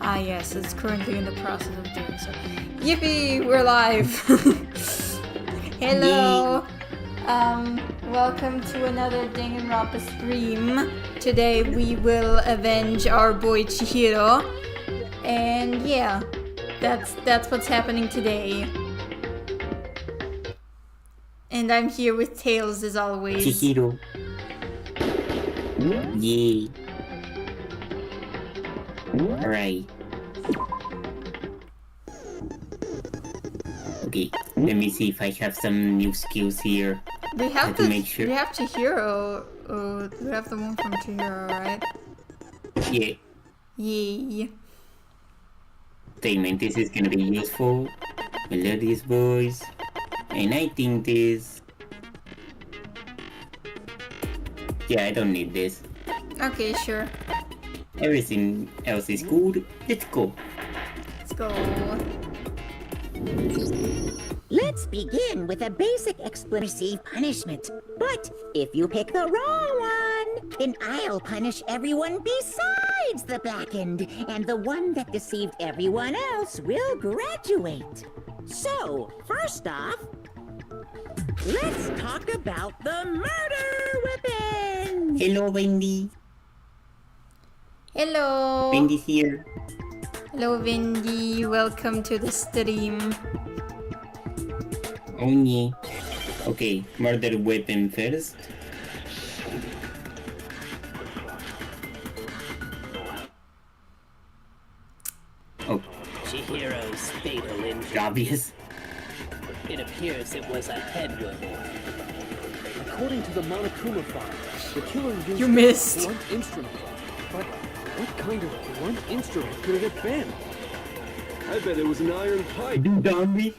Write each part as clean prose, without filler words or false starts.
Ah yes, it's currently in the process of doing so. Yippee! We're live! Hello! Welcome to another Danganronpa stream. Today we will avenge our boy Chihiro. And yeah, that's what's happening today. And I'm here with Tails as always. Chihiro. Yay. Alright. Okay, let me see if I have some new skills here. We have to make sure. We have Chihiro. We have the one from Chihiro, right? Yeah. Yay. Statement, this is gonna be useful. Melodious voice. And I think this... Yeah, I don't need this. Okay, sure. Everything else is good. Let's go. Let's go. Let's begin with a basic receive punishment. But if you pick the wrong one, then I'll punish everyone besides the blackened, and the one that deceived everyone else will graduate. So, first off, let's talk about the murder weapon! Hello, Wendy. Hello. Wendy's here. Hello, Wendy. Welcome to the stream. Oh yeah. Okay, murder weapon first. Oh, Chihiro's fatal injury. obvious. It appears it was a head wound. According to the Monokuma file, the killer used You missed. a blunt instrument. But what kind of blunt instrument could it have been? I bet it was an iron pipe. Zombie.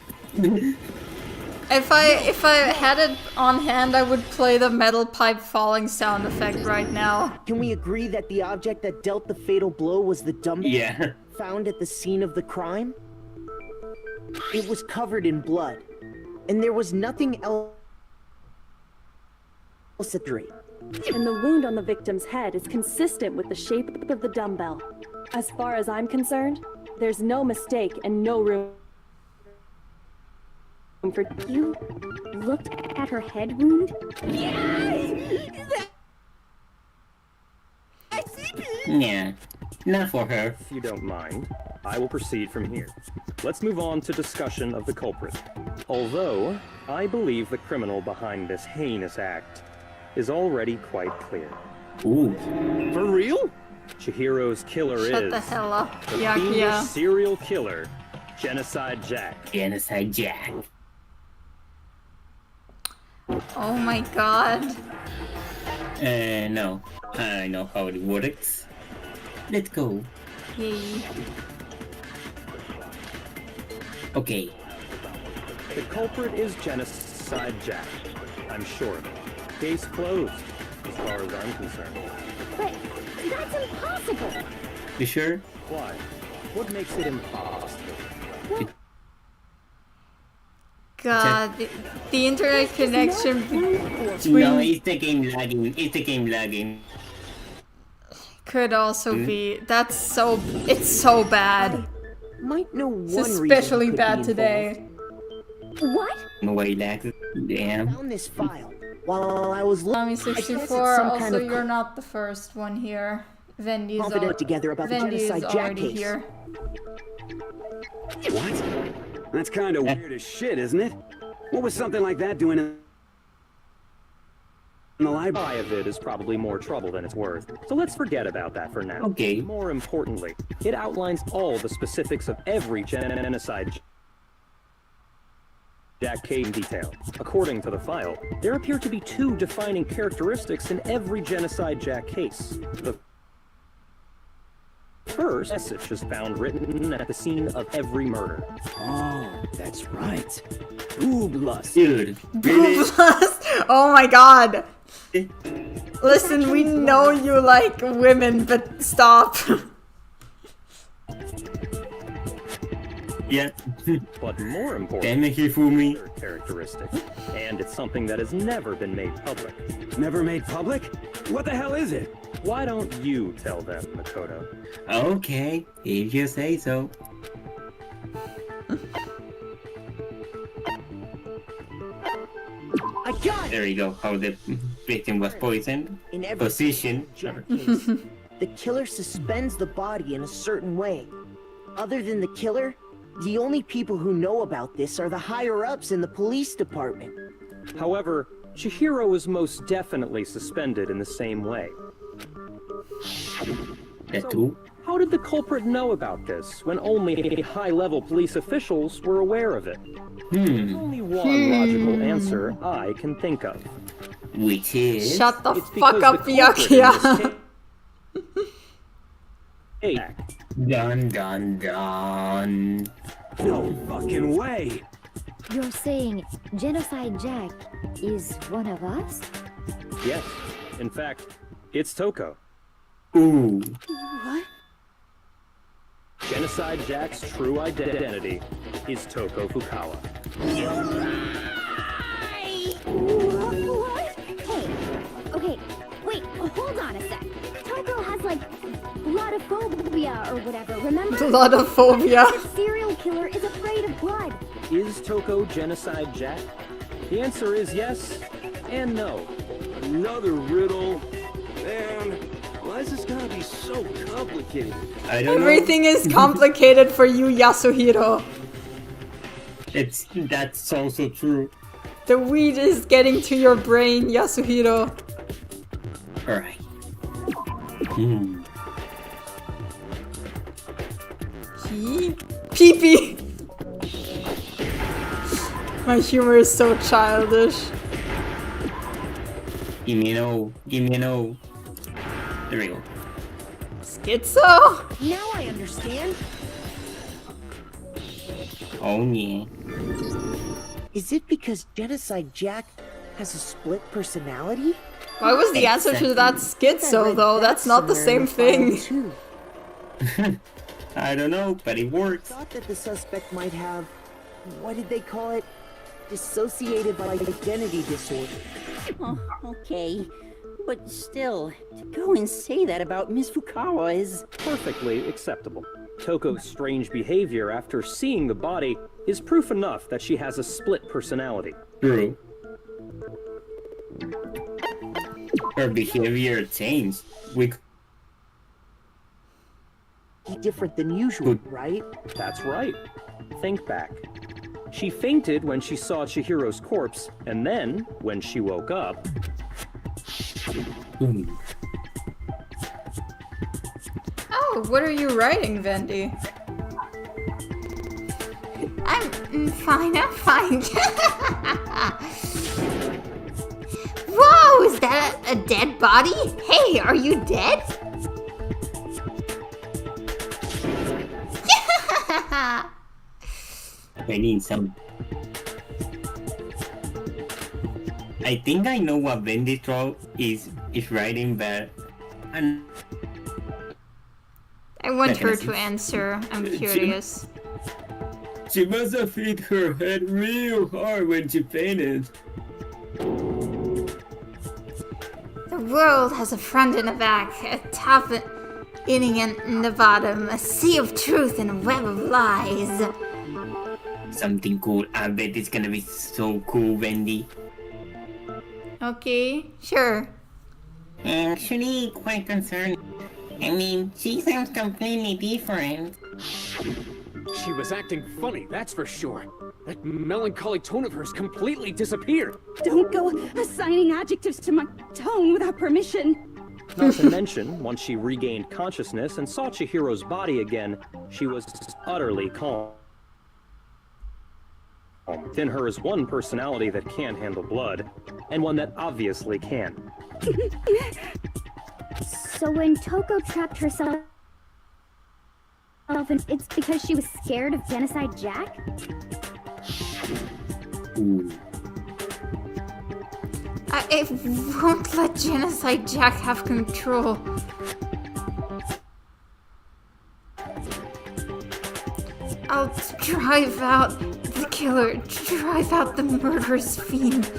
If I had it on hand, I would play the metal pipe falling sound effect right now. Can we agree that the object that dealt the fatal blow was the dumbbell Yeah. found at the scene of the crime? It was covered in blood, and there was nothing else at the tree. And the wound on the victim's head is consistent with the shape of the dumbbell. As far as I'm concerned, there's no mistake and no room for... You looked at her head wound? Yeah, not for her. If you don't mind, I will proceed from here. Let's move on to discussion of the culprit. Although, I believe the criminal behind this heinous act is already quite clear. Ooh. For real? Chihiro's killer Shut is the hell up, the fiendish Yakia. serial killer, Genocide Jack. Genocide Jack. Oh my god. No. I know how it works. Let's go. Yay. Okay. The culprit is Genocide Jack. I'm sure of it. Case closed, as far as I'm concerned. But that's impossible! You sure? Why? What makes it impossible? God, the internet connection No, between it's the game lagging. It's the game lagging. could also be. It's so bad. Might know one It's reason especially it could bad be today. What? No way lags. Damn. involved. Found this file while I was Tommy I guess it's 64. some Also, kind of you're not the first one here. Vendy's confident together about the Vendy is Genocide Jack already case. here. What? That's kind of weird as shit, isn't it? What was something like that doing in the library? Eye of it is probably more trouble than it's worth. So let's forget about that for now. Okay. More importantly, it outlines all the specifics of every Genocide Jack case in detail. According to the file, there appear to be two defining characteristics in every Genocide Jack case. The first message is found written at the scene of every murder. Oh, that's right. Boob lust. Dude. Really? Oh my god. Listen, we know you like women, but stop. Yeah. But more Damn important, it, Hifumi. another characteristic, and it's something that has never been made public. Never made public? What the hell is it? Why don't you tell them, Makoto? Okay, if you say so. I got it! There you go, how the victim was poisoned. In every Position. Jack case, the killer suspends the body in a certain way. Other than the killer, the only people who know about this are the higher-ups in the police department. However, Chihiro is most definitely suspended in the same way. That too? How did the culprit know about this when only high-level police officials were aware of it? Only one logical answer I can think of. Which is... Shut the It's fuck because up, the culprit in Byakuya. this case- Dun dun dun. No fucking way. You're saying Genocide Jack is one of us? Yes, in fact, it's Toko. Ooh. What? Genocide Jack's true identity is Toko Fukawa. What? Hey, okay, wait, hold on a sec. Toko has like bloodophobia or whatever, remember? Bloodophobia. The serial killer is afraid of blood. Is Toko Genocide Jack? The answer is yes and no. Another riddle. Man, why is this gonna be so complicated? I don't Everything is complicated for you, Yasuhiro. know. That's also true. The weed is getting to your brain, Yasuhiro. Alright. Pee-pee. My humor is so childish. Give me an O. Give me an O. There we go. Schizo? Now I understand. Oh yeah. Is it because Genocide Jack has a split personality? Why was the answer to that schizo though? That's not the same thing. Too. I don't know, but it works. Thought that the suspect might have, what did they call it? Dissociated by identity disorder. Oh, okay. But still, to go and say that about Miss Fukawa is... Perfectly acceptable. Toko's strange behavior after seeing the body is proof enough that she has a split personality. True. Her behavior changed. We Different than usual, right? That's right. Think back. She fainted when she saw Chihiro's corpse, and then, when she woke up... Oh, what are you writing, Vendi? I'm fine, I'm fine. Whoa, is that a dead body? Hey, are you dead? I need some. I think I know what Venditro is writing, but I want her to answer. I'm curious. She must have hit her head real hard when she fainted. The world has a front and a back, a top inning and in the bottom, a sea of truth and a web of lies. Something cool. I bet it's gonna be so cool, Wendy. Okay, sure. Actually, quite concerned. I mean, she sounds completely different. She was acting funny, that's for sure. That melancholy tone of hers completely disappeared. Don't go assigning adjectives to my tone without permission. Not to mention, once she regained consciousness and saw Chihiro's body again, she was utterly calm. Within her is one personality that can't handle blood, and one that obviously can. So when Toko trapped herself, it's because she was scared of Genocide Jack? Ooh. I won't let Genocide Jack have control. I'll drive out the killer, drive out the murderous fiend.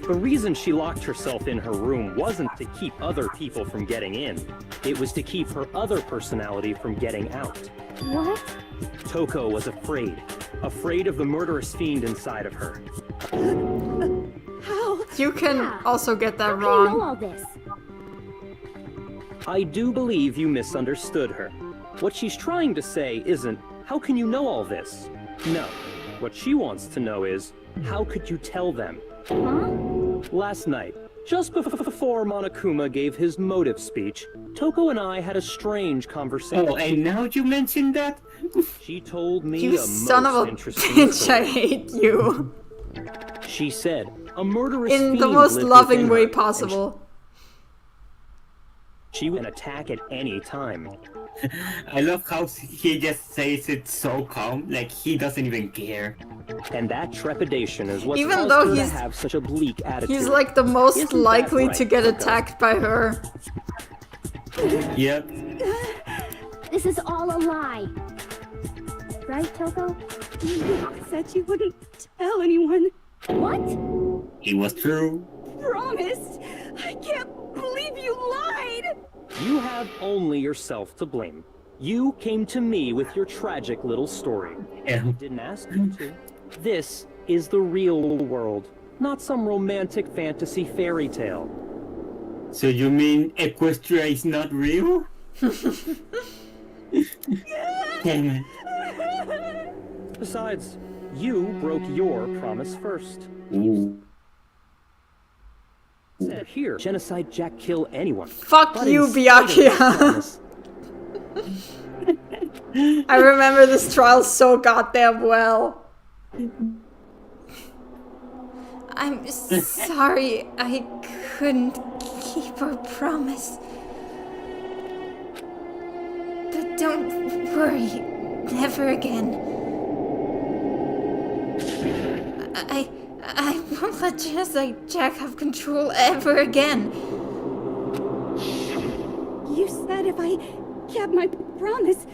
The reason she locked herself in her room wasn't to keep other people from getting in. It was to keep her other personality from getting out. What? Toko was afraid. Afraid of the murderous fiend inside of her. How? You can also get that How do you wrong. know all this? I do believe you misunderstood her. What she's trying to say isn't, how can you know all this? No. What she wants to know is, how could you tell them? Huh? Last night, just before Monokuma gave his motive speech, Toko and I had a strange conversation. Oh, and now you mentioned that? She told me You a son of most a interesting bitch, story. I hate you. She said, a murderous In the fiend most lived loving within way her, and possible. She would attack at any time. I love how he just says it so calm, like he doesn't even care. And that trepidation is what's Even caused though her to he's- have such a bleak attitude. He's like the most Isn't that likely right, to get Toko? attacked by her. Yep. This is all a lie. Right, Toko? You said you wouldn't tell anyone. What? It was true. Promised. I can't believe you lied. You have only yourself to blame. You came to me with your tragic little story. Yeah. I didn't ask you to. This is the real world, not some romantic fantasy fairy tale. So you mean Equestria is not real? Damn it. Besides, you broke your promise first. Ooh. Said here, genocide Jack kill anyone. Fuck But you, instead of Byakuya. promise, I remember this trial so goddamn well. I'm sorry, I couldn't keep our promise. But don't worry, never again. I won't let Genocide Jack have control ever again. You said if I kept my promise,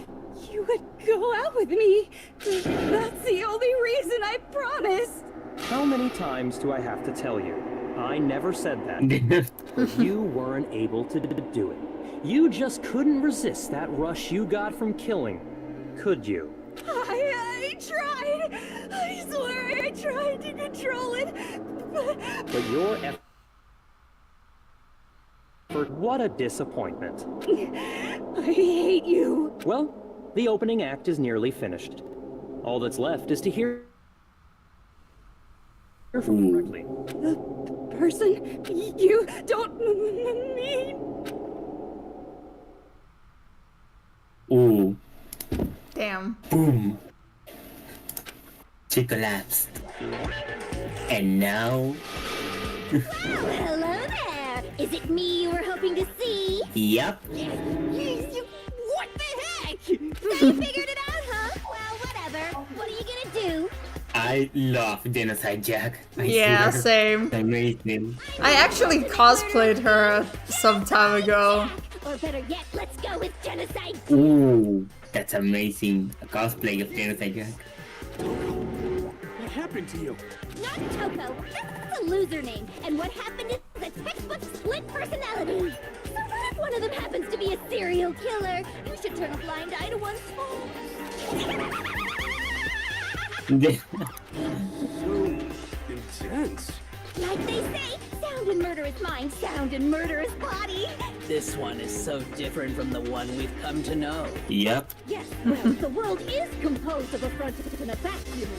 you would go out with me. That's the only reason I promised. how many times do I have to tell you? I never said that. But you weren't able to do it. You just couldn't resist that rush you got from killing, could you? I tried. I swear I tried to control it. But your effort, what a disappointment. I hate you. Well, the opening act is nearly finished. All that's left is to hear from you directly. The person you don't mean. Ooh. Damn. Boom. She collapsed. And now... Hello there. Is it me you were hoping to see? Yep. What the heck? So you figured it out, huh? Well, whatever. What are you gonna do? I love Genocide Jack. I Yeah, swear. same. Amazing. I actually cosplayed her some time ago. Or better yet, let's go with Genocide. Ooh. That's amazing. A cosplay of Genocide Jack. What happened to you? Not Toko. That's a loser name. And what happened is a textbook split personality. So what if one of them happens to be a serial killer? You should turn a blind eye to one's fault. So intense. Like they say, sound in murderous mind, sound in murderous body. This one is so different from the one we've come to know. Yep. Yes, well, the world is composed of a front and a back humor.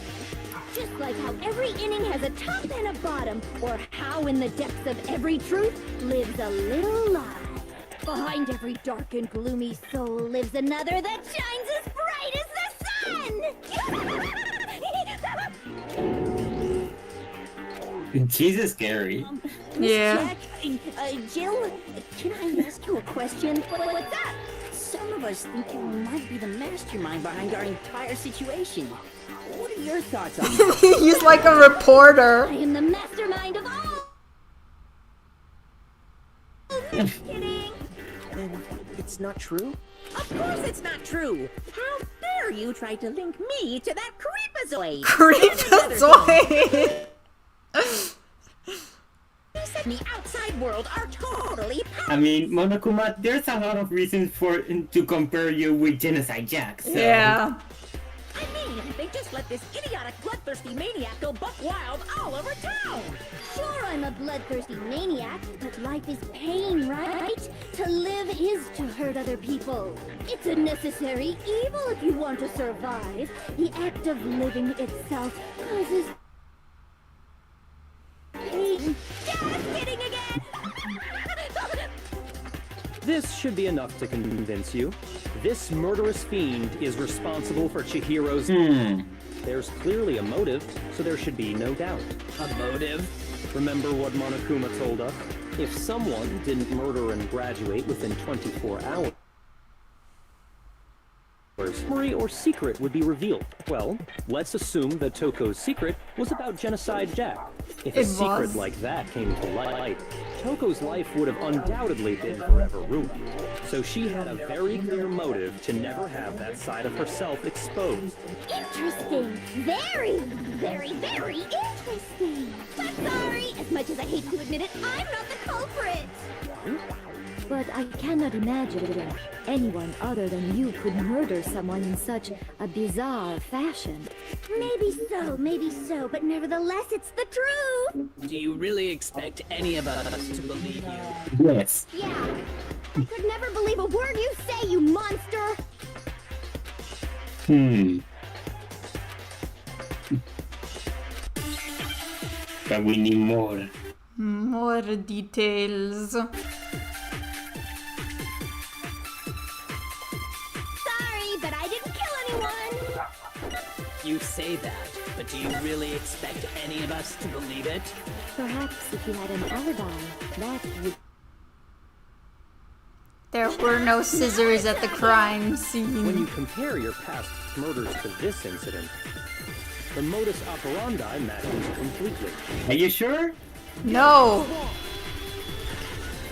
Just like how every inning has a top and a bottom, or how in the depths of every truth lives a little lie. Behind every dark and gloomy soul lives another that shines as bright as the sun! Jesus, scary. Yeah. Jack, Jill, can I ask you a question? What's that? Some of us think you might be the mastermind behind our entire situation. What are your thoughts on that? He's like a reporter. I am the mastermind of all! Just kidding! Then it's not true? Of course it's not true. How dare you try to link me to that creepazoid? Creepazoid. in the outside world are totally I mean, Monokuma, there's a lot of reasons to compare you with Genocide Jack. So. Yeah. I mean, they just let this idiotic bloodthirsty maniac go buck wild all over town! Sure, I'm a bloodthirsty maniac, but life is pain, right? To live is to hurt other people. It's a necessary evil if you want to survive. The act of living itself causes pain. Just kidding again! This should be enough to convince you. This murderous fiend is responsible for Chihiro's... There's clearly a motive, so there should be no doubt. A motive? Remember what Monokuma told us? If someone didn't murder and graduate within 24 hours, memory or secret would be revealed. Well, let's assume that Toko's secret was about Genocide Jack. If a secret like that came to light, Toko's life would have undoubtedly been forever ruined. So she had a very clear motive to never have that side of herself exposed. Interesting. Very, very, very interesting. But sorry, as much as I hate to admit it, I'm not the culprit. But I cannot imagine anyone other than you could murder someone in such a bizarre fashion. Maybe so, but nevertheless, it's the truth. Do you really expect any of us to believe you? Yes. Yeah. I could never believe a word you say, you monster. But we need more. More details. Sorry, but I didn't kill anyone. You say that, but do you really expect any of us to believe it? Perhaps if you had an alibi, that would... There were no scissors at the crime When scene. you compare your past murders to this incident, the modus operandi matches completely. Are you sure? No.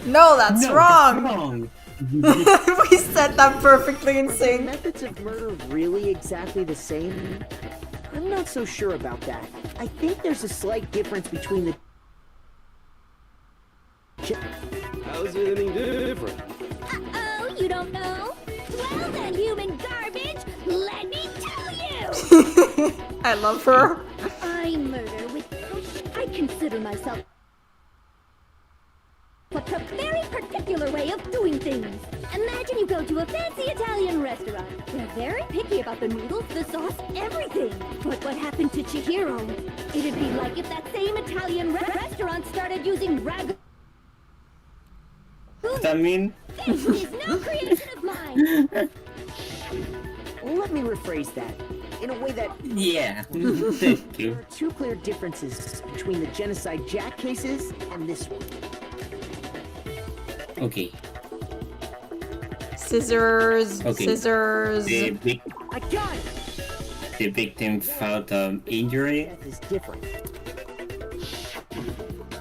No, that's wrong. We said that perfectly in Are the sync. methods of murder really exactly the same? I'm not so sure about that. I think there's a slight difference between the... How's it any different? Uh-oh, you don't know? Well then, human garbage, let me tell you! I love her. I murder with passion. I consider myself a very particular way of doing things. Imagine you go to a fancy Italian restaurant. They're very picky about the noodles, the sauce, everything. But what happened to Chihiro? It'd be like if that same Italian restaurant started using ragu. Does that mean? This is no creation of mine. Let me rephrase that. In a way that... Yeah. Thank you. There are two clear differences between the Genocide Jack cases and this one. Okay. Scissors. Okay. Scissors. I got it! The victim felt injury. Death is different.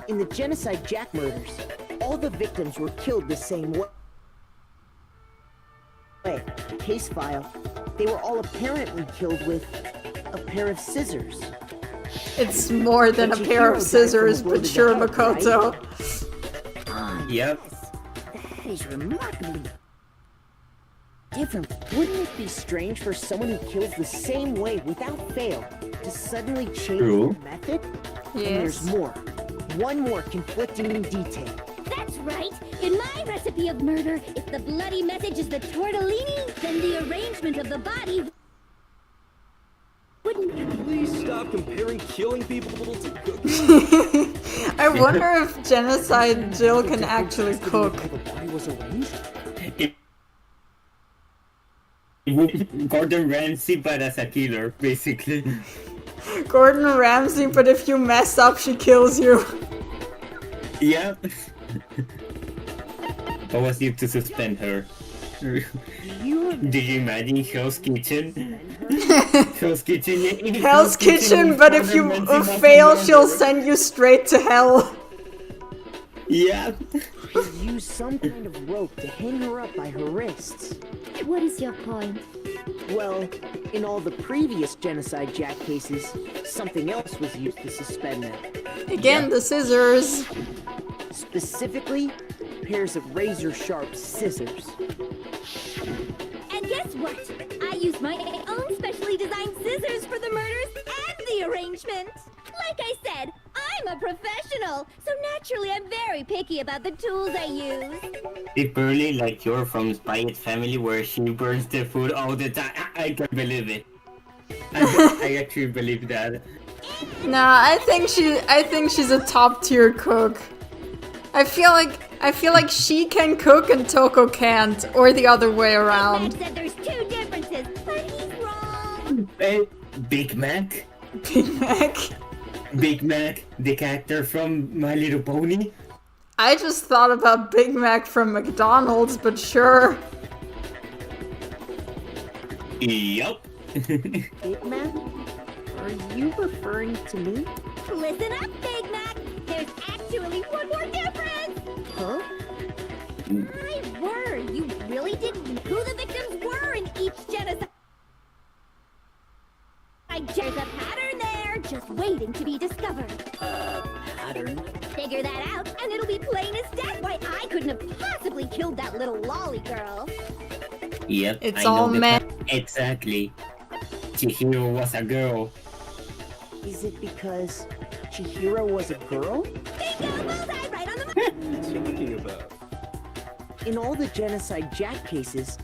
In the Genocide Jack murders, all the victims were killed the same way. Case file, they were all apparently killed with a pair of scissors. It's more than a pair of scissors, but sure, Makoto. Yep. That is remarkably Different. Wouldn't it be strange for someone who kills the same way without fail to suddenly change True. their method? Yes. And there's more. One more conflicting detail. That's right. In my recipe of murder, if the bloody message is the tortellini, then the arrangement of the body wouldn't. Please stop comparing killing people to cooking. I wonder if Genocide Jill can actually cook. The body was arranged? Gordon Ramsay, but as a killer, basically. Gordon Ramsay, but if you mess up, she kills you. Yep. What was it to suspend her? Did you imagine Hell's Kitchen? Hell's Kitchen. Hell's Kitchen, but if you fail, she'll send you straight to hell. Yeah. They used some kind of rope to hang her up by her wrists. What is your point? Well, in all the previous Genocide Jack cases, something else was used to suspend them. Again, the scissors. Specifically, pairs of razor-sharp scissors. And guess what? I used my own specially designed scissors for the murders and the arrangement. Like I said, I'm a professional, so naturally I'm very picky about the tools I use. It's barely like you're from Spy Family where she burns the food all the time. I can't believe it. I actually believe that. Nah, I think she's a top tier cook. I feel like she can cook and Toko can't, or the other way around. Mac said there's two differences, but he's wrong. Big Mac? Big Mac? Big Mac, the character from My Little Pony? I just thought about Big Mac from McDonald's, but sure. Yup. Big Mac? Are you referring to me? Listen up, Big Mac. There's actually one more difference. Huh? My word, you really didn't know who the victims were in each genocide. There's a pattern there, just waiting to be discovered. Pattern? Figure that out, and it'll be plain as death why I couldn't have possibly killed that little lolly girl. Yep, It's I all know men. Exactly. Chihiro was a girl. Is it because Chihiro was a girl? Bingo! Bullseye! Right on the mark! What are you talking about? In all the genocide Jack cases,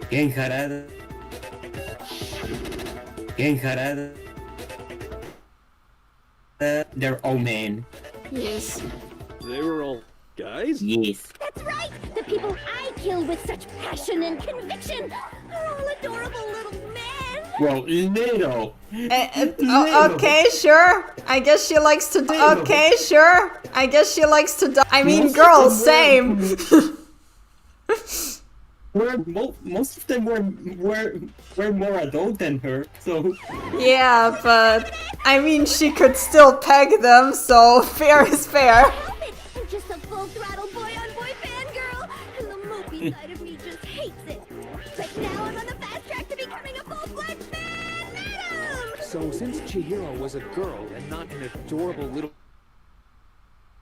Genharada. They're all men. Yes. They were all guys? Yes. That's right! The people I kill with such passion and conviction are all adorable little men! Well, little. Okay, sure. I guess she likes to. Okay, sure. I guess she likes to. I mean, girls, same. Most of them were more adult than her, so. Yeah, but I mean, she could still peg them, so fair is fair. I'm just a full throttle boy-on-boy fangirl, and the mopey side of me just hates it. But now I'm on the fast track to becoming a full-fledged fan, madam! So since Chihiro was a girl and not an adorable little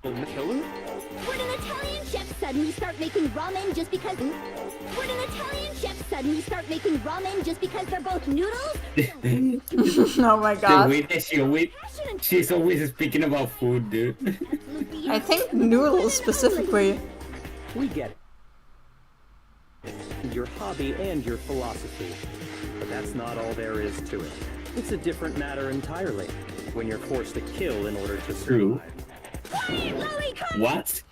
killer? Would an Italian chef suddenly start making ramen just because... Would an Italian chef suddenly start making ramen just because they're both noodles? Oh my The god. way that she's always speaking about food, dude. I think noodles specifically. We get it. Your hobby and your philosophy. But that's not all there is to it. It's a different matter entirely when you're forced to kill in order to True. survive. What?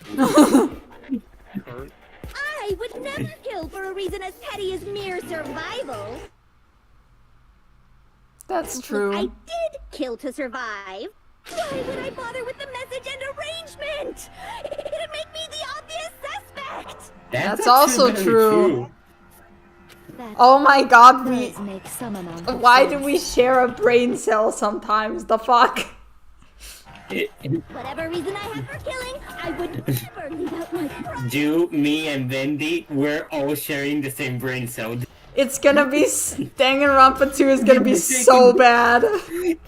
I would never kill for a reason as petty as mere survival. That's true. I did kill to survive. Why would I bother with the message and arrangement? It'd make me the obvious suspect. That's also true. Oh my god, why do we share a brain cell sometimes? The fuck? Whatever reason I have for killing, I would never leave out my promise. You, me, and Wendy, we're all sharing the same brain cell. It's gonna be Danganronpa 2 is gonna be so bad.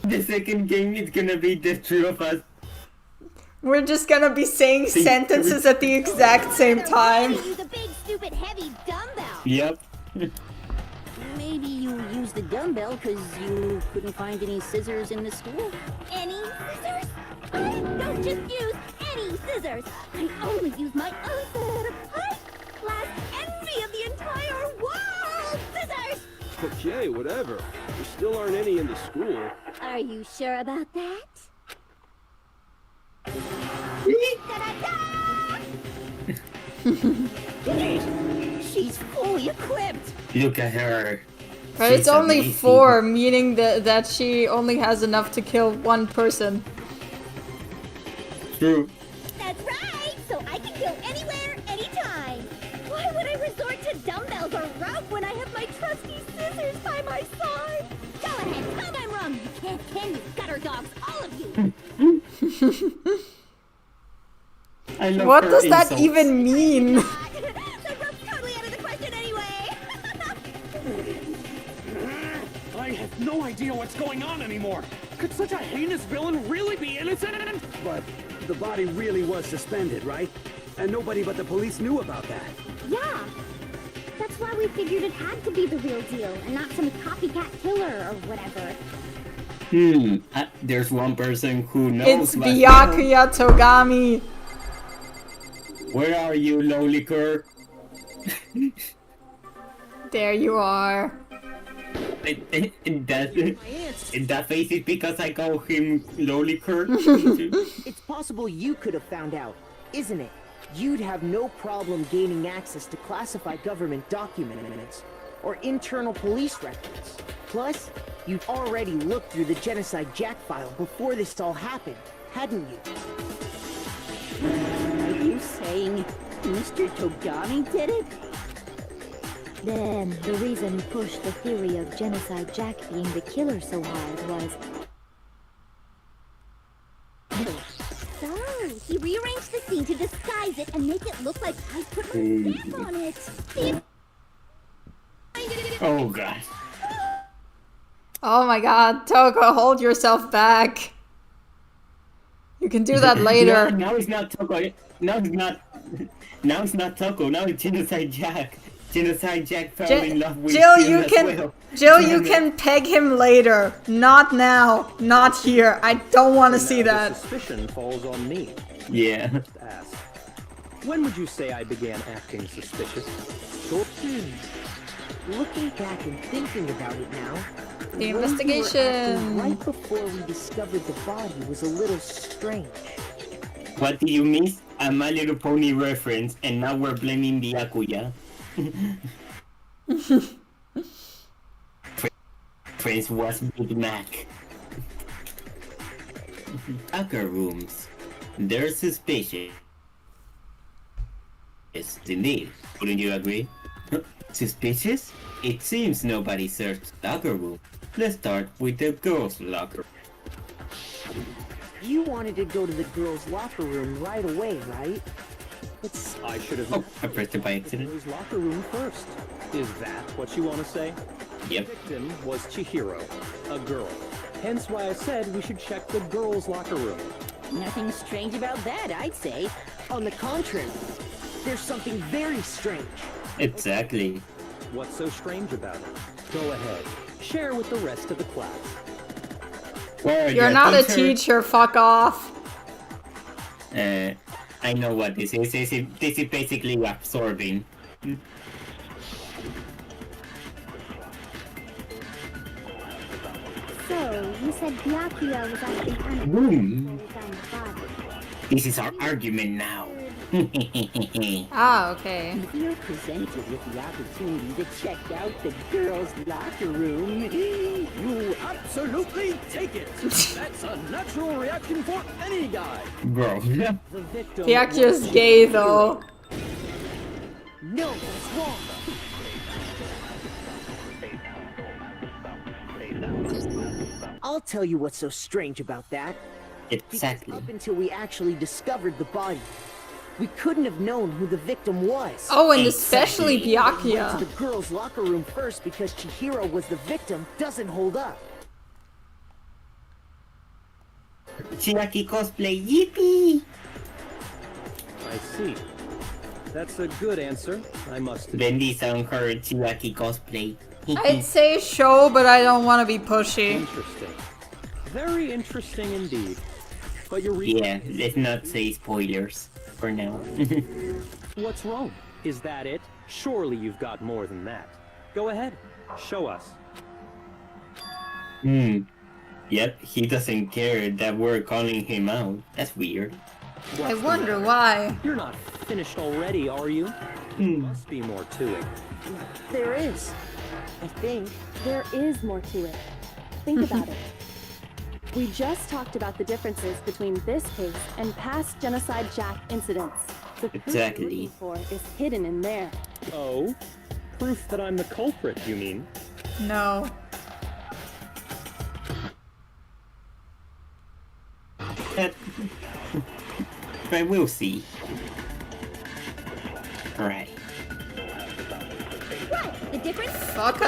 The second game is gonna be the three of us. We're just gonna be saying sentences at the exact same time. Use a big, stupid, heavy dumbbell. Yep. Maybe you used the dumbbell because you couldn't find any scissors in the school? Any scissors? I don't just use any scissors. I only use my own set of high-class envy of the entire world scissors. Okay, whatever. There still aren't any in the school. Are you sure about that? She's fully equipped. Look at her. But it's She's only amazing. 4, meaning that she only has enough to kill one person. True. That's right! So I can go anywhere, anytime! Why would I resort to dumbbells or rope when I have my trusty scissors by my side? Go ahead, tell me I'm wrong! You can't ken, you gutter dogs, all of you! I love What her does that insults. even mean? The rope's totally out of the question anyway! I have no idea what's going on anymore. Could such a heinous villain really be innocent? But the body really was suspended, right? And nobody but the police knew about that. Yeah. That's why we figured it had to be the real deal and not some copycat killer or whatever. There's one person who knows. It's Byakuya Togami. Where are you, Loliker? There you are. That face is because I call him Loliker. It's possible you could have found out, isn't it? You'd have no problem gaining access to classified government documents or internal police records. Plus, you'd already looked through the Genocide Jack file before this all happened, hadn't you? Are you saying Mr. Togami did it? Then, the reason he pushed the theory of Genocide Jack being the killer so hard was... So, he rearranged the scene to disguise it and make it look like I put my stamp on it. Oh god. Oh my god, Toko, hold yourself back. You can do that later. Now it's not Toko. Now it's not Toko. Now it's Genocide Jack. Genocide Jack fell in love with Jill, him you as can well. Jill, you can peg him later. Not now. Not here. I don't want to see that. The suspicion falls on me. Yeah. Ask. When would you say I began acting suspicious? Looking back and thinking about it now, The way you were acting investigation. right before we discovered the body was a little strange. What did you miss? A My Little Pony reference, and now we're blaming the Akuya. Prince was Big Mac. Locker rooms. They're suspicious. Yes, indeed. Wouldn't you agree? Suspicious? It seems nobody searched locker room. Let's start with the girls' locker. You wanted to go to the girls' locker room right away, right? I should have. Oh, I pressed it by the accident. boys' locker room first. Is that what you want to say? Yep. The victim was Chihiro, a girl. Hence why I said we should check the girls' locker room. Nothing strange about that, I'd say. On the contrary, there's something very strange. Exactly. What's so strange about it? Go ahead. Share with the rest of the class. Where are You're you, not a teacher, fuck off. I know what this is. This is basically absorbing. So, you said Byakuya was acting Boom. body. This is our argument now. Ah, okay. If you're presented with the opportunity to check out the girls' locker room, you absolutely take it. That's a natural reaction for any guy. Bro. The victim Byakuya's was gay though. No, that's wrong. I'll tell you what's so strange about that. Exactly. Because up until we actually discovered the body, we couldn't have known who the victim was. Oh, and especially We went to Byakuya. the girls' locker room first because Chihiro was the victim doesn't hold up. Chiaki cosplay, yippee! I see. That's a good answer, I must admit. Bendy's on her Chiaki cosplay. I'd say show, but I don't want to be pushy. Interesting. Very interesting indeed. But you're Yeah, let's not say spoilers for now. What's wrong? Is that it? Surely you've got more than that. Go ahead. Show us. Yep, he doesn't care that we're calling him out. That's weird. I wonder why. You're not finished already, are you? Must be more to it. There is. I think. There is more to it. Think about it. We just talked about the differences between this case and past Genocide Jack incidents. The proof Exactly. we're looking for is hidden in there. Oh? Proof that I'm the culprit, you mean? No. But we'll see. Alright. Right, the difference? Fuck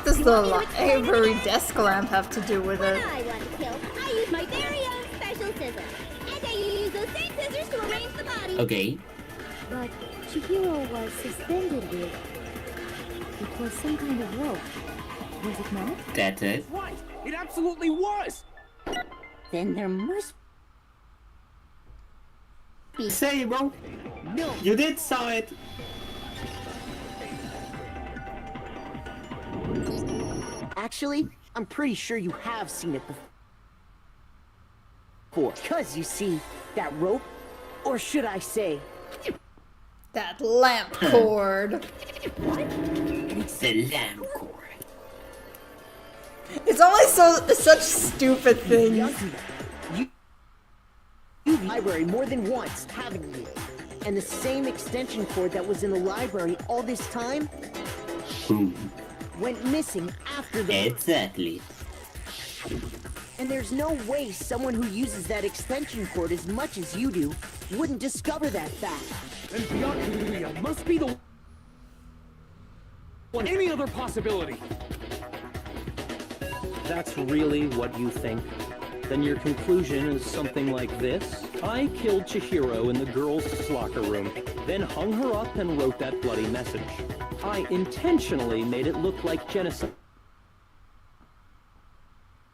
does the library desk lamp have to do with When it? I want to kill, I use my very own special scissors. And I use those same scissors to arrange the body. Okay. But Chihiro was suspended with... It was some kind of rope. Was it not? That's it. Right! It absolutely was! Then there must be... Say, bro. No! You did saw it. Actually, I'm pretty sure you have seen it before. Because, you see, that rope, or should I say... That lamp cord. It's the lamp cord. It's always such stupid things. You've library more than once, haven't you? And the same extension cord that was in the library all this time went missing after the... Exactly. And there's no way someone who uses that extension cord as much as you do wouldn't discover that fact. And Byakuya must be the one. Any other possibility? That's really what you think? Then your conclusion is something like this? I killed Chihiro in the girls' locker room, then hung her up and wrote that bloody message. I intentionally made it look like genocide.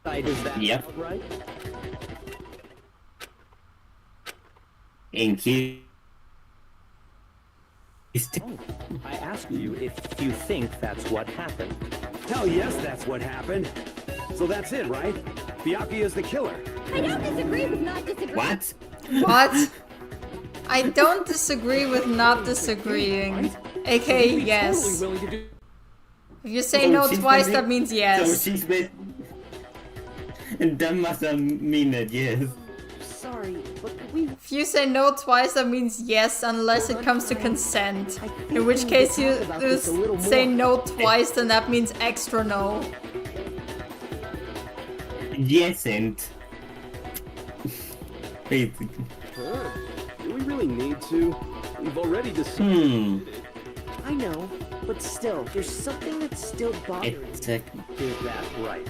Is that right? In case... I asked you if you think that's what happened. Hell yes, that's what happened. So that's it, right? Byakuya's the killer. I don't disagree with not disagreeing. What? What? I don't disagree with not disagreeing. AKA yes. Totally willing to do. If you say no she's twice, busy- that means So yes. she's been... And that must mean that yes. Sorry, but could we... If you say no twice, that means yes, unless it comes to consent. In which case you say no twice, then that means extra no. Yes, and... Basically. Huh? Do we really need to? We've already decided. I know, but still, there's something that's still bothering me. Exactly. Is that right?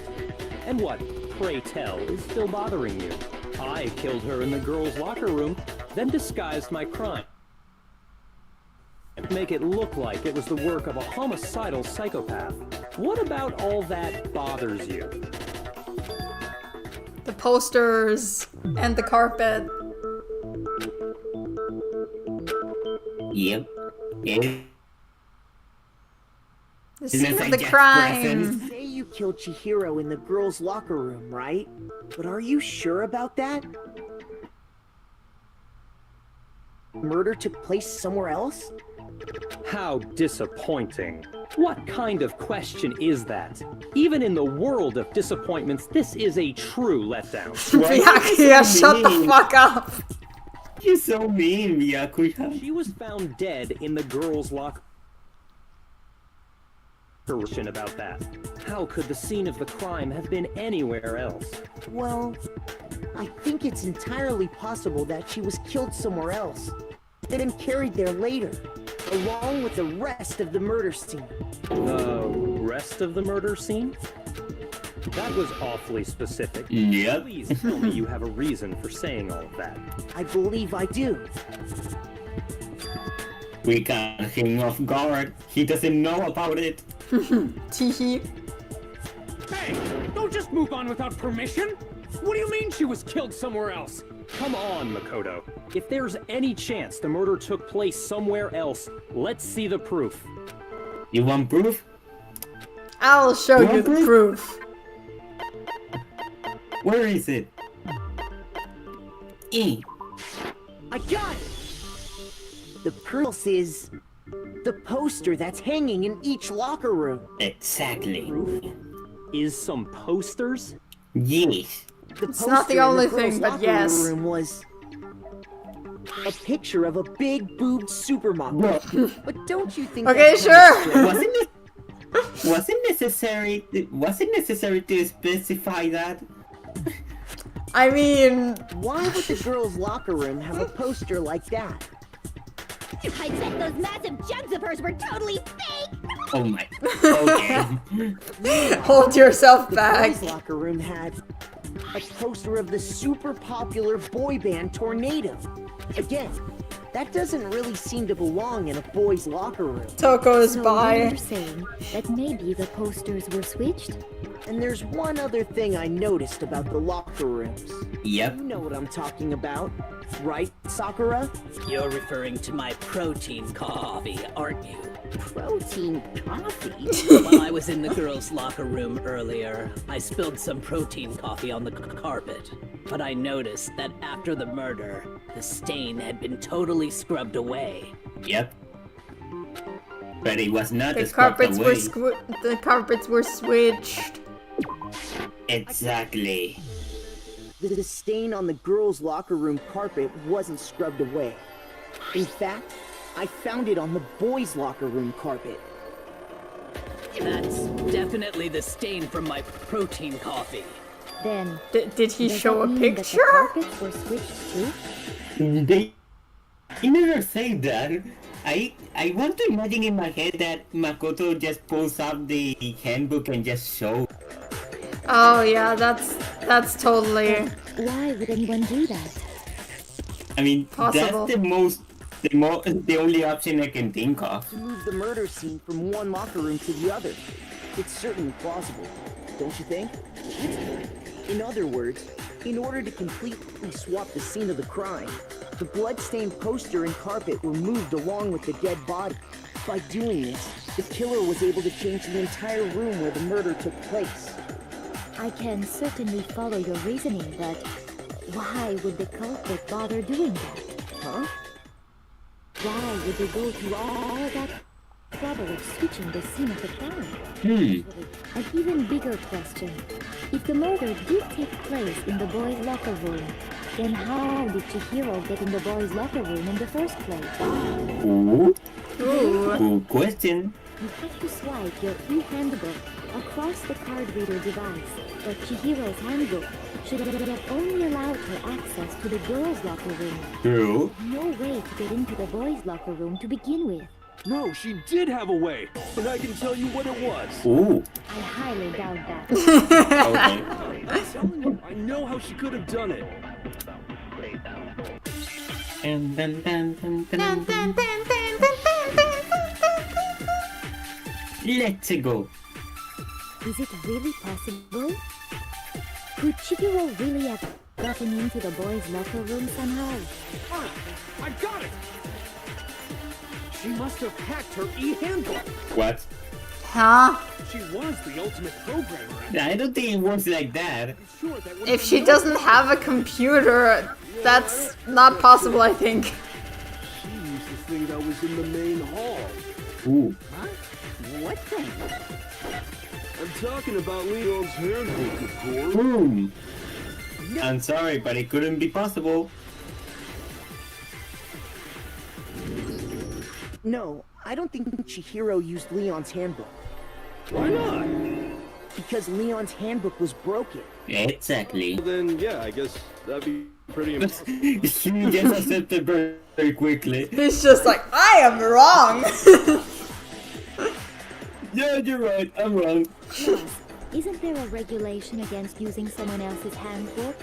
And what, pray tell, is still bothering you? I killed her in the girls' locker room, then disguised my crime. Make it look like it was the work of a homicidal psychopath. What about all that bothers you? The posters and the carpet. Yep. Yeah. The scene of the crime. Say you killed Chihiro in the girls' locker room, right? But are you sure about that? Murder took place somewhere else? How disappointing. What kind of question is that? Even in the world of disappointments, this is a true letdown. Byakuya, shut the fuck up! You're so mean, Byakuya. She was found dead in the girls' locker room. About that. How could the scene of the crime have been anywhere else? Well, I think it's entirely possible that she was killed somewhere else, then carried there later, along with the rest of the murder scene. The rest of the murder scene? That was awfully specific. Yep. Please tell me you have a reason for saying all of that. I believe I do. We got him off guard. He doesn't know about it. Teehee. Hey, don't just move on without permission. What do you mean she was killed somewhere else? Come on, Makoto. If there's any chance the murder took place somewhere else, let's see the proof. You want proof? I'll show you the proof. Where is it? I got it! The proof is the poster that's hanging in each locker room. Exactly. Is some posters? Yes. The It's not the only thing, but yes. Room was a picture of a big boobed supermodel. But don't you think? Okay, that's kinda sure. strange? Was it necessary to specify that? I mean, Why would the girls' locker room have a poster like that? I bet those massive jugs of hers were totally fake! Oh my. Okay. Hold yourself The back. boys' locker room had a poster of the super popular boy band Tornado. Again, that doesn't really seem to belong in a boys' locker room. Toko's So by. you're saying that maybe the posters were switched? And there's one other thing I noticed about the locker rooms. Yep. You know what I'm talking about, right, Sakura? You're referring to my protein coffee, aren't you? Protein coffee? While I was in the girls' locker room earlier, I spilled some protein coffee on the carpet. But I noticed that after the murder, the stain had been totally scrubbed away. Yep. But it was not The scrubbed carpets away. the carpets were switched. Exactly. The stain on the girls' locker room carpet wasn't scrubbed away. In fact, I found it on the boys' locker room carpet. That's definitely the stain from my protein coffee. Then, Did he does show that a mean that picture? the carpets were switched too? They never say that. I want to imagine in my head that Makoto just pulls up the handbook and just shows. Oh yeah, that's totally Why would anyone do that? I mean, Possible. that's the only option I can think of. To move the murder scene from one locker room to the other. It's certainly plausible, don't you think? In other words, in order to completely swap the scene of the crime, the blood-stained poster and carpet were moved along with the dead body. By doing this, the killer was able to change the entire room where the murder took place. I can certainly follow your reasoning, but why would the culprit bother doing that? Huh? Why would they go through all that trouble of switching the scene of the crime? An even bigger question. If the murder did take place in the boys' locker room, then how did Chihiro get in the boys' locker room in the first place? Ooh. Ooh. Good question. You have to swipe your e-handbook across the card reader device, but Chihiro's handbook should have only allowed her access to the girls' locker room. True. No way to get into the boys' locker room to begin with. No, she did have a way, and I can tell you what it was. Ooh. I highly doubt that. Okay. I'm telling you, I know how she could have done it. Let's go. Is it really possible? Could Chihiro really have gotten into the boys' locker room somehow? Ah, I got it! She must have hacked her e-handbook. What? Huh? She was the ultimate programmer. I don't think it works like that. I'm sure that would If she doesn't have a computer, that's not possible, I think. She used the thing that was in the main hall. Ooh. Huh? What thing? I'm talking about Leon's handbook, of course. Boom. I'm sorry, but it couldn't be possible. No, I don't think Chihiro used Leon's handbook. Why not? Because Leon's handbook was broken. Exactly. Well, then, yeah, I guess that'd be pretty impossible. He just accepted very quickly. He's just like, I am wrong. Yeah, you're right. I'm wrong. Plus, isn't there a regulation against using someone else's handbook?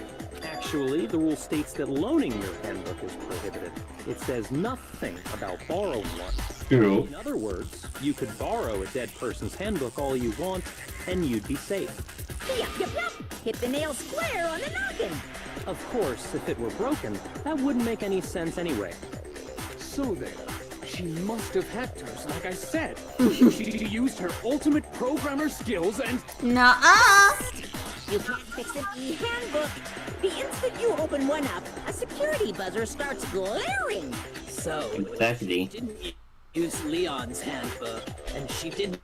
Actually, the rule states that loaning your handbook is prohibited. It says nothing about borrowing one. True. In other words, you could borrow a dead person's handbook all you want, and you'd be safe. Yup, yup, yup! Hit the nail square on the noggin! Of course, if it were broken, that wouldn't make any sense anyway. So then, she must have hacked hers, like I said. She used her ultimate programmer skills and... Nuh-uh. You can't fix an e-handbook. The instant you open one up, a security buzzer starts glaring. So, Exactly. she didn't use Leon's handbook, and she didn't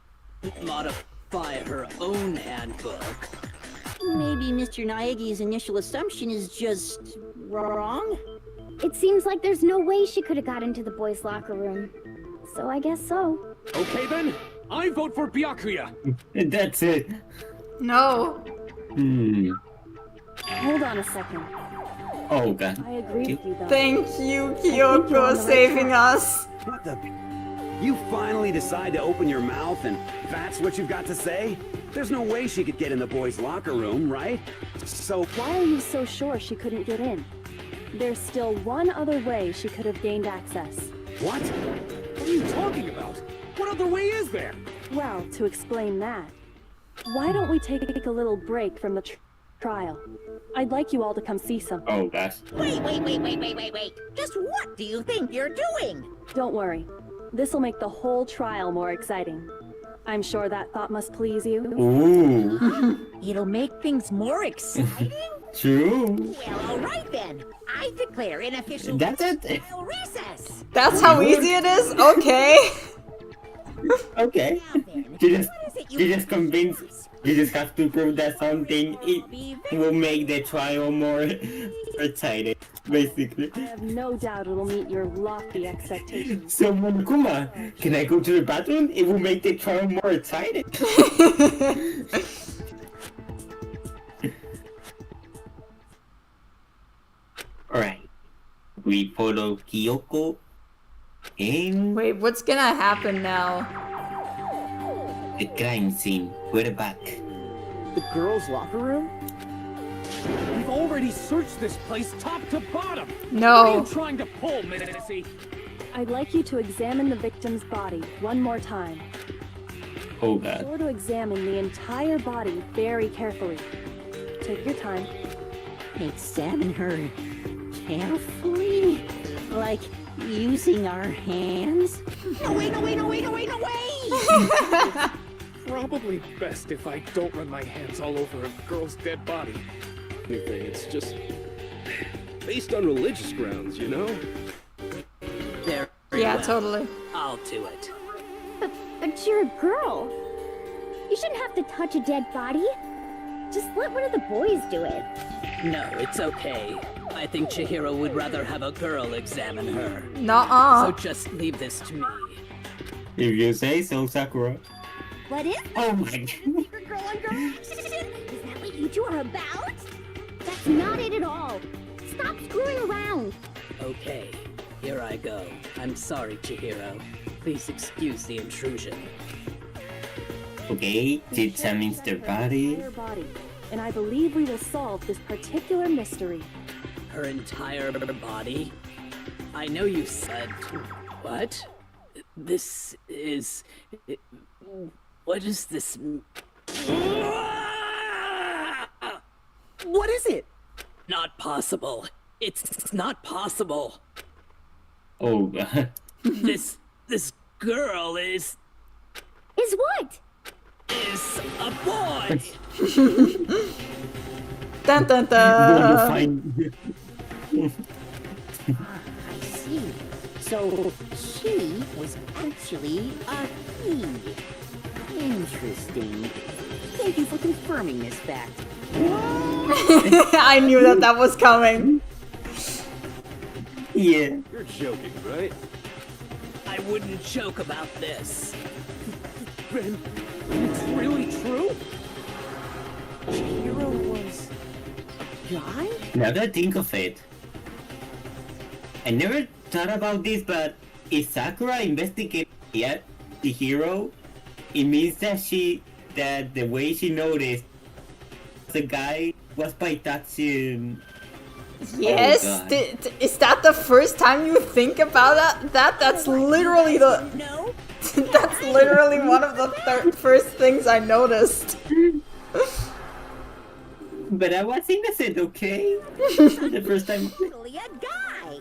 modify her own handbook. Maybe Mr. Naegi's initial assumption is just wrong? It seems like there's no way she could have got into the boys' locker room. So I guess so. Okay then, I vote for Byakuya. That's it. No. Hold on a second. Oh god. I agree with you, though. Thank you, I think you're on Kyoko, the right saving track. us. What the? You finally decide to open your mouth and that's what you've got to say? There's no way she could get in the boys' locker room, right? So Why are you so sure she couldn't get in? There's still one other way she could have gained access. what? What are you talking about? What other way is there? Well, to explain that, why don't we take a little break from the trial? I'd like you all to come see something. Oh gosh. Wait. Just what do you think you're doing? Don't worry. This'll make the whole trial more exciting. I'm sure that thought must please you. Ooh. It'll make things more exciting? True. Well, all right then. I declare an official That's it. trial recess. That's how easy it is? Okay. Okay. You just convince. You just have to prove that something it will make the trial more exciting, basically. I have no doubt it'll meet your lofty expectations. So Monokuma, can I go to the bathroom? It will make the trial more exciting. Alright. We follow Kyoko and Wait, what's gonna happen now? the crime scene. We're back. The girls' locker room? We've already searched this place top to bottom. No. What are you trying to pull, Missy? I'd like you to examine the victim's body one more time. Oh Be god. sure to examine the entire body very carefully. Take your time. Examine her carefully? Like using our hands? No way! Probably best if I don't run my hands all over a girl's dead body. Anything, it's just based on religious grounds, you know? Very Yeah, well. totally. I'll do it. But you're a girl. You shouldn't have to touch a dead body. Just let one of the boys do it. No, it's okay. I think Chihiro would rather have a girl examine her. Nuh-uh. So just leave this to me. If you say so, Sakura. What is Oh my god. secret girl on girl action? Is that what you two are about? That's not it at all. Stop screwing around. Okay, here I go. I'm sorry, Chihiro. Please excuse the intrusion. Okay, she examines the body. Entire body, and I believe we will solve this particular mystery. Her entire body? I know you said... What? This is... What is this... What is it? Not possible. It's not possible. Oh god. This girl is What? a boy. Dun dun Will you dun. find... I see. So she was actually a he. Interesting. Thank you for confirming this fact. I knew that was coming. Yeah. You're joking, right? I wouldn't joke about this. Ben, it's really true? Chihiro was a guy? Now that I think of it, I never thought about this, but if Sakura investigated yet the hero, it means that the way she noticed the guy was by touching. Yes, Oh, God. is that the first time you think about that? That's literally the. No. That's literally one of the first things I noticed. But I was innocent, okay? The first time. Totally a guy.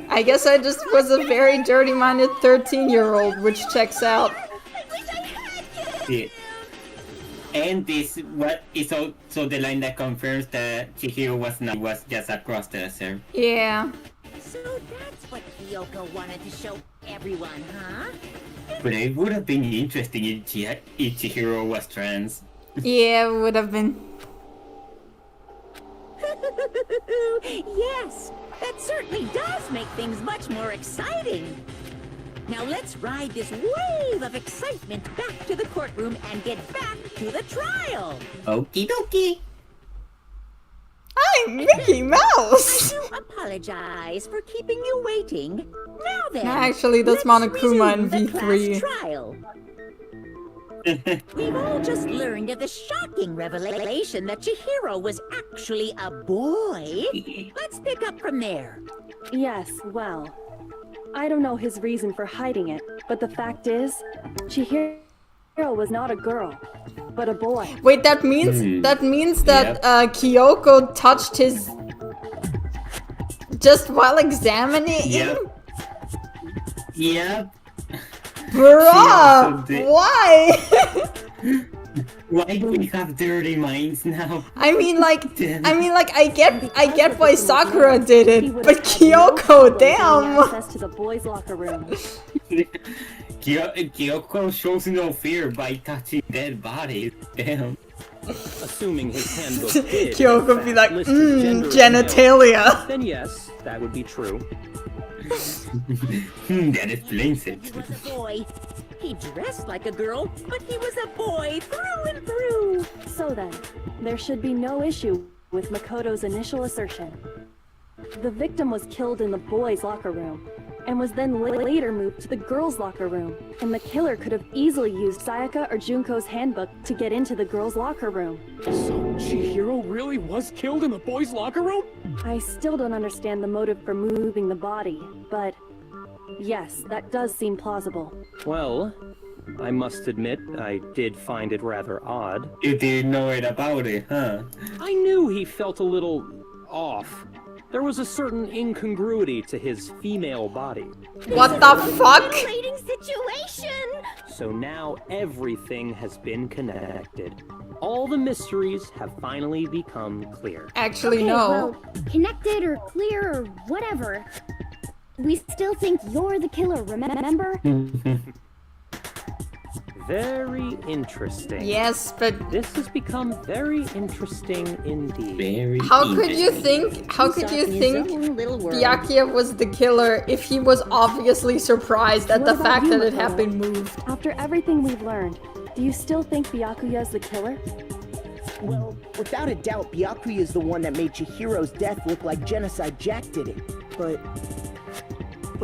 I guess I just was a very dirty-minded 13-year-old, which checks out. Yeah. And this what is also the line that confirms that Chihiro was just a cross-dresser. Yeah. So that's what Kyoko wanted to show everyone, huh? But it would have been interesting if Chihiro was trans. Yeah, it would have been. Yes, that certainly does make things much more exciting. Now let's ride this wave of excitement back to the courtroom and get back to the trial. Okie dokie. I'm Mickey Mouse! I do apologize for keeping you waiting. Now then, Actually, that's let's Monokuma in resume the V3. class trial. We've all just learned of the shocking revelation that Chihiro was actually a boy. Let's pick up from there. Yes, well, I don't know his reason for hiding it, but the fact is, Chihiro was not a girl, but a boy. Wait, that means that Kyoko touched his just while examining him? Yep. Bruh! Why? Why do we have dirty minds now? I mean, like, I get why Sakura did it, but Kyoko, damn! Access to the boys' locker room. Kyoko shows no fear by touching dead bodies. Damn. Assuming his handbook did, Kyoko in be fact, like, list his gender as male, genitalia. then yes, that would be true. That explains it. He was a boy. He dressed like a girl, but he was a boy through and through. So then, there should be no issue with Makoto's initial assertion. The victim was killed in the boys' locker room, and was then later moved to the girls' locker room. And the killer could have easily used Sayaka or Junko's handbook to get into the girls' locker room. So Chihiro really was killed in the boys' locker room? I still don't understand the motive for moving the body, but yes, that does seem plausible. Well, I must admit, I did find it rather odd. You didn't know it about it, huh? I knew he felt a little off. There was a certain incongruity to his female body. What the fuck? Situation. So now everything has been connected. All the mysteries have finally become clear. Actually, Okay, no. well, connected or clear or whatever. We still think you're the killer, remember? Very interesting. Yes, but this has become very interesting indeed. Very how could you think Byakuya was the killer if he was obviously surprised at What the about fact you, that it had Makoto? been moved? After everything we've learned, do you still think Byakuya is the killer? Well, without a doubt, Byakuya is the one that made Chihiro's death look like Genocide Jack did it. But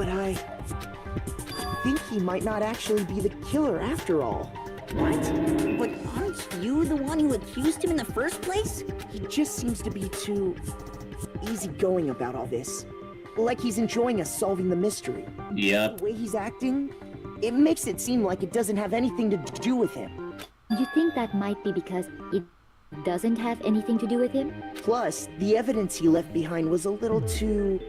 I think he might not actually be the killer after all. What? But aren't you the one who accused him in the first place? He just seems to be too easygoing about all this. Like he's enjoying us solving the mystery. Yep. The way he's acting, it makes it seem like it doesn't have anything to do with him. You think that might be because it doesn't have anything to do with him? Plus, the evidence he left behind was a little too...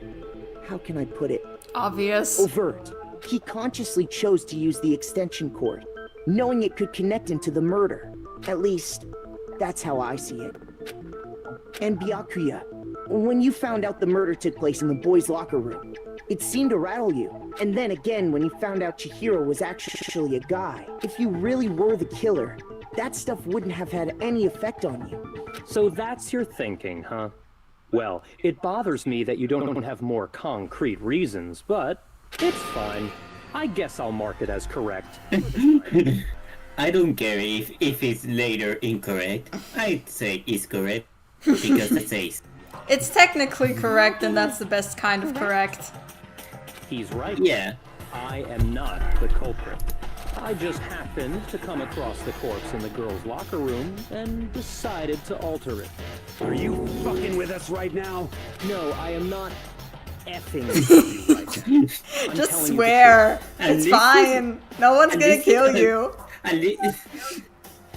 how can I put it? Obvious. Overt. He consciously chose to use the extension cord, knowing it could connect him to the murder. At least, that's how I see it. And Byakuya, when you found out the murder took place in the boys' locker room, it seemed to rattle you. And then again, when you found out Chihiro was actually a guy, if you really were the killer, that stuff wouldn't have had any effect on you. So that's your thinking, huh? Well, it bothers me that you don't have more concrete reasons, but it's fine. I guess I'll mark it as correct. I don't care if it's later incorrect. I'd say it's correct because it says. It's technically correct, and that's the best kind of correct. He's right. Yeah. I am not the culprit. I just happened to come across the corpse in the girls' locker room and decided to alter it. Are you fucking with us right now? No, I am not effing with you right now. I'm Just telling you the swear. truth. It's fine. No one's gonna kill you.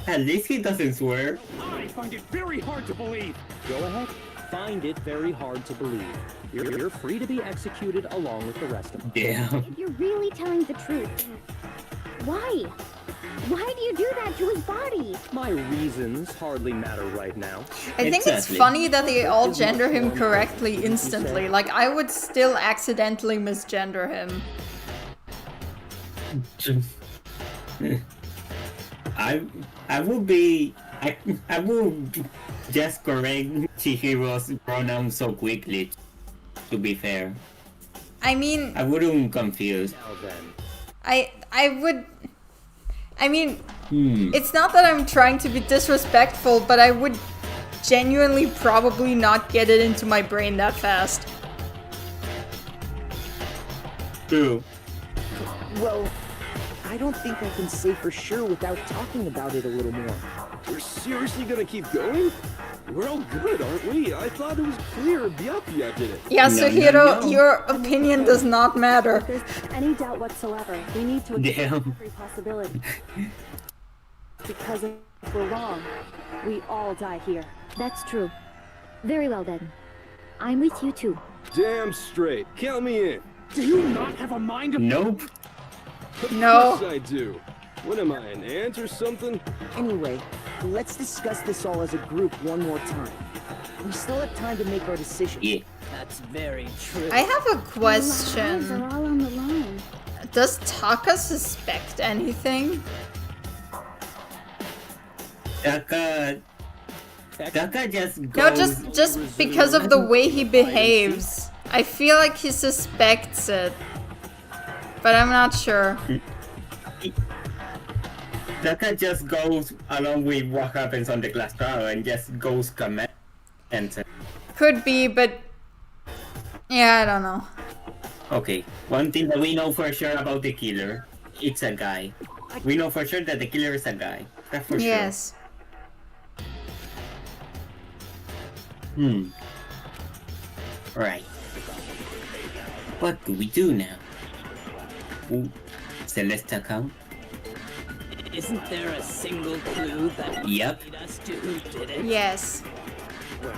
At least he doesn't swear. I find it very hard to believe. Go ahead. Find it very hard to believe. You're free to be executed along with the rest of them. Yeah. If you're really telling the truth, why? Why do you do that to his body? My reasons hardly matter right now. I think it's funny that they all gender him correctly instantly. Like, I would still accidentally misgender him. I will just correct Chihiro's pronouns so quickly, to be fair. I mean, I wouldn't confuse. I mean, it's not that I'm trying to be disrespectful, but I would genuinely probably not get it into my brain that fast. True. Well, I don't think I can say for sure without talking about it a little more. We're seriously gonna keep going? We're all good, aren't we? I thought it was clear Byakuya did it. Yeah, No, Chihiro, no. your opinion does not matter. If there's any doubt whatsoever, we need to explore every possibility. Because if we're wrong, we all die here. That's true. Very well then. I'm with you too. Damn straight. Count me in. Do you not have a mind of... Nope. No. Of course I do. What am I, an ant or something? Anyway, let's discuss this all as a group one more time. We still have time to make our decision. Yeah. That's very true. I have a Lives question. are all on the line. Does Taka suspect anything? Taka just No, goes... just because of the way he behaves. I feel like he suspects it. But I'm not sure. Taka just goes along with what happens on the glass tower and just goes command enter. Could be, but... Yeah, I don't know. Okay, one thing that we know for sure about the killer, it's a guy. We know for sure that the killer is a guy. That's for Yes. sure. Right. What do we do now? Ooh, Celeste account? Isn't there a single clue that would Yep. lead us to who did it? Yes. Well,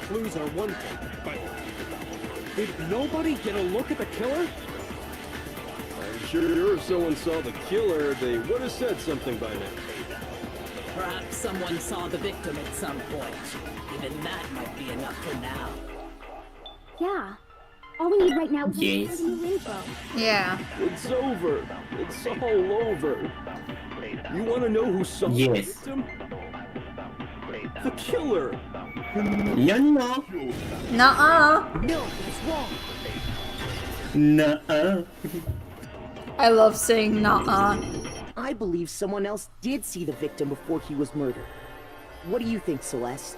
clues are one thing, but... Did nobody get a look at the killer? I'm sure if someone saw the killer, they would have said something by now. Perhaps someone saw the victim at some point. Even that might be enough for now. Yeah. All we need right now is Yes. new info. Yeah. It's over. It's all over. You want to know who saw the Yes. victim? The killer. No. Nuh-uh. No, that's wrong. Nuh-uh. I love saying nuh-uh. I believe someone else did see the victim before he was murdered. What do you think, Celeste?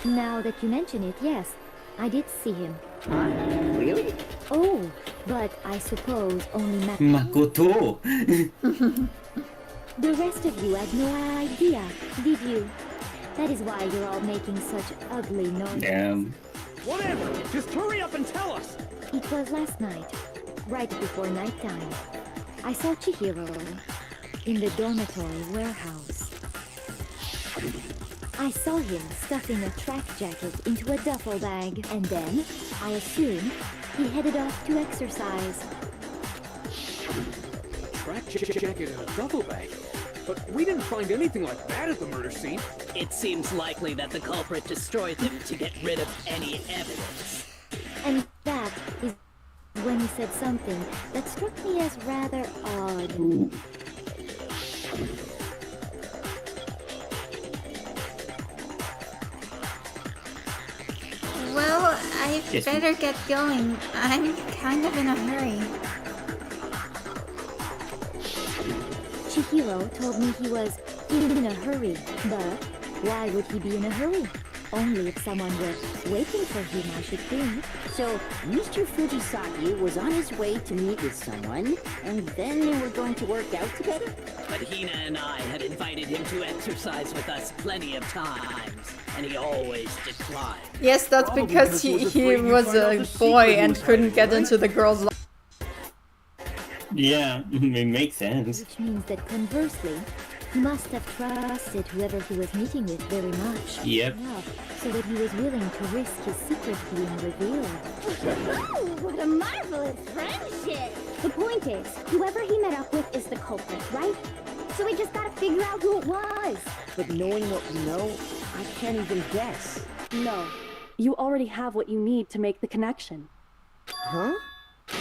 Now that you mention it, yes, I did see him. Really? Oh, but I suppose only Makoto. The rest of you had no idea, did you? That is why you're all making such ugly noises. Damn. Whatever! Just hurry up and tell us! It was last night, right before nighttime. I saw Chihiro in the dormitory warehouse. I saw him stuffing a track jacket into a duffel bag, and then, I assume, he headed off to exercise. Track jacket in a duffel bag? But we didn't find anything like that at the murder scene. It seems likely that the culprit destroyed them to get rid of any evidence. And that is when he said something that struck me as rather odd. Well, I Yes, better get going. I'm kind of in a hurry. Chihiro told me he was in a hurry, but why would he be in a hurry? Only if someone were waiting for him, I should think. So, Mr. Fujisaki was on his way to meet with someone, and then they were going to work out together? But Hina and I had invited him to exercise with us plenty of times, and he always declined. Yes, that's Probably because because he he was was afraid a you'd find out the boy secret he and was couldn't hiding, get right? into the girls' Yeah, it makes sense. Which means that conversely, he must have trusted whoever he was meeting with very much. Yep. Enough so that he was willing to risk his secret being revealed. Oh, what a marvelous friendship! The point is, whoever he met up with is the culprit, right? So we just gotta figure out who it was. But knowing what we know, I can't even guess. No. You already have what you need to make the connection. Huh?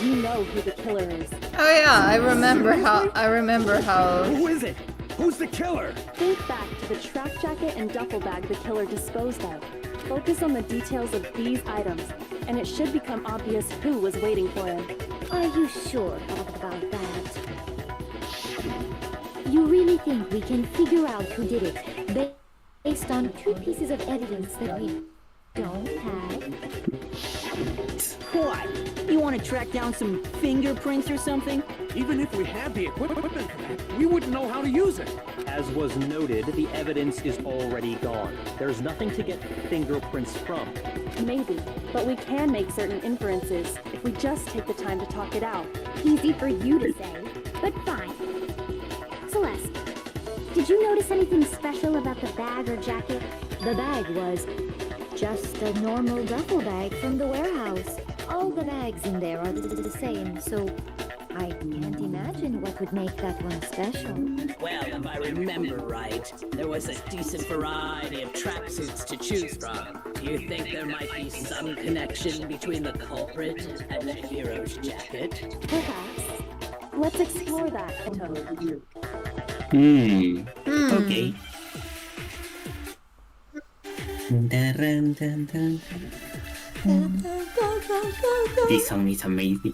You know who the killer is. Oh yeah, I remember how. Who is it? Who's the killer? Think back to the track jacket and duffel bag the killer disposed of. Focus on the details of these items, and it should become obvious who was waiting for him. Are you sure about that? You really think we can figure out who did it based on two pieces of evidence that we don't have. What? You want to track down some fingerprints or something? Even if we had the equipment for that, we wouldn't know how to use it. As was noted, the evidence is already gone. There's nothing to get fingerprints from. Maybe, but we can make certain inferences if we just take the time to talk it out. Easy for you to say, but fine. Celeste, did you notice anything special about the bag or jacket? The bag was just a normal duffel bag from the warehouse. All the bags in there are the same, so I can't imagine what would make that one special. Well, if I remember right, there was a decent variety of tracksuits to choose from. Do you think there might be some connection between the culprit and the hero's jacket? Perhaps. Let's explore that, Kato. Okay. Dun, dun, dun. This song is amazing.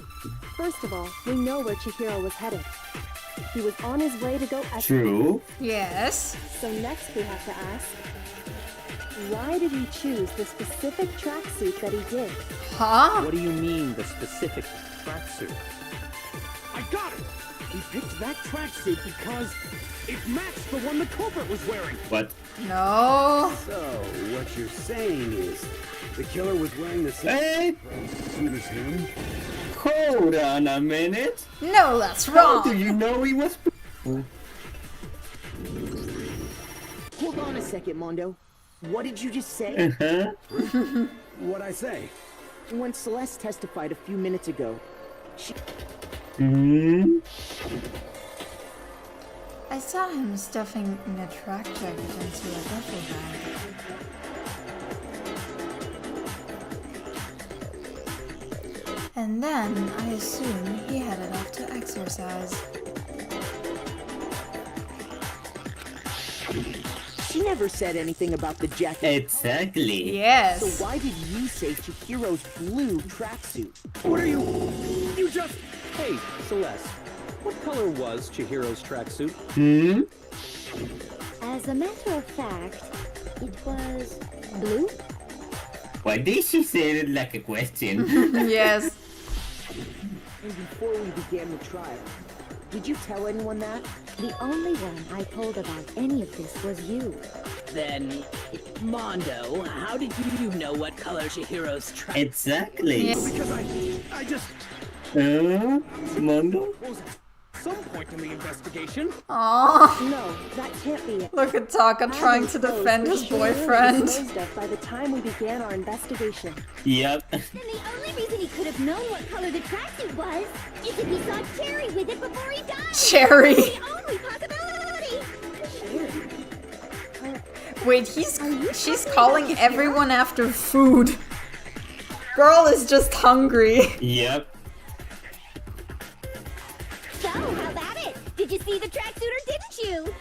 First of all, we know where Chihiro was headed. He was on his way to go True. Yes. So next we have to ask, why did he choose the specific tracksuit that he did? Huh? What do you mean, the specific tracksuit? I got it! He picked that tracksuit because it matched the one the culprit was wearing. What? No. So, what you're saying is, the killer was wearing the same suit as him? Hold on a minute. No, that's How do wrong. you know he was? Hold on a second, Mondo. What did you just say? What'd I say? When Celeste testified a few minutes ago, she... I saw him stuffing a track jacket into a duffel bag. And then I assume he headed off to exercise. She never said anything about the jacket. Exactly. Yes. So why did you say Chihiro's blue tracksuit? What are you? You just... Hey, Celeste, what color was Chihiro's tracksuit? As a matter of fact, it was blue. Why did she say it like a question? Yes. And before we began the trial, did you tell anyone that? The only one I told about any of this was you. Then, Mondo, how did you know what color Chihiro's tracksuit? Exactly. Yes. Because I just... Mondo? was at some point in the investigation. Aww. No, that can't be it. Look at Taka trying to defend his boyfriend. Disposed of by the time we began our investigation. Yep. Then the only reason he could have known what color the tracksuit was is if he saw Cherry with it before he died. Cherry. The only possibility. Wait, she's calling everyone after food. Girl is just hungry. Yep. So, how about it? Did you see the tracksuit or didn't you?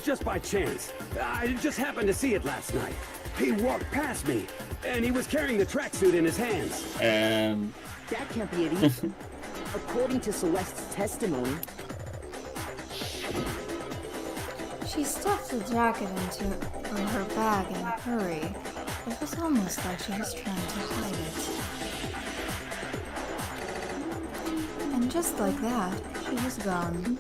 Just by chance. I just happened to see it last night. He walked past me, and he was carrying the tracksuit in his hands. That can't be it either. According to Celeste's testimony, She stuffed the jacket into her bag in a hurry. It was almost like she was trying to hide it. And just like that, she was gone.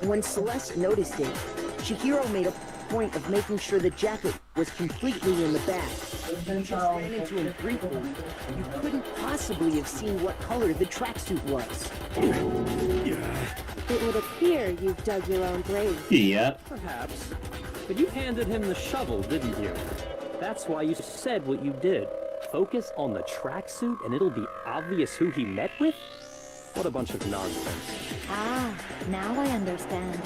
when Celeste noticed it, Chihiro made a point of making sure the jacket was completely in the bag. You just ran into him briefly. You couldn't possibly have seen what color the tracksuit was. It would appear you've dug your own grave. Yep. Perhaps. But you handed him the shovel, didn't you? That's why you said what you did. Focus on the tracksuit and it'll be obvious who he met with? What a bunch of nonsense. Ah, now I understand.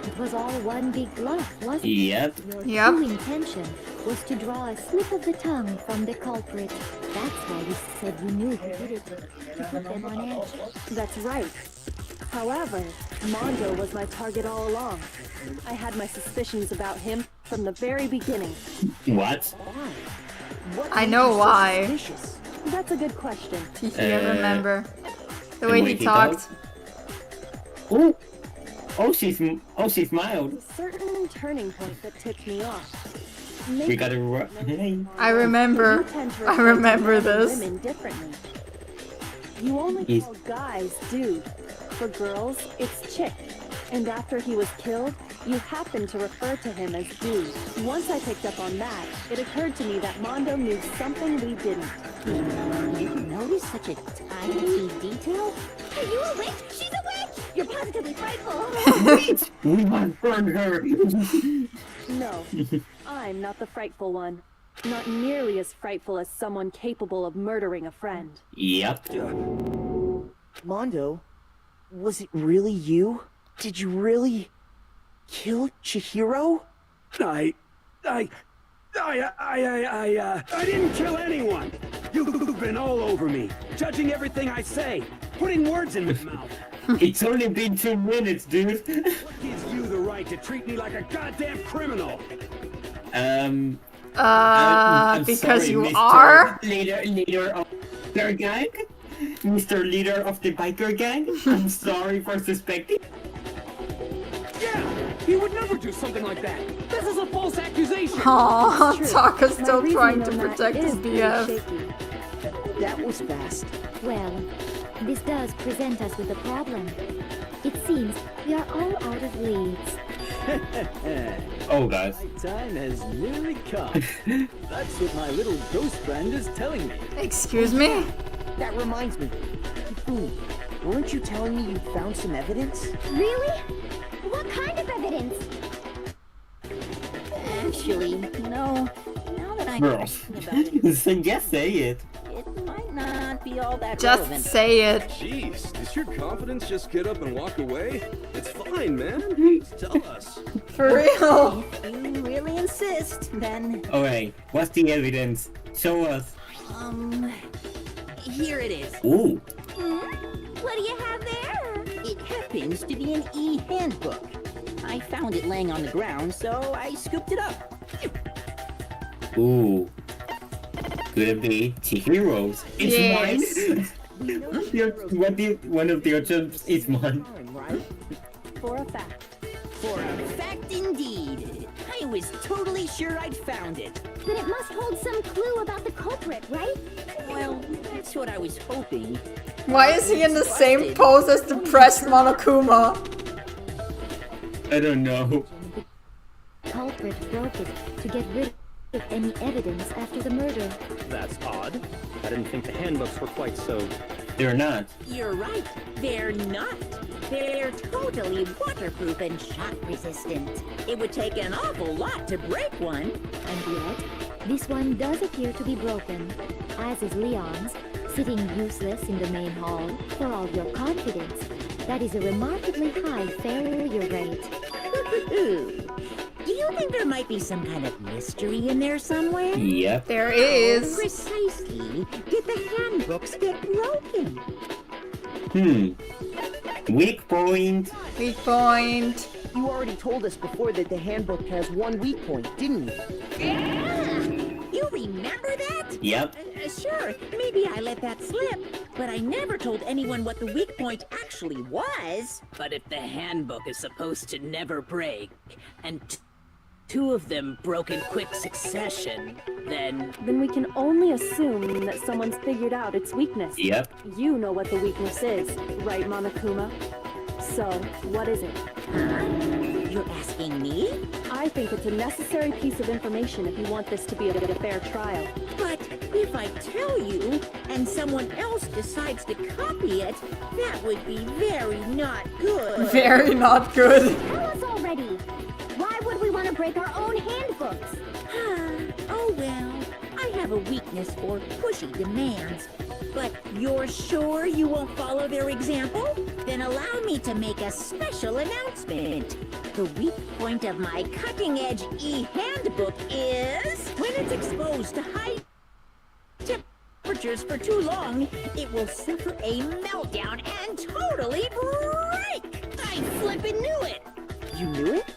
It was all one big bluff, wasn't it? Yep. Your true intention was to draw a slip of the tongue from the culprit. That's why you said you knew who did it, to put them on edge. That's right. However, Mondo was my target all along. I had my suspicions about him from the very beginning. What? I know why. That's a good question. I remember. The way he talked. Ooh. Oh, she smiled. A certain turning point that tipped me off. Maybe We gotta run. I remember. you tend to I refer to remember men and this. Women differently. You only Yes. call guys dude. For girls, it's chick. And after he was killed, you happened to refer to him as dude. Once I picked up on that, it occurred to me that Mondo knew something we didn't. You notice such a tiny detail? Are you a witch? She's a witch! You're positively frightful! We must burn her. No, I'm not the frightful one. Not nearly as frightful as someone capable of murdering a friend. Yep. Mondo, was it really you? Did you really kill Chihiro? I didn't kill anyone! You've been all over me, judging everything I say, putting words in my mouth. It's only been 2 minutes, dude. What gives you the right to treat me like a goddamn criminal? I'm because sorry, you Mr. are? Leader of the gang? Mr. Leader of the biker gang? I'm sorry for suspecting. Yeah, he would never do something like that. This is a false accusation. Aww, True. Taka's My still trying to reasoning on that protect his is pretty BF. shaky. That was fast. Well, this does present us with a problem. It seems we are all out of leads. Oh, guys. My time has nearly come. That's what my little ghost friend is telling me. Excuse me? That reminds me. Hifumi, weren't you telling me you found some evidence? Really? What kind of evidence? Actually, you know, now that I'm Girls. thinking about it, So just say it. it might not be all that Just relevant. say it. Jeez, does your confidence just get up and walk away? It's fine, man. Just tell us. For real. If you really insist, then, Alright, what's the evidence? Show us. here it is. Ooh. What do you have there? It happens to be an e-handbook. I found it laying on the ground, so I scooped it up. Ooh. Could it be Chihiro's? It's Yes. mine. One of the options is mine. Right? For a fact. For a fact indeed. I was totally sure I'd found it. Then it must hold some clue about the culprit, right? Well, that's what I was hoping. Why is he in the same pose as depressed Monokuma? I don't know. Culprit broke it to get rid of any evidence after the murder. That's odd. I didn't think the handbooks were quite so... They're not. You're right. They're not. They're totally waterproof and shock resistant. It would take an awful lot to break one. And yet, this one does appear to be broken, as is Leon's, sitting useless in the main hall. For all your confidence, that is a remarkably high failure rate. Do you think there might be some kind of mystery in there somewhere? Yep. There is. Precisely. Did the handbooks get broken? Weak point. Weak point. You already told us before that the handbook has one weak point, didn't you? You remember that? Yep. Sure, maybe I let that slip, but I never told anyone what the weak point actually was. But if the handbook is supposed to never break, and two of them broke in quick succession, then... Then we can only assume that someone's figured out its weakness. Yep. You know what the weakness is, right, Monokuma? So, what is it? You're asking me? I think it's a necessary piece of information if you want this to be a fair trial. But if I tell you, and someone else decides to copy it, that would be very not good. Very not good. Tell us already. Why would we want to break our own handbooks? Oh well, I have a weakness for pushy demands. But you're sure you won't follow their example? Then allow me to make a special announcement. The weak point of my cutting-edge e-handbook is when it's exposed to high temperatures for too long, it will suffer a meltdown and totally break. I flippin' knew it. You knew it?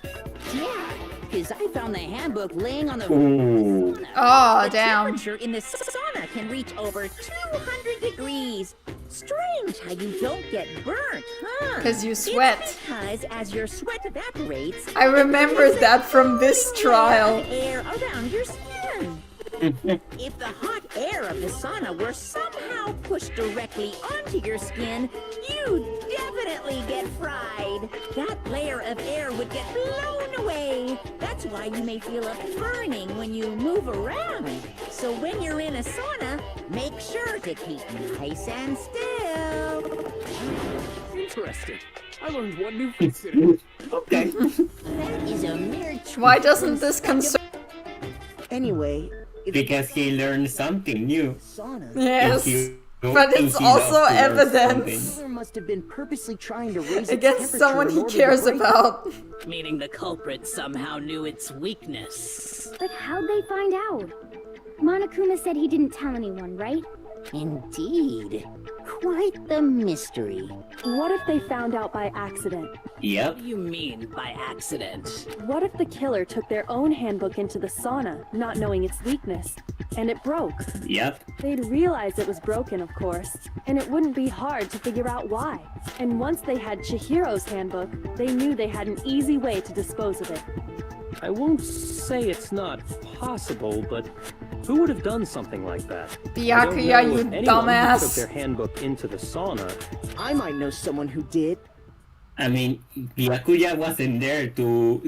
Yeah, because I found the handbook laying on the Ooh. Oh, the damn. temperature in the sauna can reach over 200 degrees. Strange, how you don't get burnt, huh? Because you sweat. It's because as your sweat evaporates, I remember that from this trial. air around your skin. If the hot air of the sauna were somehow pushed directly onto your skin, you'd definitely get fried. That layer of air would get blown away. That's why you may feel a burning when you move around. So when you're in a sauna, make sure to keep nice and still. Interesting. I learned one new fix today. Okay. That is a mere Why doesn't this concern? Anyway, Because he learned something new. sauna. Yes, He- but it's he also loves to learn evidence something. Mother must have been purposely trying to raise its against temperature someone in he order to cares break it. about. Meaning the culprit somehow knew its weakness. But how'd they find out? Monokuma said he didn't tell anyone, right? Indeed. Quite the mystery. What if they found out by accident? Yep. What do you mean by accident? What if the killer took their own handbook into the sauna, not knowing its weakness, and it broke? Yep. They'd realize it was broken, of course, and it wouldn't be hard to figure out why. And once they had Chihiro's handbook, they knew they had an easy way to dispose of it. I won't say it's not possible, but who would have done something like that? I don't Byakuya, know you of anyone who took dumbass. their handbook into the sauna. I might know someone who did. I mean, Byakuya wasn't there to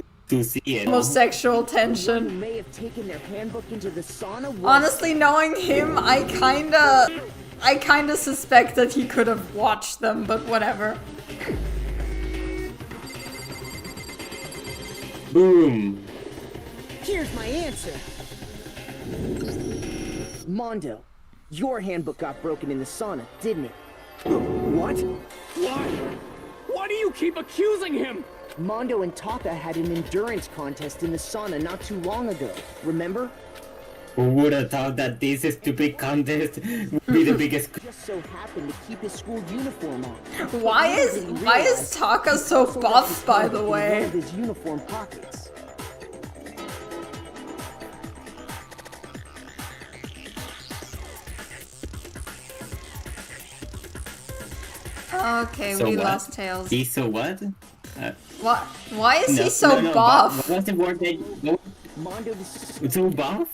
see it. Homosexual Who tension. may have taken their handbook into the sauna was... Honestly, knowing him, I kinda suspect that he could have watched them, but whatever. Boom. Here's my answer. Mondo, your handbook got broken in the sauna, didn't it? What? Why? Why do you keep accusing him? Mondo and Taka had an endurance contest in the sauna not too long ago, remember? Who would have thought that this stupid contest would be the biggest? Just so happened to keep his school uniform on. Why is Taka so buff, by the In one way? of his uniform pockets. Okay, So we what? lost Tails. He's so what? What? Why is No, he so no, buff? What's the word that Mondo so buff?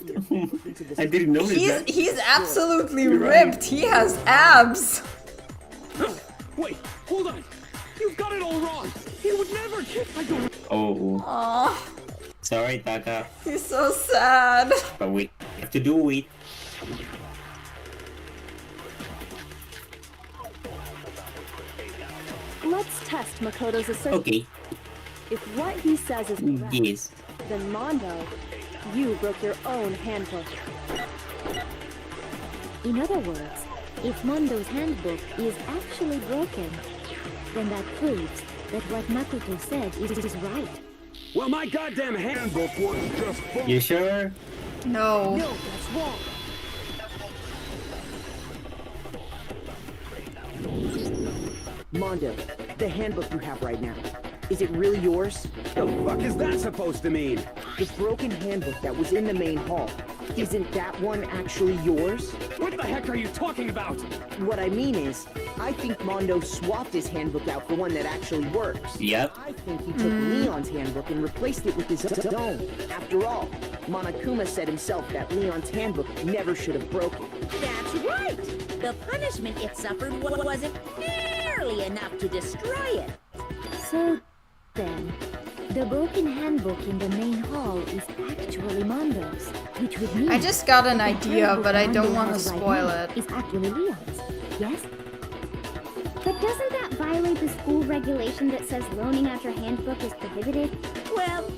I didn't notice that. He's absolutely ripped. He has abs. Wait, hold on. You've got it all wrong. He would never kiss. I don't. Oh, Aw, sorry, Taka, he's so sad. but we have to do it. Let's test Makoto's assertion. Okay. If what he says is correct, Yes. then Mondo, you broke your own handbook. In other words, if Mondo's handbook is actually broken, then that proves that what Makoto said is right. Well, my goddamn handbook was just full. You sure? No. No, that's wrong. Mondo, the handbook you have right now, is it really yours? The fuck is that supposed to mean? The broken handbook that was in the main hall, isn't that one actually yours? What the heck are you talking about? What I mean is, I think Mondo swapped his handbook out for one that actually works. Yep. I think he took Leon's handbook and replaced it with his own. After all, Monokuma said himself that Leon's handbook never should have broken. That's right! The punishment it suffered wasn't nearly enough to destroy it. So then, the broken handbook in the main hall is actually Mondo's, which would mean I just got an that the idea, handbook but I don't Mondo want to has right spoil now it. is actually Leon's, yes? But doesn't that violate the school regulation that says loaning out your handbook is prohibited? Well,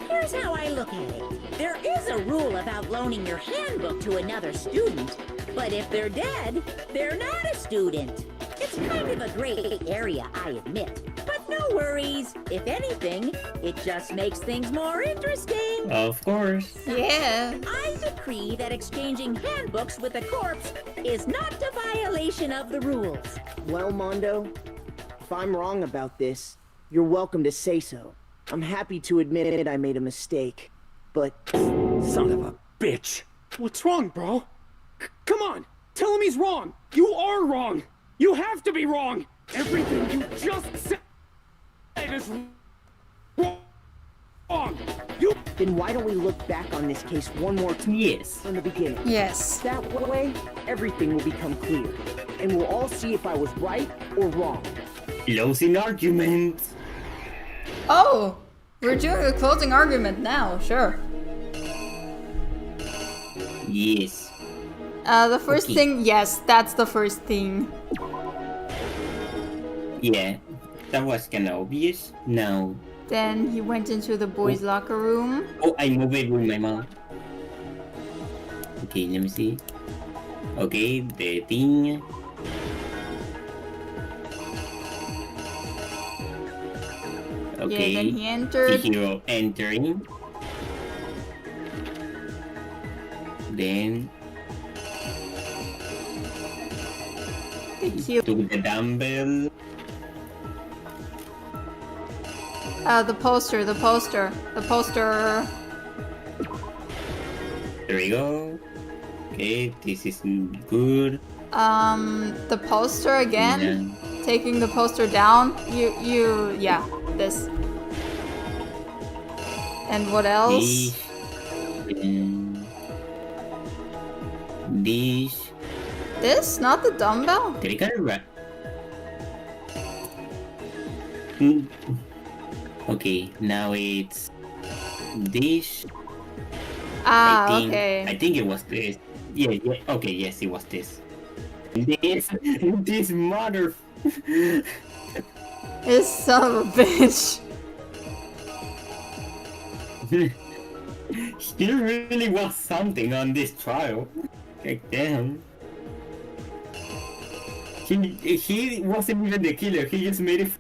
here's how I look at it. There is a rule about loaning your handbook to another student, but if they're dead, they're not a student. It's kind of a gray area, I admit. But no worries. If anything, it just makes things more interesting. Of course. Yeah. I decree that exchanging handbooks with a corpse is not a violation of the rules. Well, Mondo, if I'm wrong about this, you're welcome to say so. I'm happy to admit I made a mistake, but... Son of a bitch. What's wrong, bro? Come on. Tell him he's wrong. You are wrong. You have to be wrong! Everything you just said is wrong! Then why don't we look back on this case one more time? Yes. From the beginning. Yes. That way, everything will become clear. And we'll all see if I was right or wrong. Closing argument. Oh, we're doing a closing argument now. Sure. Yes. The first thing, yes, that's the first thing. Yeah, that was kind of obvious. Now. Then he went into the boys' locker room. Oh, I moved it with my mouth. Okay, let me see. Okay, the thing. Okay. Yeah, then he entered. Chihiro entering. Then took the dumbbell. The poster. There we go. Okay, this is good. The poster again. Yeah. Taking the poster down. Yeah, this. And what else? This. This? Not the dumbbell? Did I get it right? Okay, now it's this. I think it was this. Yeah, okay, yes, it was this. This mother. This son of a bitch. He really was something on this trial. Like, damn. He wasn't even the killer, he just made it.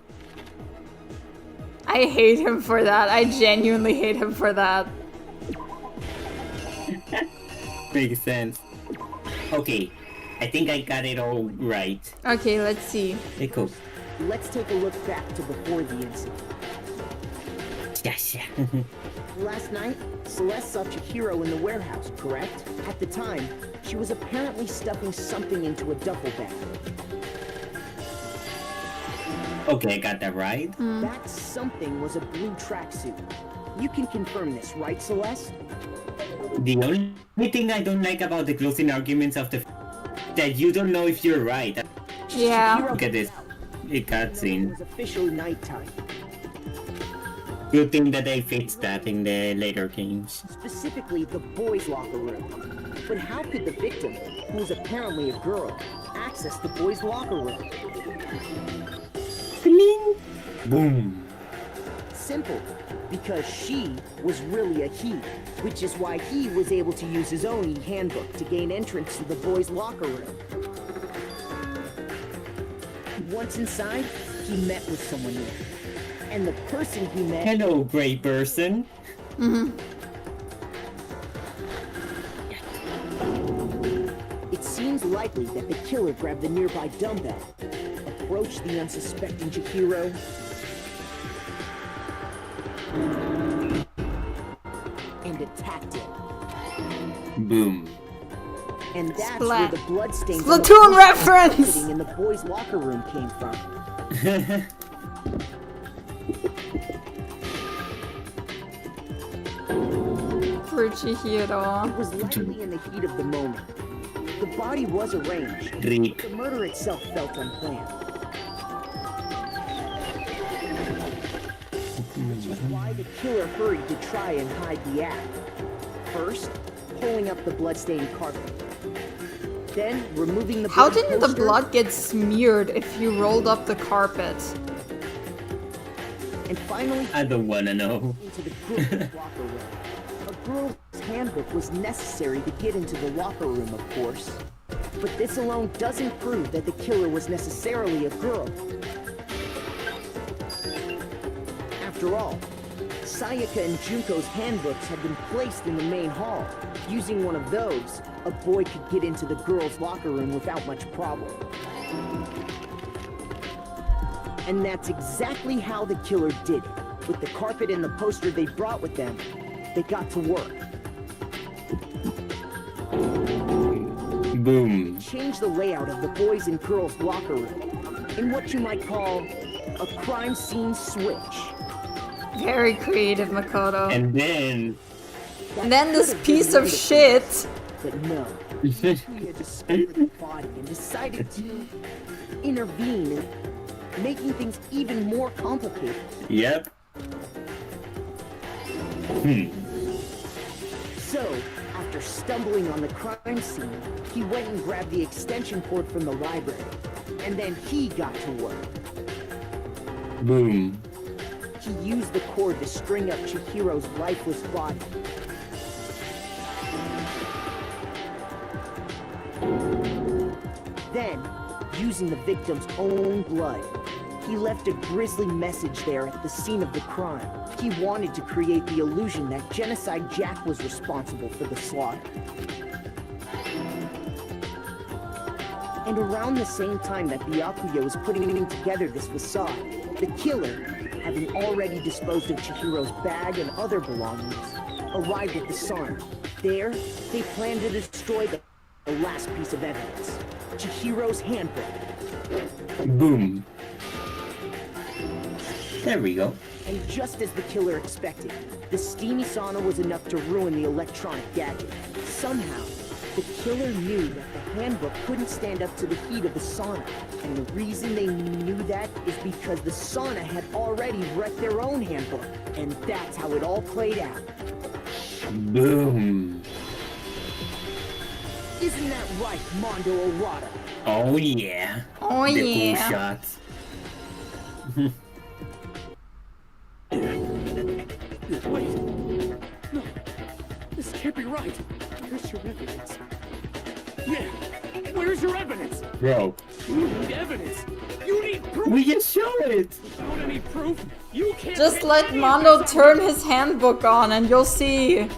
I hate him for that. I genuinely hate him for that. Makes sense. Okay, I think I got it all right. Okay, let's see. Hey, cool. Let's take a look back to before the incident. Yes. Last night, Celeste saw Chihiro in the warehouse, correct? At the time, she was apparently stuffing something into a duffel bag. Okay, I got that right. That something was a blue tracksuit. You can confirm this, right, Celeste? The only thing I don't like about the closing arguments of the that you don't know if you're right. Yeah. Look at this. It cuts It in. was officially nighttime. Good thing that they fixed that in the later games. Specifically, the boys' locker room. But how could the victim, who was apparently a girl, access the boys' locker room? Boom. Simple. Because she was really a he, which is why he was able to use his own e-handbook to gain entrance to the boys' locker room. Once inside, he met with someone new. And the person he met... Hello, gray person. It seems likely that the killer grabbed the nearby dumbbell, approached the unsuspecting Chihiro, and attacked him. Boom. And that's Splat. where the bloodstains Splatoon reference! sitting in the boys' locker room came from. For Chihiro. It was likely in the heat of the moment. The body was arranged. Rip. The murder itself felt unplanned. Which is why the killer hurried to try and hide the act. First, pulling up the bloodstained carpet. Then, removing the How blood didn't the poster, blood get smeared if you rolled up the carpet? and finally, I don't wanna know. into the girls' locker room. A girl's handbook was necessary to get into the locker room, of course. But this alone doesn't prove that the killer was necessarily a girl. After all, Sayaka and Junko's handbooks had been placed in the main hall. Using one of those, a boy could get into the girls' locker room without much problem. And that's exactly how the killer did it. With the carpet and the poster they brought with them, they got to work. Boom. Change the layout of the boys and girls locker room in what you might call a crime scene switch. Very creative, Makoto. And then this piece of shit. But no, he had discovered the body and decided to intervene, making things even more complicated. Yep. So, after stumbling on the crime scene, he went and grabbed the extension cord from the library. And then he got to work. Boom. He used the cord to string up Chihiro's lifeless body. Then, using the victim's own blood, he left a grisly message there at the scene of the crime. He wanted to create the illusion that Genocide Jack was responsible for the slaughter. And around the same time that Byakuya was putting together this facade, the killer, having already disposed of Chihiro's bag and other belongings, arrived at the sauna. There, they planned to destroy the last piece of evidence, Chihiro's handbook. Boom. There we go. And just as the killer expected, the steamy sauna was enough to ruin the electronic gadget. Somehow, the killer knew that the handbook couldn't stand up to the heat of the sauna. And the reason they knew that is because the sauna had already wrecked their own handbook. And that's how it all played out. Boom. Isn't that right, Mondo Orada? Oh yeah. Oh the yeah. cool shots. Wait. No. This can't be right. Where's your evidence? Yeah. Where's your evidence? Bro. You need evidence. You need proof. We can show it. Without any proof, you can't. Just let Mondo turn his handbook on and you'll see.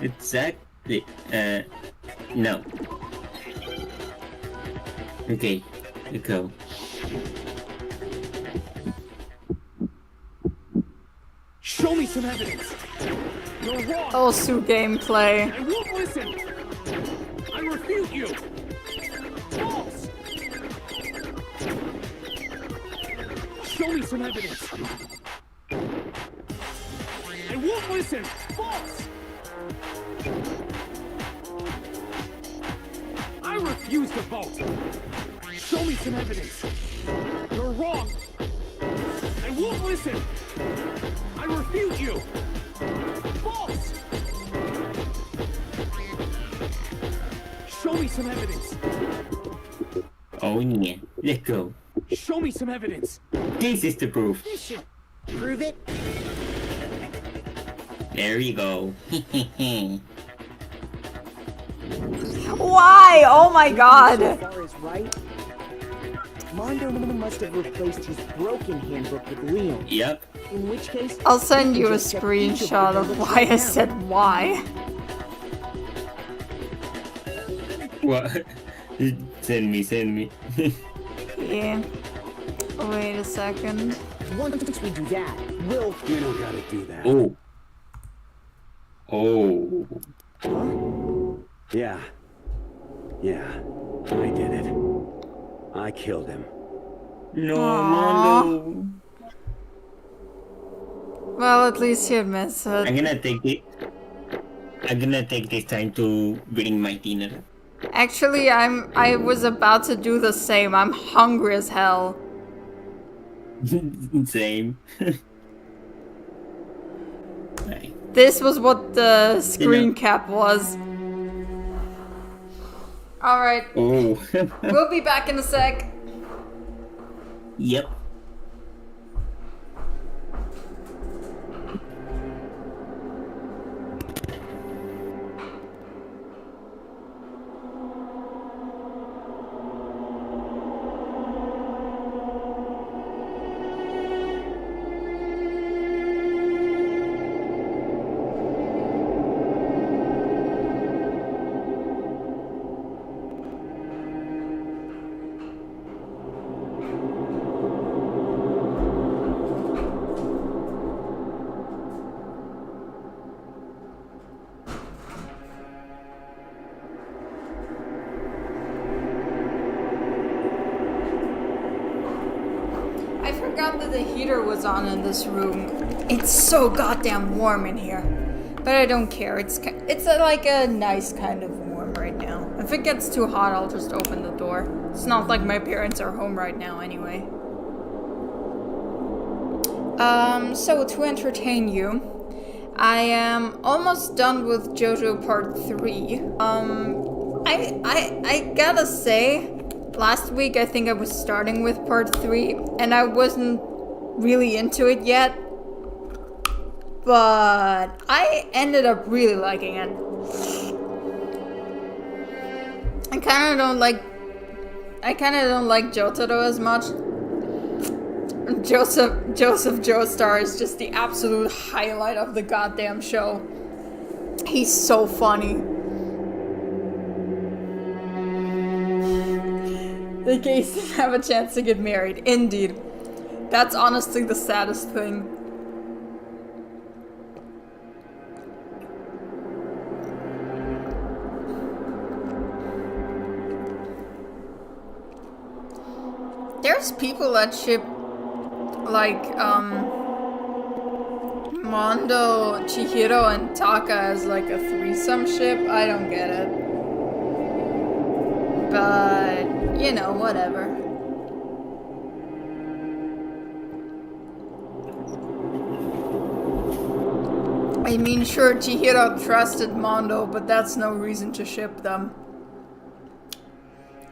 Exactly. No. Okay. Let's go. Show me some evidence. You're wrong. Also gameplay. I won't listen. I refute you. False. Show me some evidence. I won't listen. False. I refuse to vote. Show me some evidence. You're wrong. I won't listen. I refute you. False. Show me some evidence. Oh yeah. Let's go. Show me some evidence. This is the proof. Prove it. There you go. Why? Oh my god. So far as right, Mondo must have replaced his broken handbook with Leon. Yep. In which case, I'll send you a screenshot of why I said why. What? Send me. Yeah. Wait a second. Once we do that, we'll... We don't gotta do that. Oh. Oh. Yeah. I did it. I killed him. No, Aww. Mondo. Well, at least he admits it. I'm gonna take this time to bring my dinner. Actually, I was about to do the same. I'm hungry as hell. Same. This was what the screen cap was. Alright. Oh. We'll be back in a sec. Yep. forgot that the heater was on in this room. It's so goddamn warm in here. But I don't care. It's like a nice kind of warm right now. If it gets too hot, I'll just open the door. It's not like my parents are home right now anyway. So to entertain you, I am almost done with JoJo Part 3. I gotta say, last week I think I was starting with Part 3, and I wasn't really into it yet. But I ended up really liking it. I kind of don't like Jotaro as much. Joseph Joestar is just the absolute highlight of the goddamn show. He's so funny. The gays didn't have a chance to get married. Indeed. That's honestly the saddest thing. There's people that ship like Mondo, Chihiro, and Taka as like a threesome ship. I don't get it. But, you know, whatever. I mean, sure, Chihiro trusted Mondo, but that's no reason to ship them.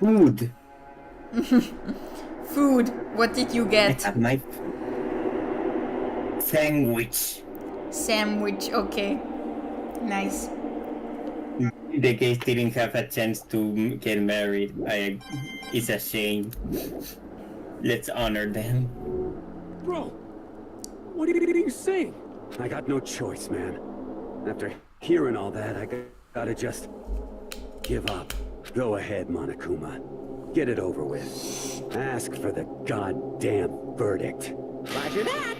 Food. Food. What did you get? I have my sandwich. Sandwich, okay. Nice. The gays didn't have a chance to get married. It's a shame. Let's honor them. Bro, what are you saying? I got no choice, man. After hearing all that, I gotta just give up. Go ahead, Monokuma. Get it over with. Ask for the goddamn verdict. Roger that.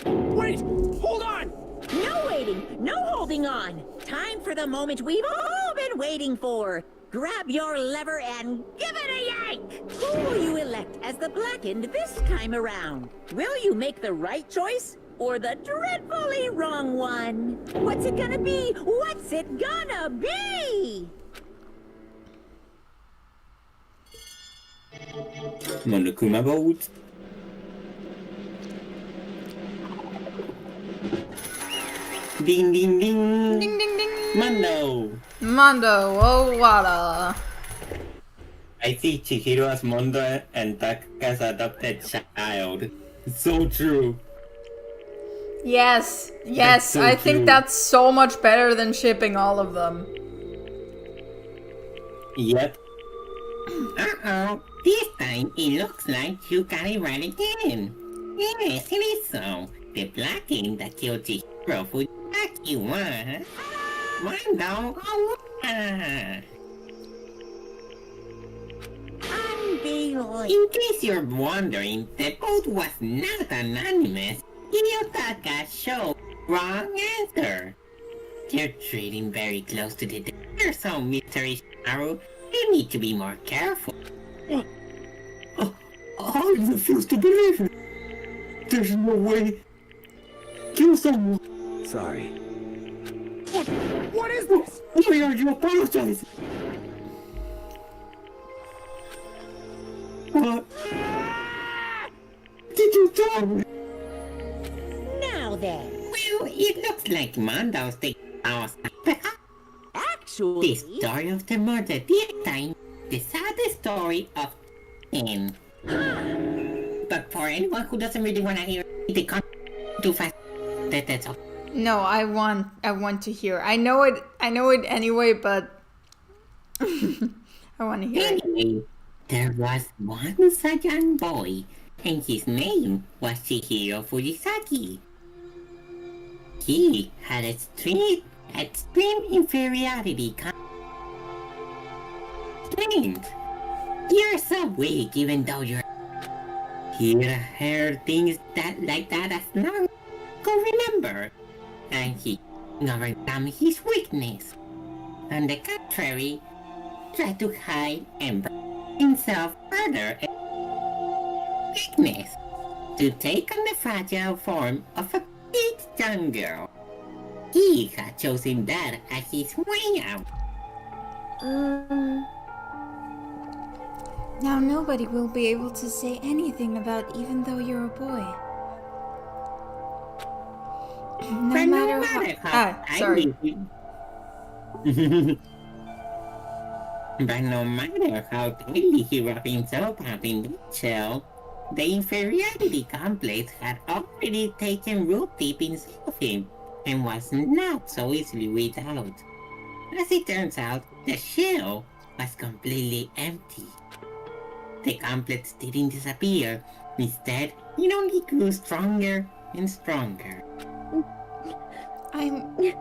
Wait! Hold on! No waiting! No holding on! Time for the moment we've all been waiting for! Grab your lever and give it a yank! Who will you elect as the Blackened this time around? Will you make the right choice or the dreadfully wrong one? What's it gonna be? What's it gonna be? Monokuma vote. Ding ding ding. Ding ding ding. Mondo. Mondo, oh wada. I see Chihiro as Mondo and Taka's adopted child. So true. Yes, So I think true. that's so much better than shipping all of them. Yep. Uh-oh. This time it looks like you got it right again. Yes, it is so. The Blackened that killed Chihiro Fujitaki was... Mondo Owa. Unbelievable. In case you're wondering, the vote was not anonymous. Hideyotaka showed wrong answer. You're treading very close to the danger zone, Mr. Ishimaru. You need to be more careful. I refuse to believe it. There's no way. Kill someone. Sorry. What is this? Why are you apologizing? What did you do? Now then. Well, it looks like Mondo's taking our Actually... The story of the murder this time, the saddest story of him. But for anyone who doesn't really want to hear the content too fast, that's all. No, I want to hear. I know it anyway, but I want to hear it. Anyway, there was once a young boy, and his name was Chihiro Fujisaki. He had extreme inferiority strength. You're so weak even though you're... He heard things like that as long as he could remember. And he overcome his weakness. On the contrary, tried to hide and bring himself further weakness. to take on the fragile form of a big young girl. He had chosen that as his way out. Now nobody will be able to say anything about even though you're a boy. No matter how... sorry. But no matter how tightly he wrapped himself up in the shell, the inferiority complex had already taken root deep inside of him and was not so easily weeded out. As it turns out, the shell was completely empty. The complex didn't disappear. Instead, it only grew stronger and stronger. I'm weak.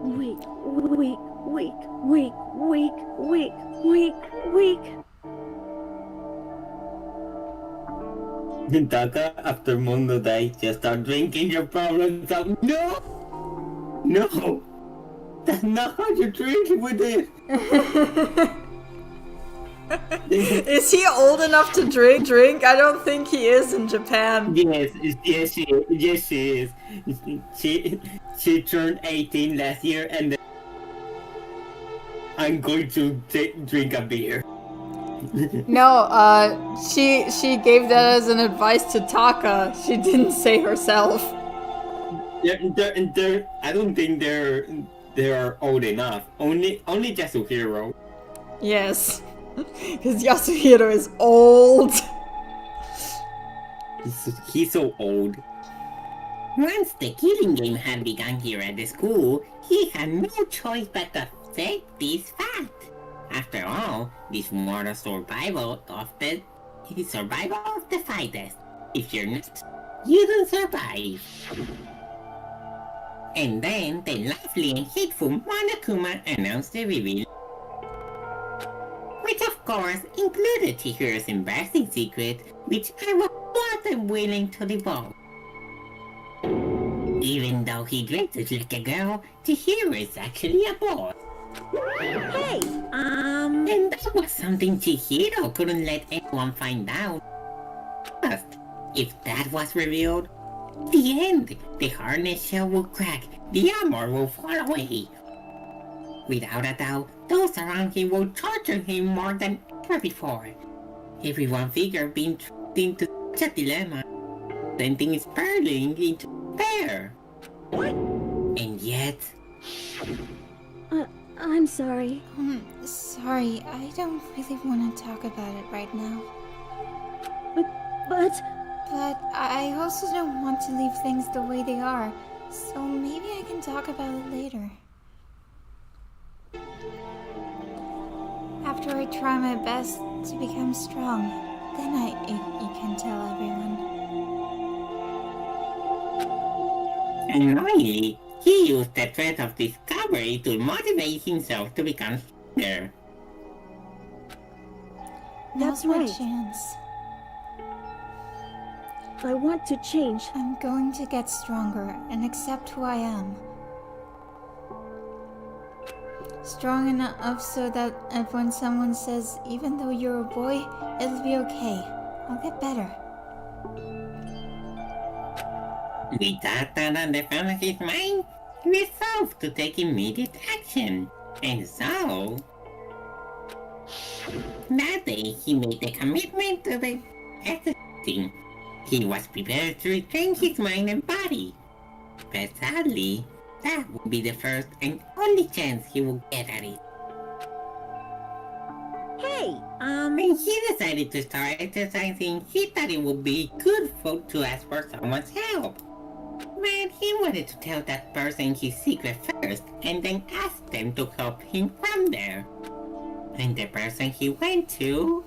Weak. Taka, after Mundo died, just start drinking your problems out. No! No! That's not how you drink with it! Is he old enough to drink? I don't think he is in Japan. Yes, she is. She turned 18 last year, and then I'm going to drink a beer. No, she gave that as an advice to Taka. She didn't say herself. I don't think they're old enough. Only Yasuhiro. Yes, because Yasuhiro is old. He's so old. Once the killing game had begun here at the school, he had no choice but to accept this fact. After all, this more the survival of the fittest. If you're not, you don't survive. And then the lovely and hateful Monokuma announced the reveal, which of course included Chihiro's embarrassing secret, which I was more than willing to divulge. Even though he dresses like a girl, Chihiro is actually a boy. Hey, And that was something Chihiro couldn't let anyone find out. But if that was revealed, the end, the harness shell will crack, the armor will fall away. Without a doubt, those around him will torture him more than ever before. Everyone figured being trapped into such a dilemma, sending Sperling into despair. What? And yet... I'm sorry. Sorry, I don't really want to talk about it right now. But I also don't want to leave things the way they are, so maybe I can talk about it later. After I try my best to become strong, then I can tell everyone. Annoyingly, he used the threat of discovery to motivate himself to become stronger. Now's my chance. I want to change. I'm going to get stronger and accept who I am. Strong enough so that when someone says, even though you're a boy, it'll be okay. I'll get better. With that thought on the front of his mind, he resolved to take immediate action. And so... that day, he made the commitment to the exercising. He was prepared to retrain his mind and body. But sadly, that would be the first and only chance he would get at it. Hey, When he decided to start exercising, he thought it would be good to ask for someone's help. But he wanted to tell that person his secret first, and then ask them to help him from there. And the person he went to...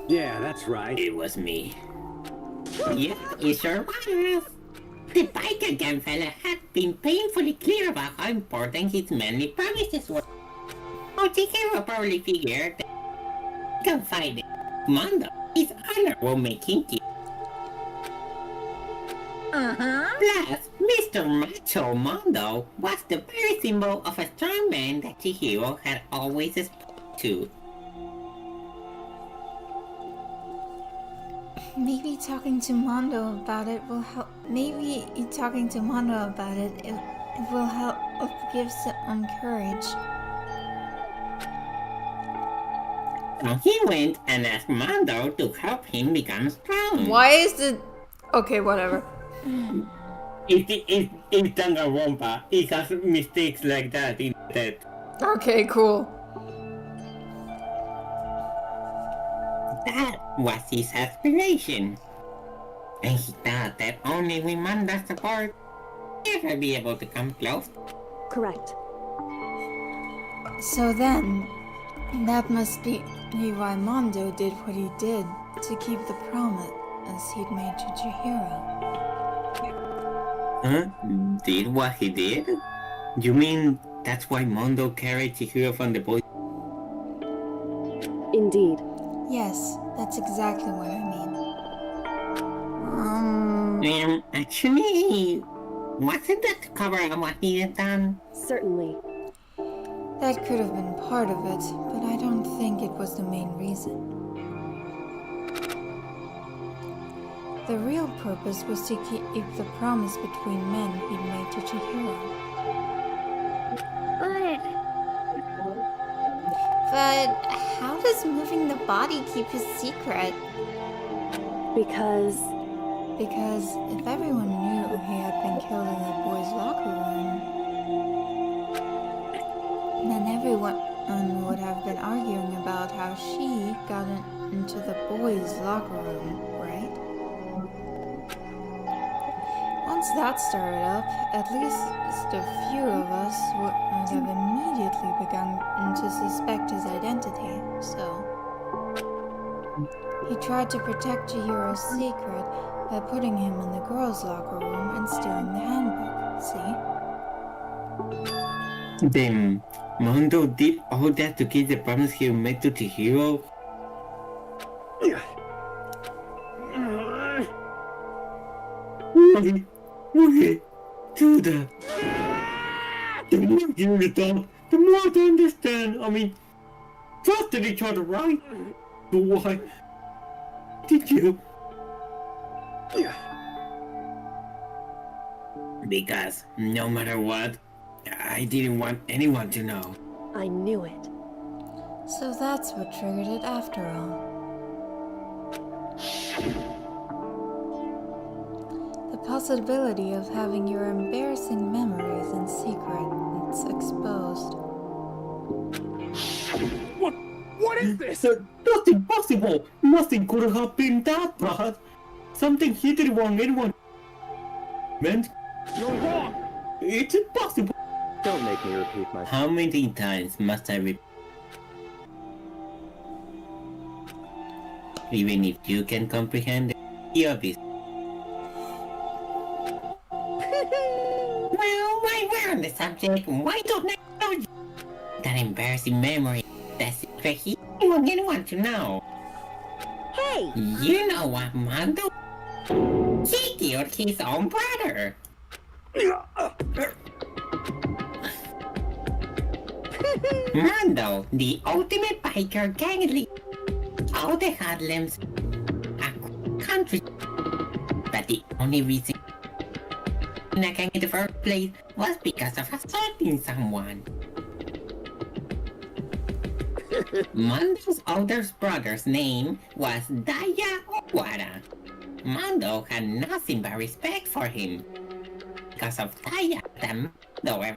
Yeah, that's right. It was me. Yeah, it sure was. The biker gang fella had been painfully clear about how important his manly promises were. Oh, Chihiro probably figured that he can fight it. Mondo, his honor will make him keep. Plus, Mr. Macho Mondo was the very symbol of a strong man that Chihiro had always aspired to. maybe talking to Mondo about it will help. Maybe talking to Mondo about it, it will help give some courage. So he went and asked Mondo to help him become strong. Why is the... Okay, whatever. It's Danganronpa. It has mistakes like that in that. Okay, cool. That was his aspiration. And he thought that only with Mondo's support, he would be able to come close. Correct. So then, that must be why Mondo did what he did to keep the promise he'd made to Chihiro. Huh? Did what he did? You mean that's why Mondo carried Chihiro from the boy? Indeed. Yes, that's exactly what I mean. Actually, wasn't that to cover up what he had done? Certainly. That could have been part of it, but I don't think it was the main reason. The real purpose was to keep the promise between men he'd made to Chihiro. But how does moving the body keep his secret? Because if everyone knew he had been killed in the boys' locker room, then everyone would have been arguing about how she got into the boys' locker room, right? Once that started up, at least a few of us would have immediately begun to suspect his identity, so... He tried to protect Chihiro's secret by putting him in the girls' locker room and stealing the handbook, see? Then Mondo did all that to keep the promise he made to Chihiro? Why do that? The more you read them, the more I understand. I mean, trusted each other, right? But why did you? Because no matter what, I didn't want anyone to know. I knew it. So that's what triggered it after all. The possibility of having your embarrassing memories and secrets exposed. What is this? That's impossible! Nothing could have been that bad! Something he didn't want anyone meant. You're wrong! It's impossible! Don't make me repeat myself. How many times must I repeat? Even if you can comprehend the obvious. Well, while we're on the subject, why don't I tell you that embarrassing memory? That secret he didn't want anyone to know. Hey! You know what Mondo? He killed his own brother. Mondo, the ultimate biker gang leader. All the hoodlums across the country. But the only reason I gang in the first place was because of assaulting someone. Mondo's older brother's name was Daya Owara. Mondo had nothing but respect for him. Because of Daya, the Mondo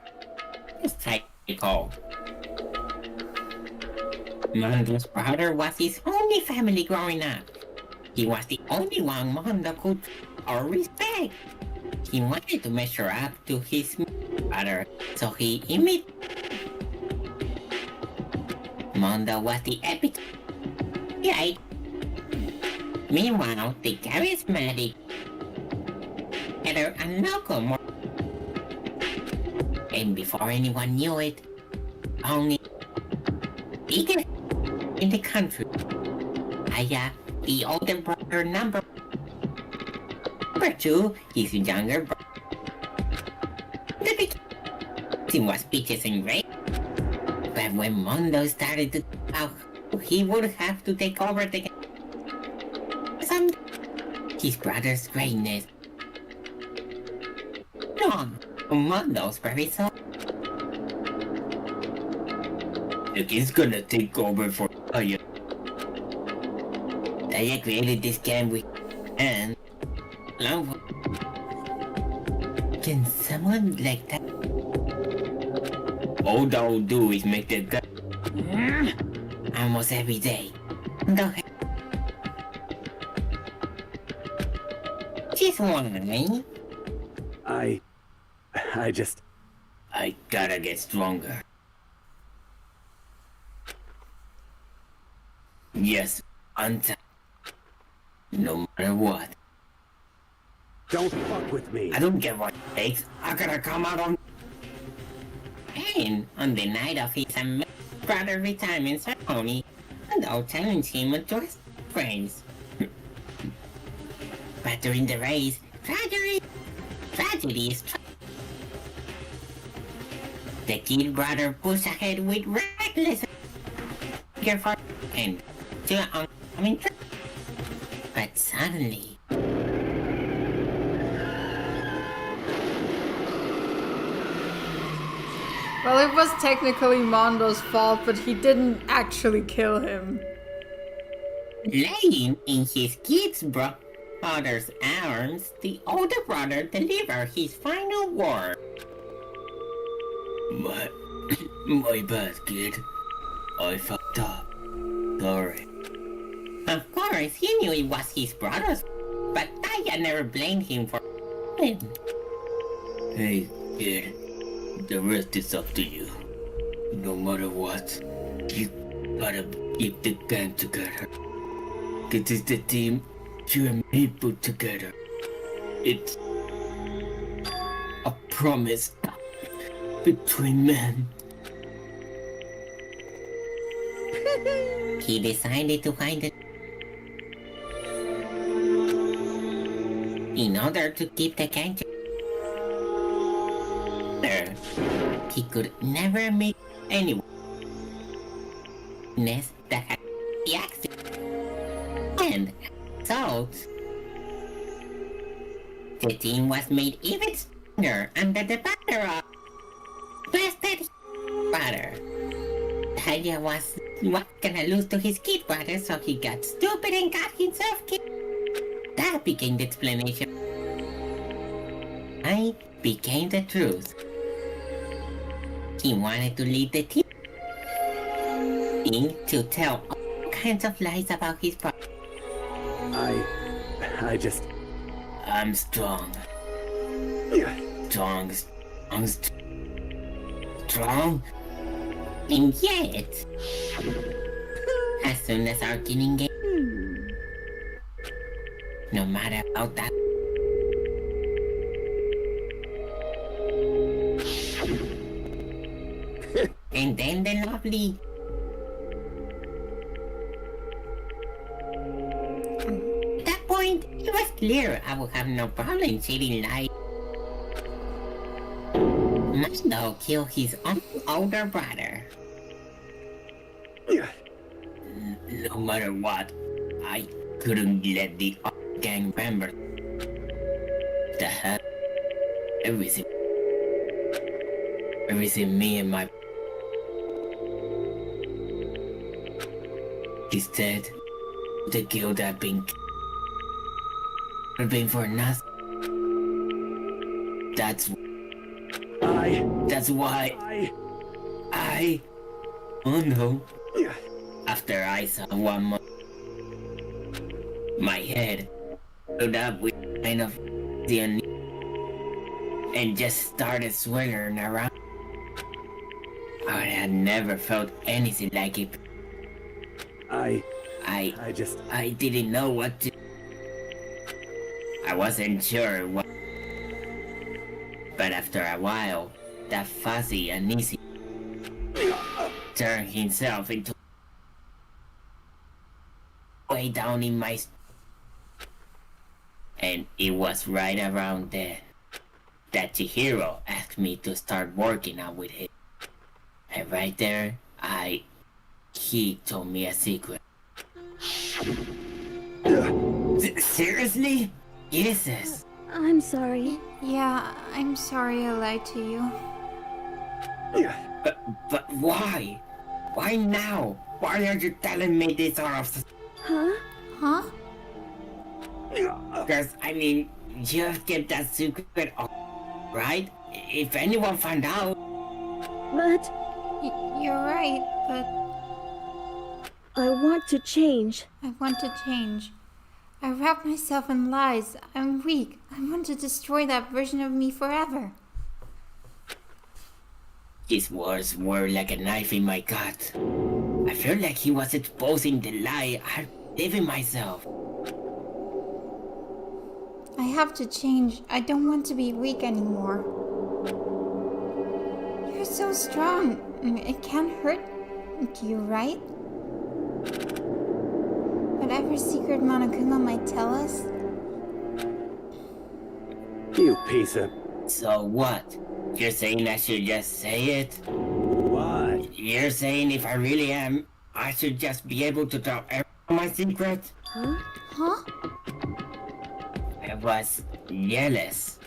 was psycho. Mondo's brother was his only family growing up. He was the only one Mondo could or respect. He wanted to measure up to his brother, so he imitated. Mondo was the epitome. Right? Meanwhile, the charismatic and local. And before anyone knew it, only biggest in the country. Aya, the older brother number 2, his younger brother. The victim was peaches and grapes. But when Mondo started to talk, he would have to take over the game. his brother's greatness. No, among those very so. The kid's gonna take over for Aya. They created this game with and long. Can someone like that? All that will do is make the guy Almost every day. Go ahead. Just one. I just... I gotta get stronger. Yes, on time. No matter what. Don't fuck with me. I don't get what it takes. I gotta come out on... And on the night of his brother retirement ceremony, I'll challenge him to his friends. But during the race, tragedy is the kid brother pushed ahead with reckless for and to oncoming track. But suddenly, Well, it was technically Mondo's fault, but he didn't actually kill him. laying in his kid's brother's arms, the older brother delivered his final word. My bad, kid. I fucked up. Sorry. Of course, he knew it was his brother's, but Taya never blamed him for it. Hey, kid. The rest is up to you. No matter what, you gotta keep the gang together. This is the team you and me put together. It's a promise between men. He decided to find it in order to keep the gang together. He could never meet anyone that had the accident. And so the team was made even stronger under the banner of Blasted Brother. Taya was gonna lose to his kid brother, so he got stupid and got himself killed. That became the explanation. I became the truth. He wanted to lead the team to tell all kinds of lies about his brother. I'm strong. Strong? And yet, as soon as our killing game, no matter about that, and then the lovely at that point, it was clear I would have no problem cheating lies. Mando killed his own older brother. No matter what, I couldn't let the gang members have everything me and my... Instead, the guild had been for nothing. That's why I oh no. After I saw one more, my head stood up with kind of the and just started swirling around. I had never felt anything like it. I didn't know what to... I wasn't sure what... But after a while, that fuzzy and easy turned himself into... way down in my... And it was right around there that Chihiro asked me to start working out with him. And right there, he told me a secret. The Seriously? Jesus. I'm sorry. Yeah, I'm sorry I lied to you. But why? Why now? Why are you telling me this sort of... Huh? Huh? Because, I mean, you kept that secret up, right? If anyone found out... But... You're right, but... I want to change. I want to change. I wrap myself in lies. I'm weak. I want to destroy that version of me forever. His words were like a knife in my gut. I felt like he was exposing the lie I believe in myself. I have to change. I don't want to be weak anymore. You're so strong. It can't hurt you, right? Whatever secret Monokuma might tell us. You piece of... So what? You're saying I should just say it? What? You're saying if I really am, I should just be able to tell everyone my secret? Huh? Huh? I was jealous.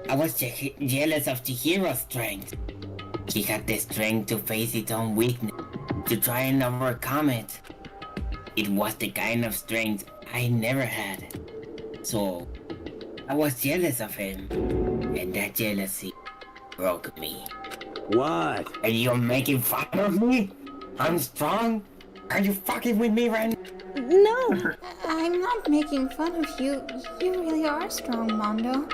I was jealous of Chihiro's strength. He had the strength to face its own weakness, to try and overcome it. It was the kind of strength I never had. So, I was jealous of him. And that jealousy broke me. What? Are you making fun of me? I'm strong? Are you fucking with me right now? No! I'm not making fun of you. You really are strong, Mondo.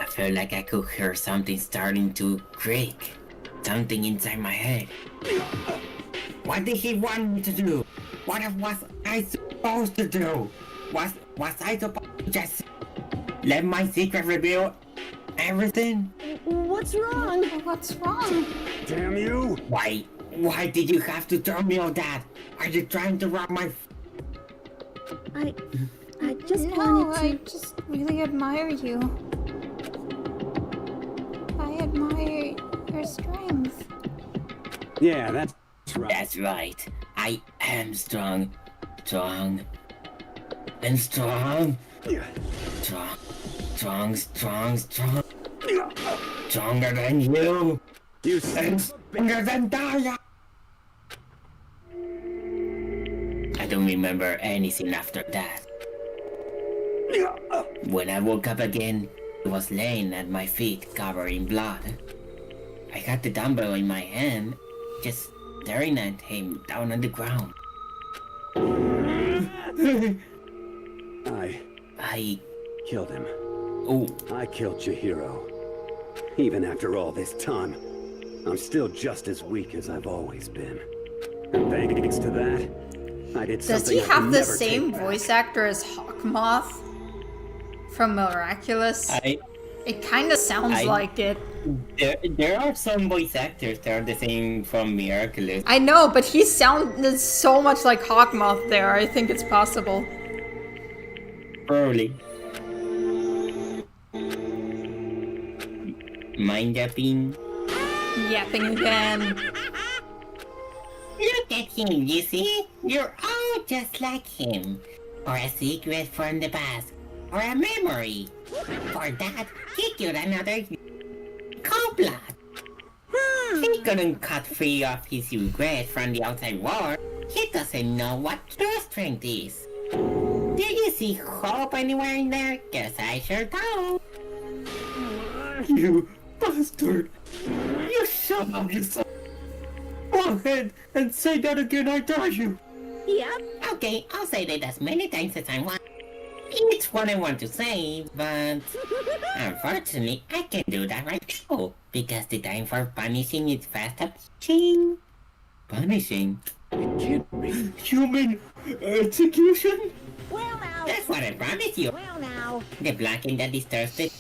I felt like I could hear something starting to creak. Something inside my head. What did he want me to do? What was I supposed to do? Was I supposed to just let my secret reveal everything? What's wrong? What's wrong? Damn you! Why did you have to tell me all that? Are you trying to rob my... I just No, wanted to... I just really admire you. I admire your strength. Yeah, that's right. That's right. I am strong. Strong. And strong. Strong. Stronger than you. You And stronger than Daya. I don't remember anything after that. When I woke up again, he was laying at my feet covered in blood. I had the dumbbell in my hand, just staring at him down on the ground. I killed him. Oh. I killed Chihiro. Even after all this time, I'm still just as weak as I've always been. And thanks to that, I did something Does he I have could the never same take voice actor as Hawkmoth from Miraculous? It kind of sounds like it. There are some voice actors that are the same from Miraculous. I know, but he sounded so much like Hawkmoth there. I think it's possible. Probably. Mind yapping. Yapping again. Look at him, you see? You're all just like him. Or a secret from the past. Or a memory. For that, he killed another cold blood. He couldn't cut free of his regret from the outside world. He doesn't know what true strength is. Do you see hope anywhere in there? Cause I sure don't. You bastard! You shut up, you son! Go ahead and say that again, I dare you! Yep. Okay, I'll say that as many times as I want. It's what I want to say, but unfortunately, I can't do that right now because the time for punishing is fast approaching. Punishing? Human execution? Well now. That's what I promised you. Well now. The blacking that disturbs it.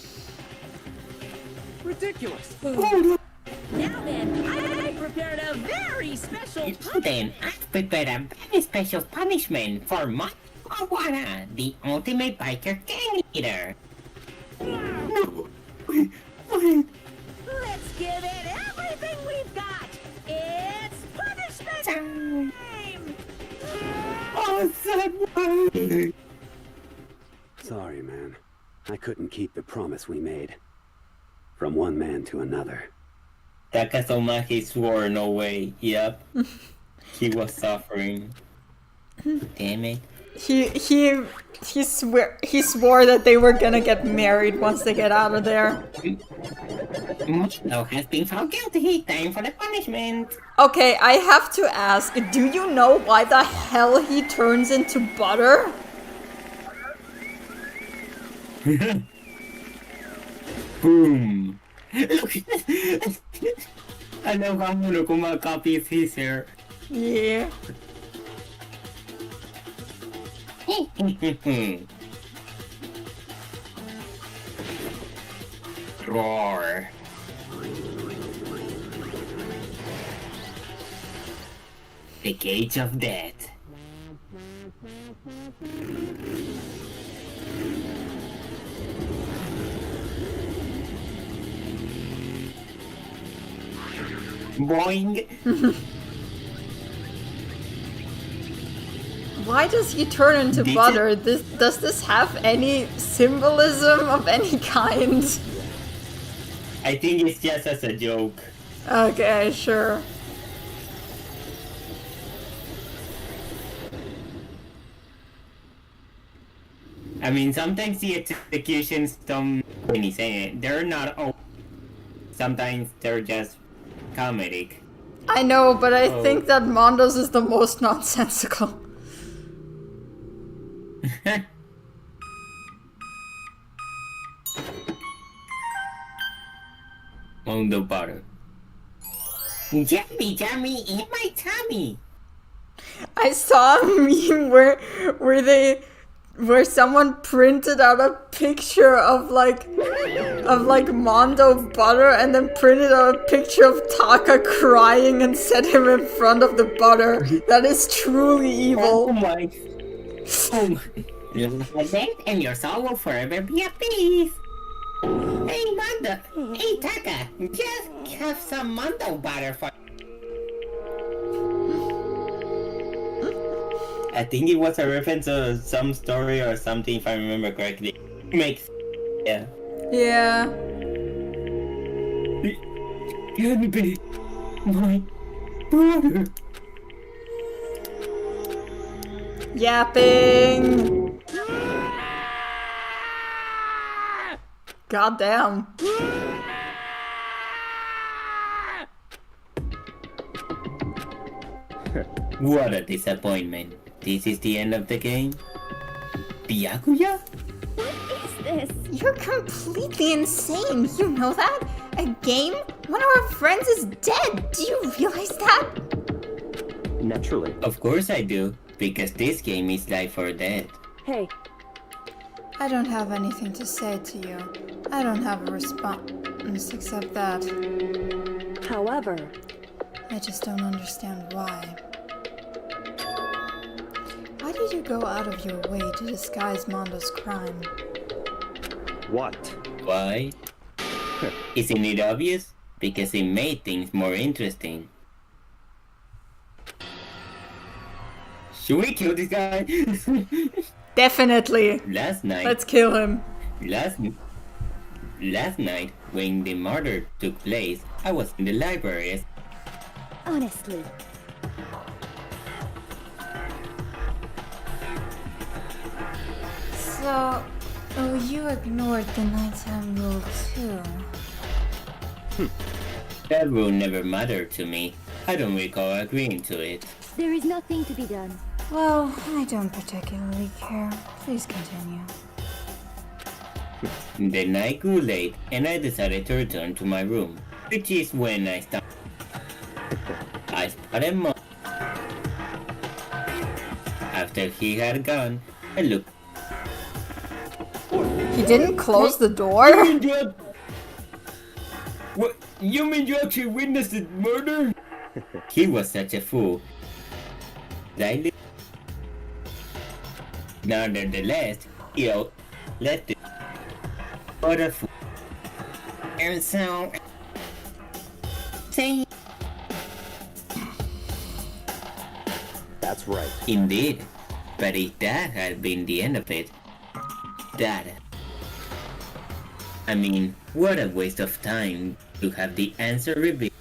Ridiculous. Now then, I prepared a very special Then I've prepared a very special punishment for my Awana, the ultimate biker gang leader. No! Wait! Let's give it everything we've got! It's punishment time! Oh! Oh, someone! Sorry, man. I couldn't keep the promise we made. From one man to another. Takasoma, he swore no way. Yep. He was suffering. Damn it. He swore that they were gonna get married once they get out of there. Mondo has been found guilty. Time for the punishment. Okay, I have to ask, do you know why the hell he turns into butter? Boom. I love how Monokuma copies his hair. Yeah. Roar. The Cage of Death. Boing. Why does he turn into butter? Does this have any symbolism of any kind? I think it's just as a joke. Okay, sure. I mean, sometimes the executions don't really say it. They're not all. Sometimes they're just comedic. I know, but I think that Mondo's is the most nonsensical. Mondo butter. Yummy, yummy, in my tummy. I saw a meme where someone printed out a picture of like Mondo butter and then printed out a picture of Taka crying and set him in front of the butter. That is truly evil. Oh my. Oh my. Like that, and your soul will forever be at peace. Hey, Mondo. Hey, Taka. Just have some Mondo butter for. I think it was a reference to some story or something, if I remember correctly. Makes. Yeah. Yeah. It can be my brother. Yapping. God damn. What a disappointment. This is the end of the game? Byakuya? What is this? You're completely insane. You know that? A game? One of our friends is dead. Do you realize that? Naturally. Of course I do. Because this game is life or death. Hey, I don't have anything to say to you. I don't have a response except that. however, I just don't understand why. Why did you go out of your way to disguise Mondo's crime? What? Why? Isn't it obvious? Because it made things more interesting. Should we kill this guy? Definitely. Last night. Let's kill him. Last night, when the murder took place, I was in the library. Honestly. So, you ignored the nighttime rule too. That rule never mattered to me. I don't recall agreeing to it. There is nothing to be done. Well, I don't particularly care. Please continue. The night grew late, and I decided to return to my room, which is when I started. I spotted Mo. After he had gone, I looked. He didn't close the door? What? You mean you actually witnessed the murder? He was such a fool. Nonetheless, he let it. What a fool. And so, say That's right. Indeed. But if that had been the end of it, I mean, what a waste of time to have the answer revealed.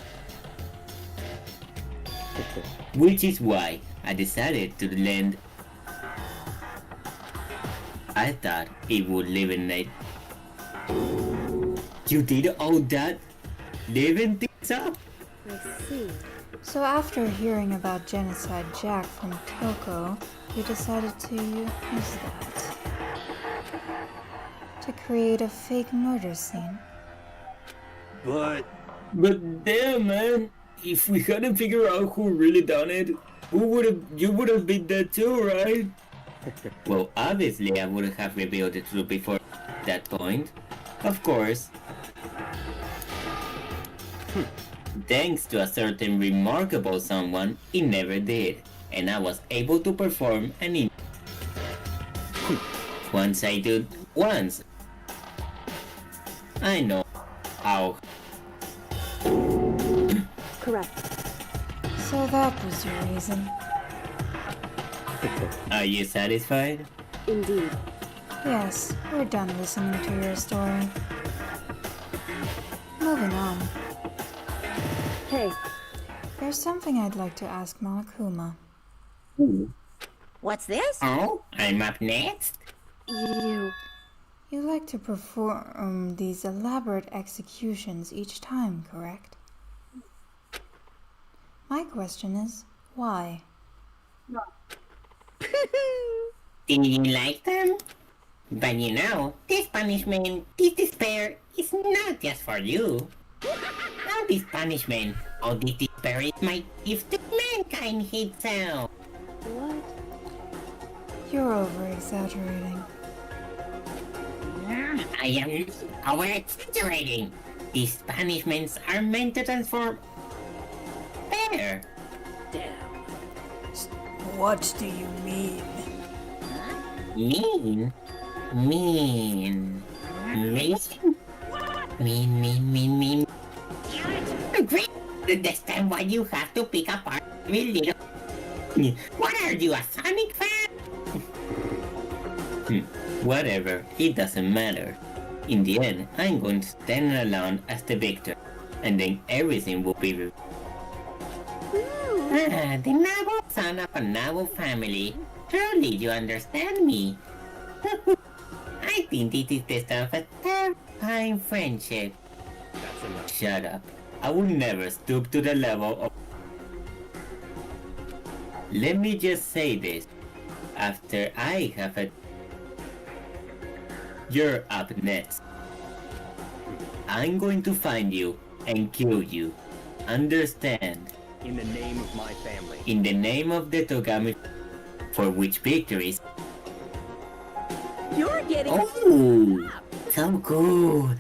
Which is why I decided to lend. I thought it would eliminate. You did all that? Leaving things up? I see. So after hearing about Genocide Jack from Toko, you decided to use that to create a fake murder scene. But damn, man, if we hadn't figured out who really done it, you would have been dead too, right? Well, obviously I would have revealed the truth before that point. Of course. Thanks to a certain remarkable someone, it never did, and I was able to perform an once. I know how. Correct. So that was your reason. Are you satisfied? Indeed. Yes, we're done listening to your story. Moving on. Hey. There's something I'd like to ask Monokuma. What's this? Oh, I'm up next? You like to perform these elaborate executions each time, correct? My question is, why? Did you like them? But you know, this punishment, this despair, is not just for you. All this punishment, all this despair is my gift to mankind itself. What? You're over-exaggerating. I am over-exaggerating. These punishments are meant to transform... There. What do you mean? Mean? Mean. Great! Understand why you have to pick apart every little... What are you, a Sonic fan? Whatever, it doesn't matter. In the end, I'm going to stand alone as the victor, and then everything will be... the noble son of a noble family. Surely you understand me. I think this is the start of a terrifying friendship. Shut up. I will never stoop to the level of... Let me just say this. After I have a... You're up next. I'm going to find you and kill you. Understand? In the name of my family. In the name of the Togami, for which victories... You're getting... Oh! So good!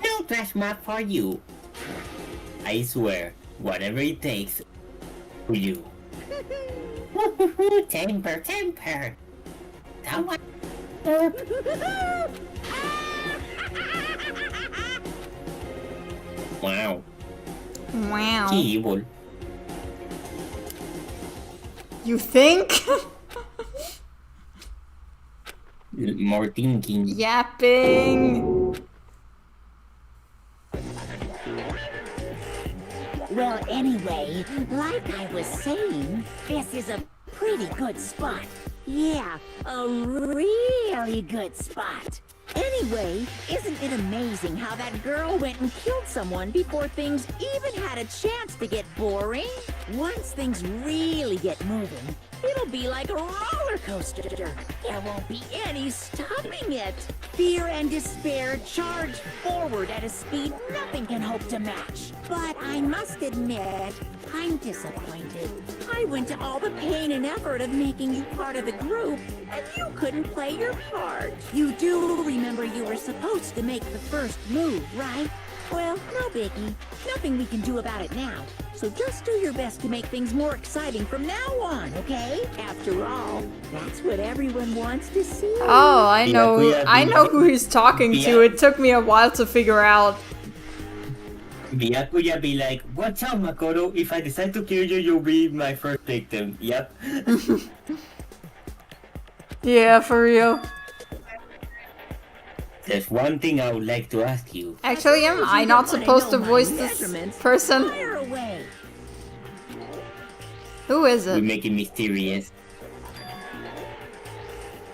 No trash map for you. I swear, whatever it takes for you. Temper. Someone... Wow. Evil. You think? More thinking. Yapping. Well, anyway, like I was saying, this is a pretty good spot. Yeah, a really good spot. Anyway, isn't it amazing how that girl went and killed someone before things even had a chance to get boring? Once things really get moving, it'll be like a roller coaster. There won't be any stopping it. Fear and despair charge forward at a speed nothing can hope to match. But I must admit, I'm disappointed. I went to all the pain and effort of making you part of the group, and you couldn't play your part. You do remember you were supposed to make the first move, right? Well, no biggie. Nothing we can do about it now. So just do your best to make things more exciting from now on, okay? After all, that's what everyone wants to see. Oh, I know who he's talking to. It took me a while to figure out. Byakuya be like, watch out, Makoto. If I decide to kill you, you'll be my first victim. Yep. Yeah, for real. There's one thing I would like to ask you. Actually, am I not supposed to voice this person? Who is We it? make it mysterious.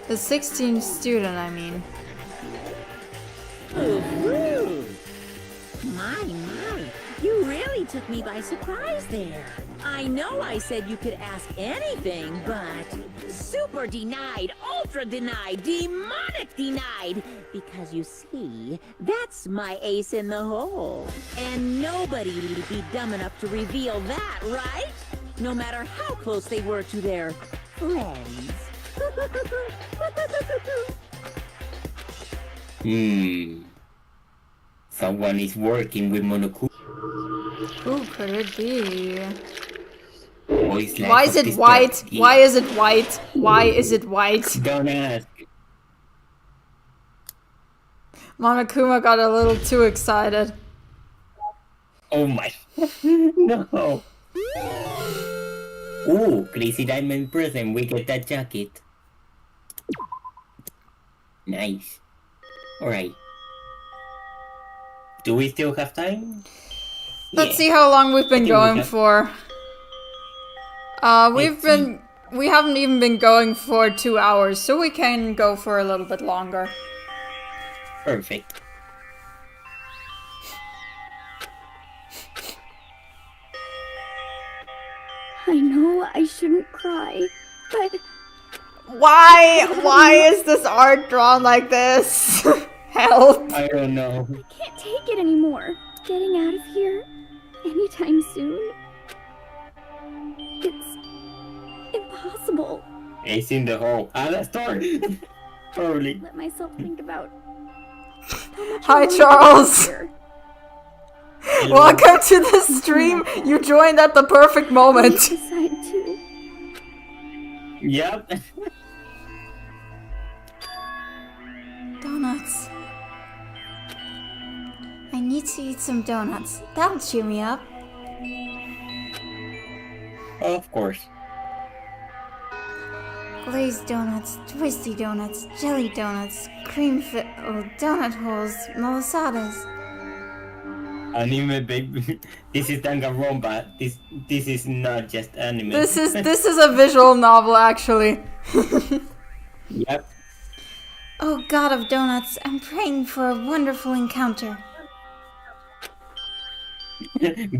The 16th student, I mean. My, you really took me by surprise there. I know I said you could ask anything, but super denied, ultra denied, demonic denied. Because you see, that's my ace in the hole. And nobody would be dumb enough to reveal that, right? No matter how close they were to their friends. Someone is working with Monokuma. Who could it be? Voice lack Why of is it distrust. white? Yeah. Why is it white? Why is it white? Don't ask. Monokuma got a little too excited. Oh my. No. Ooh, crazy diamond present. We get that jacket. Nice. Alright. Do we still have time? Let's see how long we've been think we going have- for. We haven't even been going for 2 hours, so we can go for a little bit longer. Perfect. I know I shouldn't cry, but Why is this art drawn like this? Help! I don't know. I can't take it anymore. Getting out of here anytime soon. It's impossible. Ace in the hole. That's story. Probably. Let myself think about how much Hi, I wanna Charles. be here. Welcome to the stream. You joined at the perfect moment. Decide to. Yep. Donuts. I need to eat some donuts. That'll cheer me up. Of course. Glazed donuts, twisty donuts, jelly donuts, cream-filled donut holes, malasadas. Anime baby. This is Danganronpa. This is not just anime. This is a visual novel, actually. Yep. Oh, God of donuts, I'm praying for a wonderful encounter.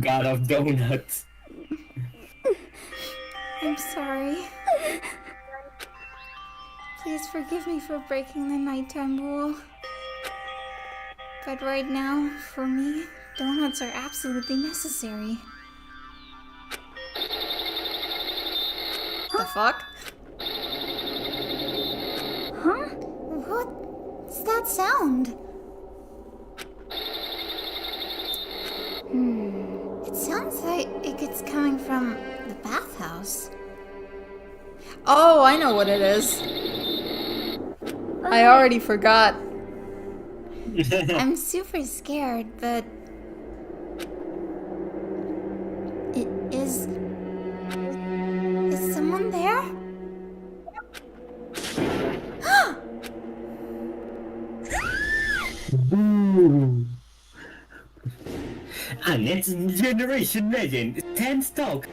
God of donuts. I'm sorry. Please forgive me for breaking the nighttime rule. But right now, for me, donuts are absolutely necessary. The fuck? Huh? What's that sound? It sounds like it's coming from the bathhouse. Oh, I know what it is. I already forgot. I'm super scared, but... Is someone there? Ooh. A next generation legend, 10 stock.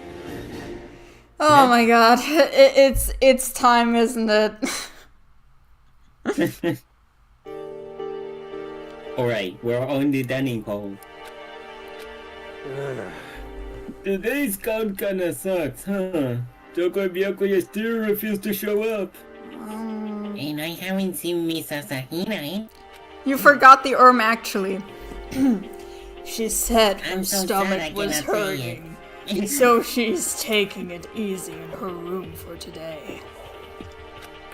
Oh my god, it's time, isn't it? Alright, we're on the dining hall. Today's count kinda sucks, huh? Choco and Byakuya still refuse to show up. And I haven't seen Miss Asahina, eh? You forgot the actually. She said her I'm so sad stomach I was cannot say hurting, so she's taking it easy in her room for today.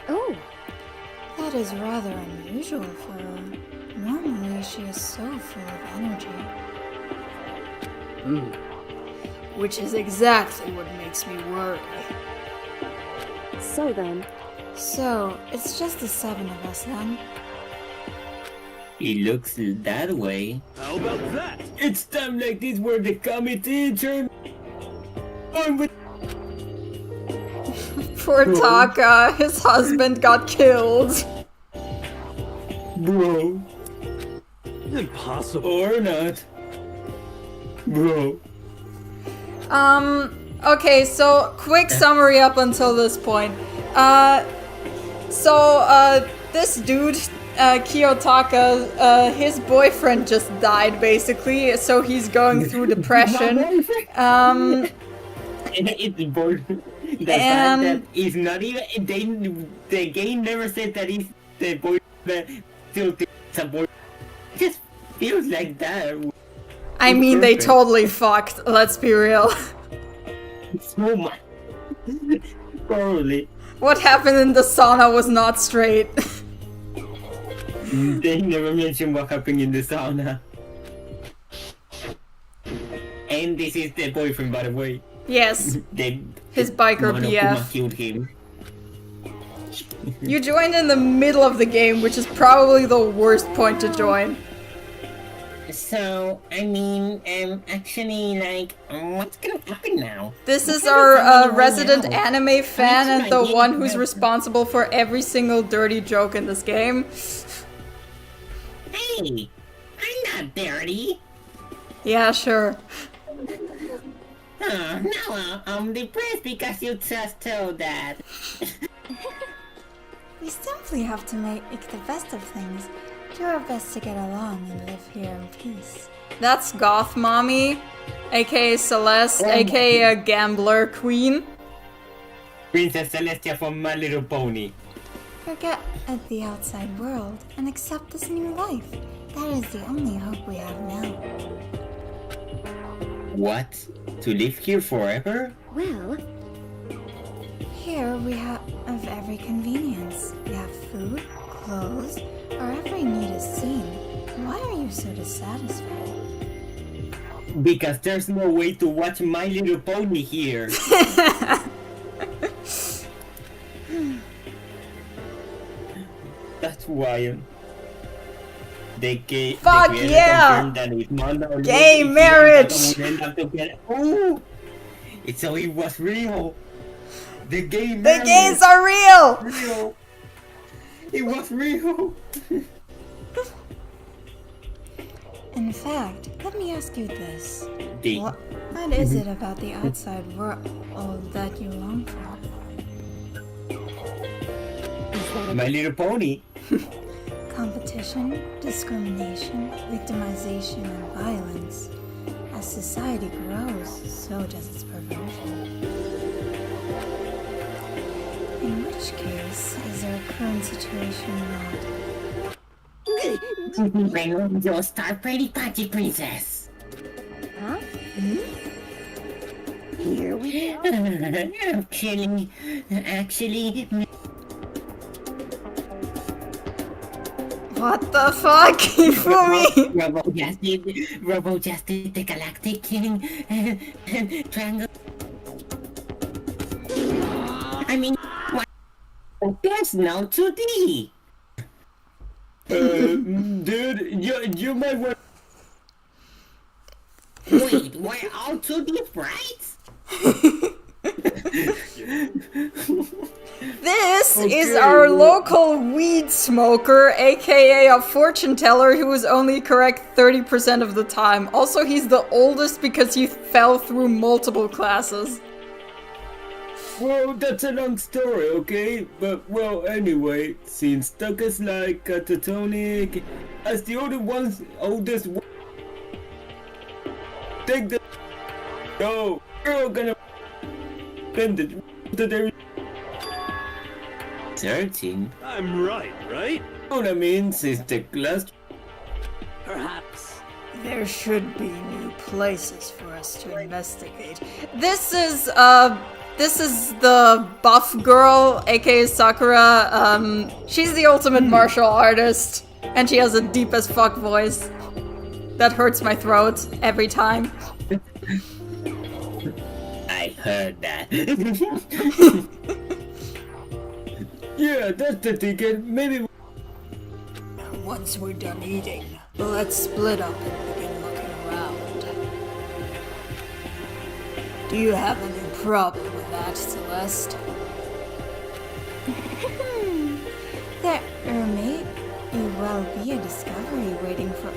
Oh, That is rather unusual for her. Normally she is so full of energy. Which is exactly what makes me worry. So then, So, it's just the 7 of us then. It looks that way. How about that? It's time like this where the committee turn on with. Poor Taka, his husband got killed. Bro. Impossible. Or not. Bro. Okay, so quick summary up until this point. This dude, Kiyotaka, his boyfriend just died basically, so he's going through depression. It's boring. The fact that he's not even. The game never said that he's the boyfriend. Still thinks it's a boy. Just feels like that. I mean, they totally fucked, let's be real. So much. Probably. What happened in the sauna was not straight. They never mentioned what happened in the sauna. And this is the boyfriend, by the way. Yes. His biker BF. Killed him. You joined in the middle of the game, which is probably the worst point to join. So, I mean, actually, like, what's gonna happen now? This is our resident anime fan and the one who's responsible for every single dirty joke in this game. Hey, I'm not dirty. Yeah, sure. Oh, now I'm depressed because you just told that. We simply have to make the best of things. Do our best to get along and live here in peace. That's Goth Mommy, aka Celeste, aka a gambler queen. Princess Celestia from My Little Pony. Forget the outside world and accept this new life. That is the only hope we have now. What? To live here forever? Well, here we have every convenience. We have food, clothes, our every need is seen. Why are you so dissatisfied? Because there's no way to watch My Little Pony here. That's why they gave. Fuck yeah! Gay marriage! Oh! So it was real. The gay The marriage. gays are real! Real. It was real. In fact, let me ask you this. D. What is it about the outside world that you long for? My Little Pony. Competition, discrimination, victimization, and violence. As society grows, so does its perversion. In which case, is our current situation not? Bring on your star pretty patchy princess. Huh? Here we go. Actually. What the fuck? Fumi! Robo Justice, the Galactic King, and Triangle. I mean, what? There's no 2D. Dude, you might want. Wait, we're all 2D sprites? This is our local weed smoker, aka a fortune teller who is only correct 30% of the time. Also, he's the oldest because he fell through multiple classes. Well, that's a long story, okay? But, well, anyway, since Tucker's like catatonic, as the oldest take the... No, we're gonna... Bend it to the... 13? I'm right? What I mean, since the class... Perhaps. There should be new places for us to investigate. This is the buff girl, aka Sakura. She's the ultimate martial artist, and she has a deep as fuck voice that hurts my throat every time. I heard that. Yeah, that's the ticket. Maybe... What once we're done eating, let's split up and begin looking around. Do you have any problem with that, Celeste? There may well be a discovery waiting for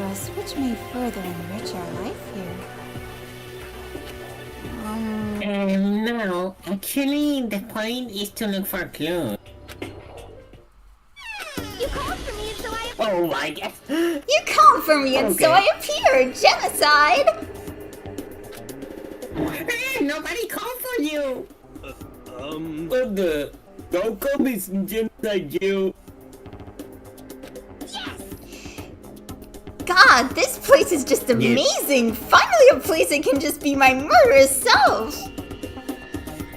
us which may further enrich our life here. No, actually, the point is to look for clues. You called for me, and so I. Oh my god! You called for me, and so I appeared! Genocide! Nobody called for you! What the? Don't call me genocide, you! God, this place is just amazing! Finally a place that can just be my murderous self!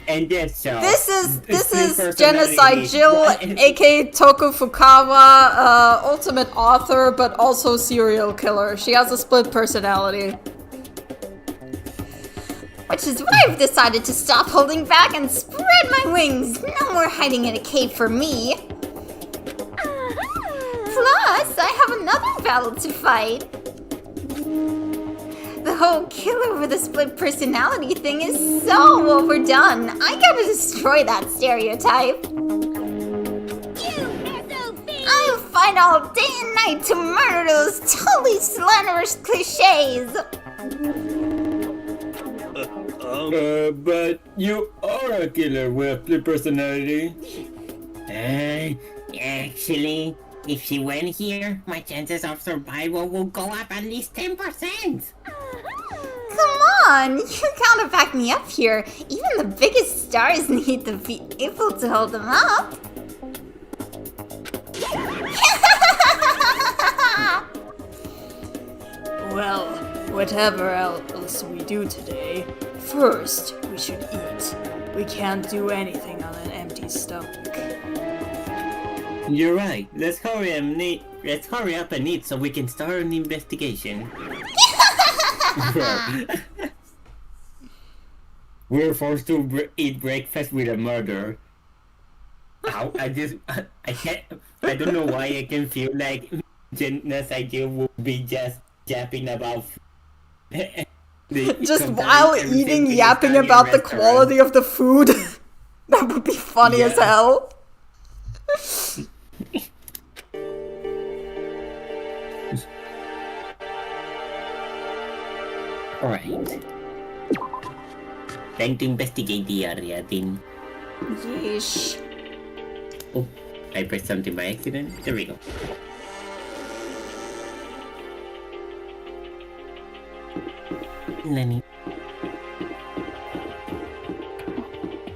And that's so. This is Genocide Jill, aka Toku Fukawa, ultimate author, but also serial killer. She has a split personality. Which is why I've decided to stop holding back and spread my wings. No more hiding in a cave for me. Plus, I have another battle to fight. The whole killer with a split personality thing is so overdone. I gotta destroy that stereotype. I'll fight all day and night to murder those totally slanderous cliches. But you are a killer with a split personality. Actually, if she went here, my chances of survival will go up at least 10%. Come on, you gotta back me up here. Even the biggest stars need to be able to hold them up. Well, whatever else we do today, first we should eat. We can't do anything on an empty stomach. You're right. Let's hurry up and eat so we can start an investigation. We're forced to eat breakfast with a murderer. I don't know why I can feel like Genocide Jill would be just yapping about just while eating, yapping about the quality of the food. That would be funny as hell. Alright. Time to investigate the area then. Yeesh. Oh, I pressed something by accident. There we go. Nani?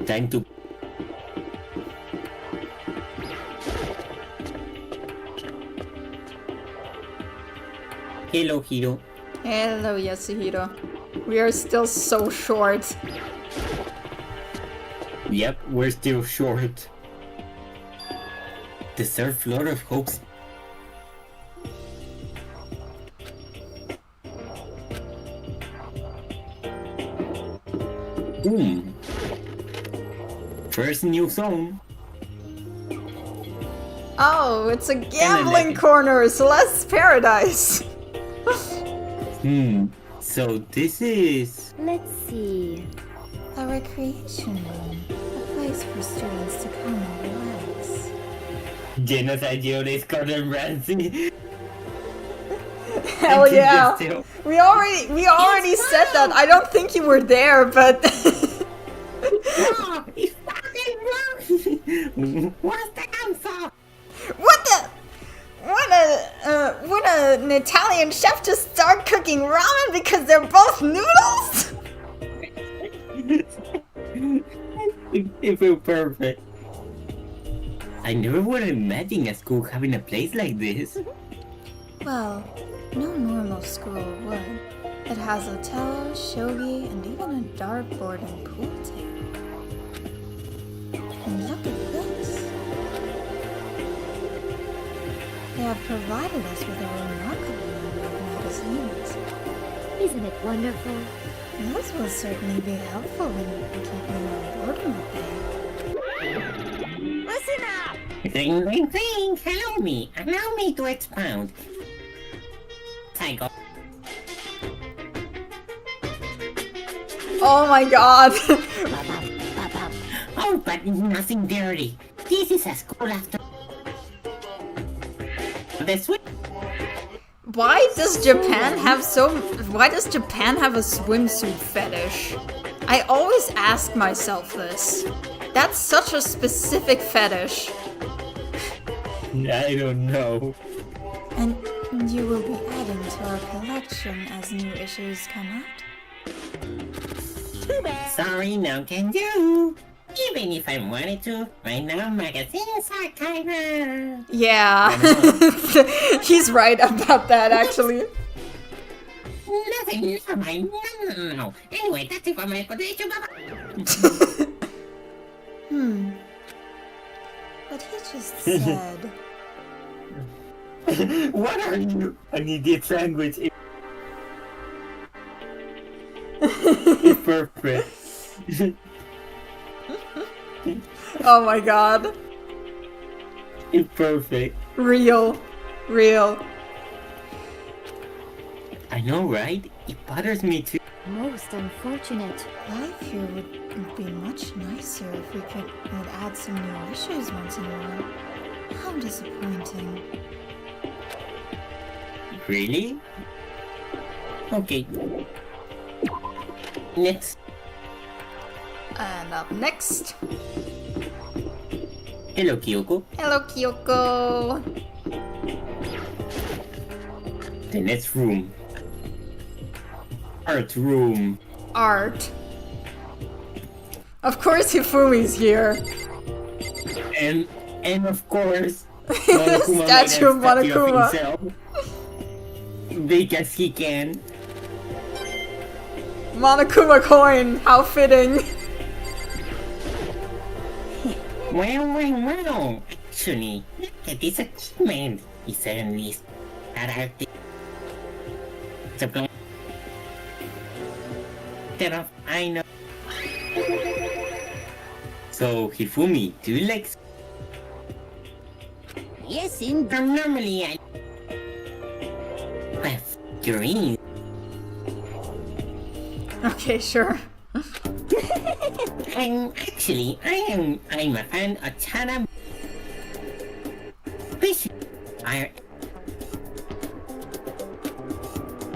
Time to... Hello, Hiro. Hello, Yasuhiro. We are still so short. Yep, we're still short. The third floor of Hope's... Boom. First new zone. Oh, it's a gambling corner, Celeste's Paradise. So this is... Let's see. A recreation room. A place for students to come and relax. Genocide Jill is Gordon Ramsay. Hell yeah. We already said that. I don't think you were there, but... Oh, it's fucking wrong! What's the answer? Would an Italian chef just start cooking ramen because they're both noodles? It feels perfect. I never would imagine a school having a place like this. Well, no normal school would. It has Otello, shogi, and even a dartboard and pool table. And look at this. They have provided us with a remarkable number of magazines. Isn't it wonderful? Those will certainly be helpful when keeping our boredom at bay. Listen up! Ring, ring, ring! Allow me to expound. Psycho. Oh my god. Oh, but nothing dirty. This is a school after. Why does Japan have a swimsuit fetish? I always ask myself this. That's such a specific fetish. I don't know. And you will be adding to our collection as new issues come out. Too bad. Sorry, no can do. Even if I wanted to, right now magazines are kinda... Yeah. He's right about that, actually. Nothing, never mind. No. Anyway, that's it for my explanation. But he just said... What are you? An idiot sandwich. It's perfect. Oh my god. It's perfect. Real. I know, right? It bothers me too. Most unfortunate. Life here would be much nicer if we could add some new issues once in a while. How disappointing. Really? Okay. Next. And up next. Hello, Kyoko. Hello, Kyoko. The next room. Art room. Art. Of course Hifumi's here. And of course, Statue of Monokuma. Because he can. Monokuma coin, how fitting. Well. Actually, look at this achievement. He certainly is that artist. I know. So, Hifumi, do you like... Yes, indeed. Normally I... Well, green. Okay, sure. I'm a fan of Chana.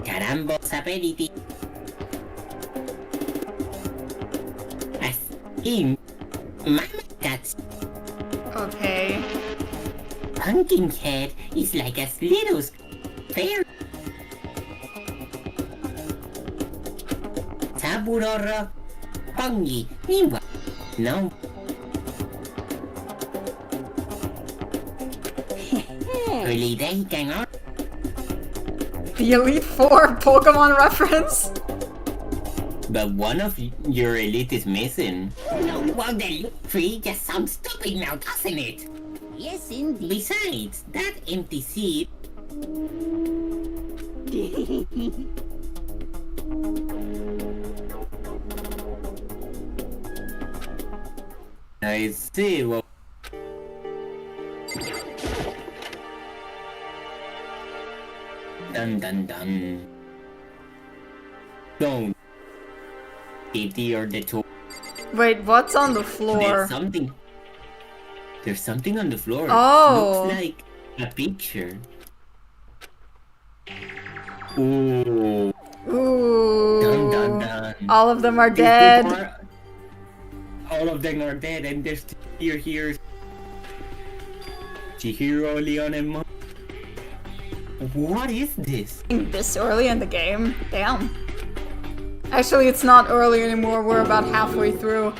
Carambo's ability. As in Mama Cat's Okay. Pumpkinhead is like a little fairy. Saburoro Pongi Niwa. No. Really, they can on. The Elite Four Pokemon reference? But one of your elite is missing. No, well, the look tree just sounds stupid now, doesn't it? Yes, indeed. Besides, that empty seat. I see. Well, dun. Don't. Katie or the two. Wait, what's on the floor? There's something on the floor. Oh. Looks like a picture. Ooh. Ooh. Dun. All of them are dead. All of them are dead, and there's here. Chihiro, Leon, and Mom. What is this? This early in the game? Damn. Actually, it's not early anymore. We're about halfway through.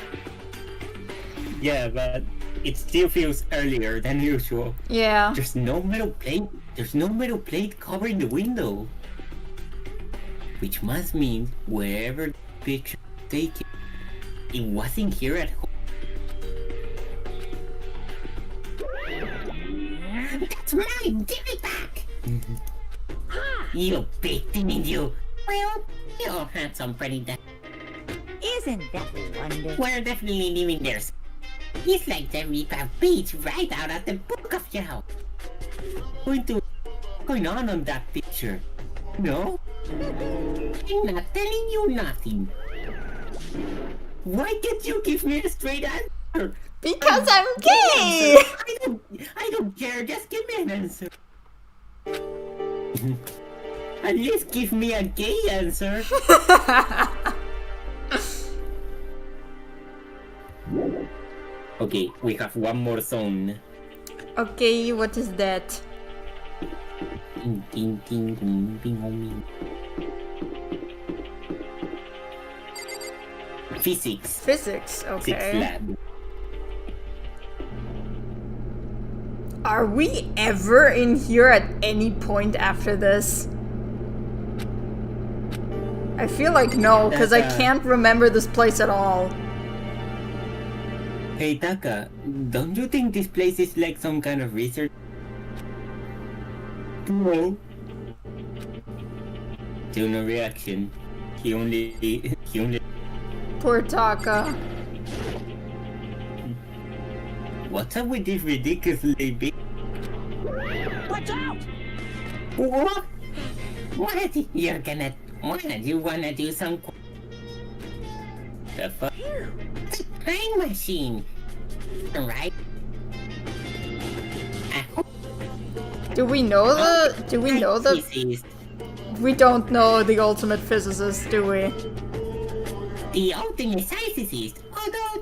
Yeah, but it still feels earlier than usual. Yeah. There's no metal plate covering the window. Which must mean wherever the picture was taken, it wasn't here at home. That's mine! Give it back! You big thing, you! Well, you all had some pretty Isn't that wonderful? We're definitely leaving there. It's like they rip a page right out of the book of Yao. What's going on that picture? No? I'm not telling you nothing. Why can't you give me a straight answer? Because I'm gay! I don't care, just give me an answer. At least give me a gay answer. Okay, we have one more zone. Okay, what is that? Physics. Physics, Physics okay. lab. Are we ever in here at any point after this? I feel like no, because I can't remember this place at all. Hey Taka, don't you think this place is like some kind of research? No. Still no reaction. He only... Poor Taka. What's up with this ridiculously big... Watch out! What? What? You're gonna... What? You wanna do some... The fuck? Time machine, right? Do we know the... We don't know the ultimate physicist, do we? The ultimate physicist, although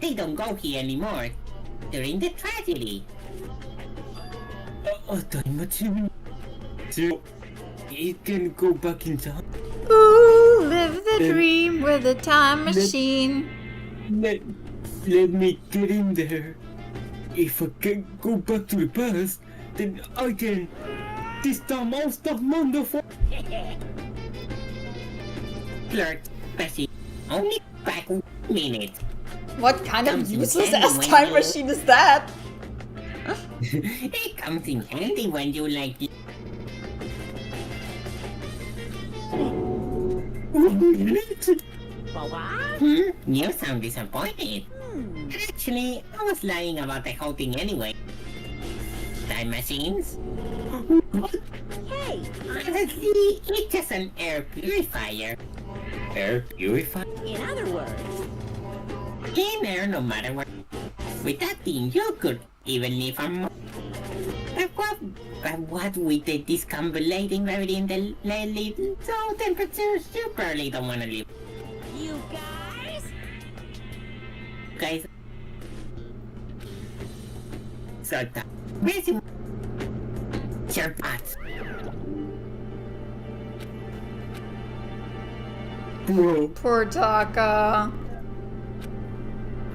they don't go here anymore during the tragedy. A time machine? So it can go back in time? Ooh, live the dream with a time machine. Let me get in there. If I can go back to the past, then I can... This time I'll stop Mondo for... Flirt, Bessie, only back 1 minute. What kind of useless ass time machine is that? It comes in handy when you like it. 1 minute? You sound disappointed. Actually, I was lying about the whole thing anyway. Time machines? Hey! Honestly, it's just an air purifier. Air purifier? In other words, in air no matter what. With that thing, you could even live on Mars. But what with the discombobulating gravity and the low temperatures, you probably don't want to live. You guys? So that busy your butts. Poor Taka.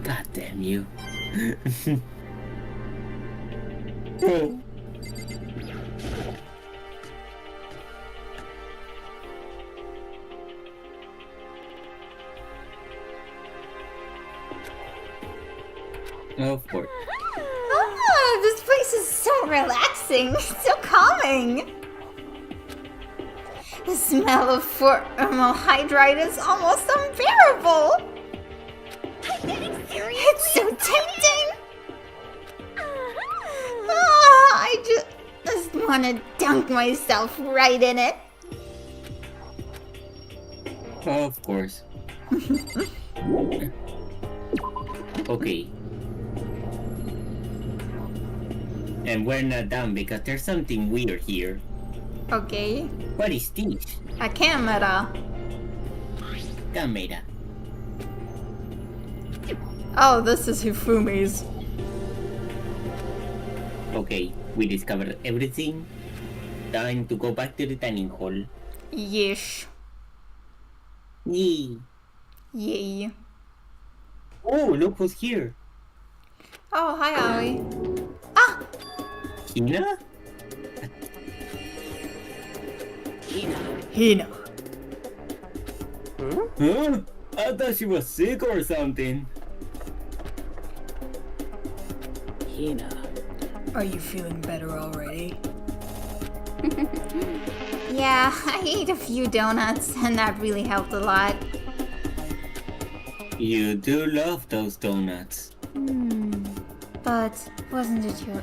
God damn you. Of course. Ah, this place is so relaxing, so calming. The smell of formaldehyde is almost unbearable. It's so tempting. I just want to dunk myself right in it. Of course. Okay. And we're not done because there's something weird here. Okay. What is this? A camera. Camera. Oh, this is Hifumi's. Okay, we discovered everything. Time to go back to the dining hall. Yeesh. Yee. Yay. Oh, look who's here. Oh, hi, Aoi. Hina? Hina. Huh? I thought she was sick or something. Hina. Are you feeling better already? Yeah, I ate a few donuts and that really helped a lot. You do love those donuts. But wasn't it your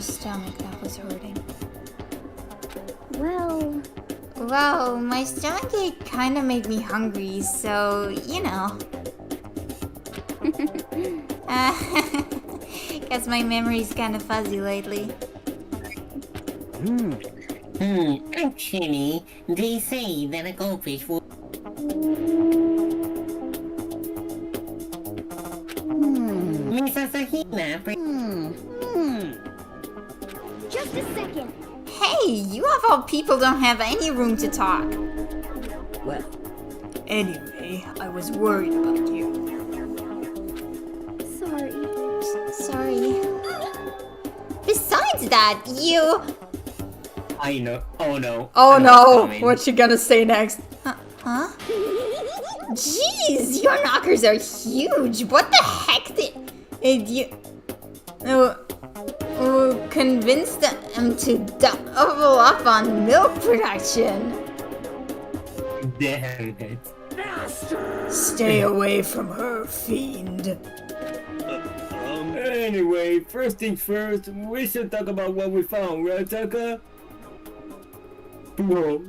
stomach that was hurting? Well, My stomachache kind of made me hungry, so, you know. Guess my memory's kind of fuzzy lately. Actually, they say that a goldfish will... Miss Asahina, just a second. Hey, you of all people don't have any room to talk. Well, Anyway, I was worried about you. Sorry. Besides that, you... I know. Oh no. Oh I'm no! coming. What's she gonna say next? Huh? Jeez, your knockers are huge. What the heck did you... convinced them to double up on milk production. Damn it. Stay away from her, fiend. Anyway, first things first, we should talk about what we found, right, Taka? Bro.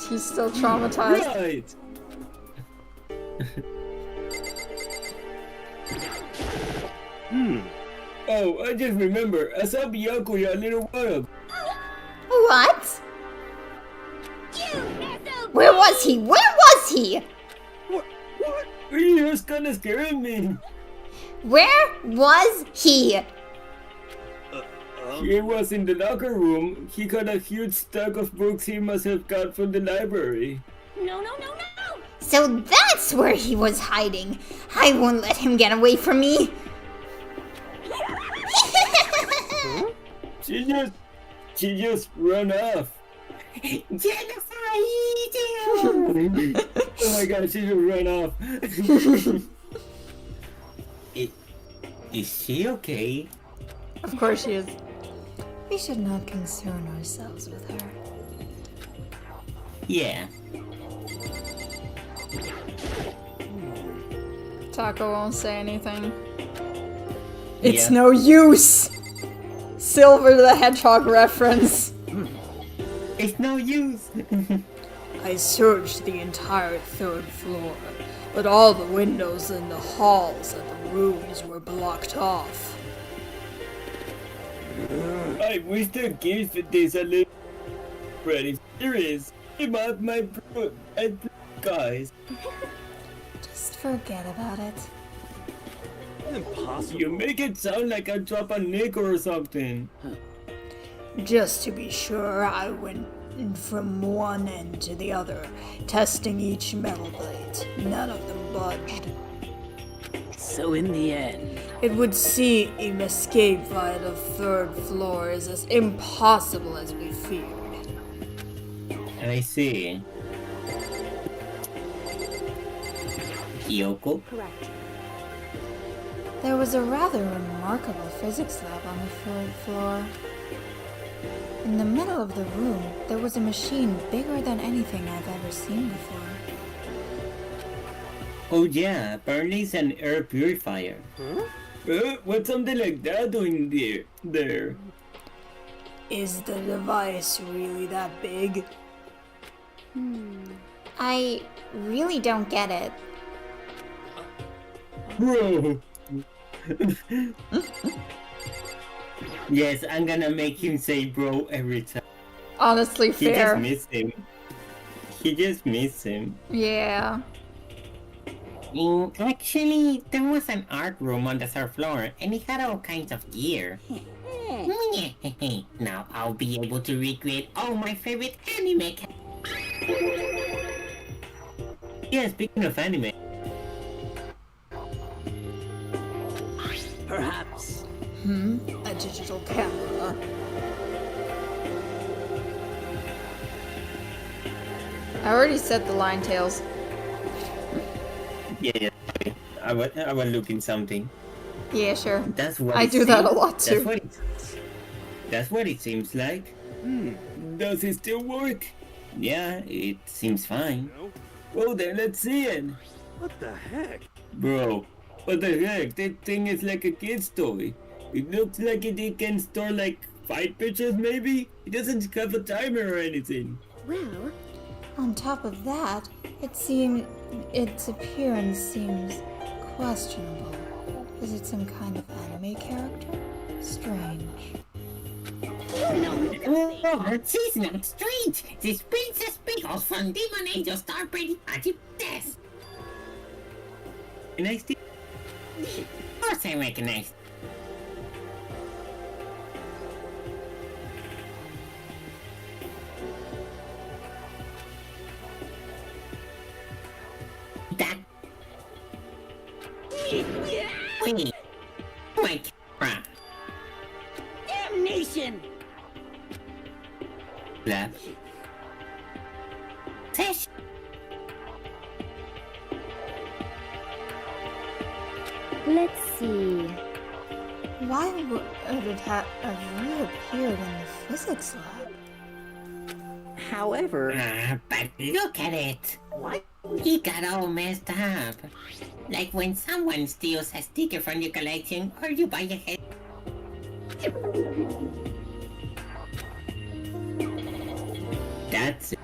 She's still traumatized. Right! Oh, I just remember, I saw Byakuya a little while ago. What? Where was he? What? He was kinda scaring me. Where was he? He was in the locker room. He got a huge stack of books he must have got from the library. No. So that's where he was hiding. I won't let him get away from me. She just ran off. Oh my god, she just ran off. Is she okay? Of course she is. We should not concern ourselves with her. Yeah. Taco won't say anything. It's Yeah. no use! Silver the Hedgehog reference. It's no use. I searched the entire 3rd floor, but all the windows in the halls and the rooms were blocked off. I wish the games for this a little pretty serious. About my guys. Just forget about it. Impossible. You make it sound like I drop a nickel or something. Just to be sure, I went from one end to the other, testing each metal plate. None of them budged. So in the end, It would seem escape via the 3rd floor is as impossible as we feared. I see. Kyoko? Correct. There was a rather remarkable physics lab on the 3rd floor. In the middle of the room, there was a machine bigger than anything I've ever seen before. Oh yeah, apparently it's an air purifier. What's something like that doing there? Is the device really that big? I really don't get it. Bro! Yes, I'm gonna make him say bro every time. Honestly, He fair. just missed him. Yeah. Actually, there was an art room on the 3rd floor, and it had all kinds of gear. Now I'll be able to recreate all my favorite anime. Yeah, speaking of anime. perhaps. A digital camera. I already said the line tails. Yeah. I was looking something. Yeah, sure. That's what I it do that a seems- lot too. That's what it seems like. Does it still work? Yeah, it seems fine. Well then, let's see it. What the heck? Bro, What the heck? That thing is like a kid's toy. It looks like it can store like 5 pictures maybe? It doesn't have a timer or anything. Well, on top of that, its appearance seems questionable. Is it some kind of anime character? Strange. Oh, she's not strange. This Princess Pickles from Demon Angel Star pretty much this. Can I see? Of course I recognize. That. Wait. My camera. Damnation! Lab. Fish. Let's see. Why would it have reappeared in the physics lab? However... But look at it. What? He got all messed up. Like when someone steals a sticker from your collection or you buy a head. That's it.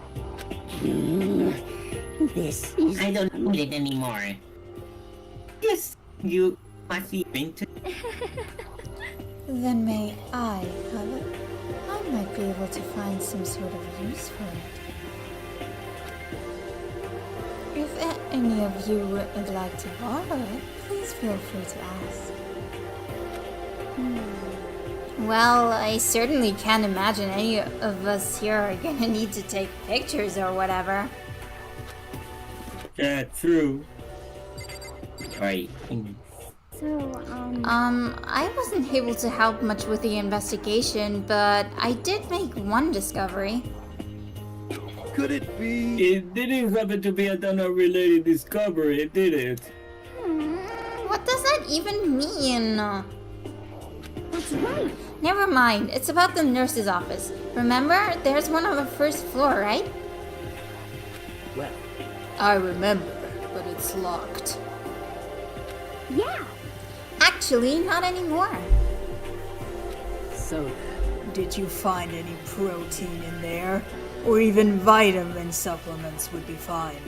This is... I don't need it anymore. Yes, you must be into. Then may I have it? I might be able to find some sort of use for it. If any of you would like to borrow it, please feel free to ask. Well, I certainly can't imagine any of us here are gonna need to take pictures or whatever. Yeah, true. Right. So, I wasn't able to help much with the investigation, but I did make one discovery. Could it be? It didn't happen to be a Dana-related discovery, did it? What does that even mean? that's right. Never mind, it's about the nurse's office. Remember, there's one on the first floor, right? Well, I remember, but it's locked. Yeah. Actually, not anymore. so Did you find any protein in there? Or even vitamin supplements would be fine.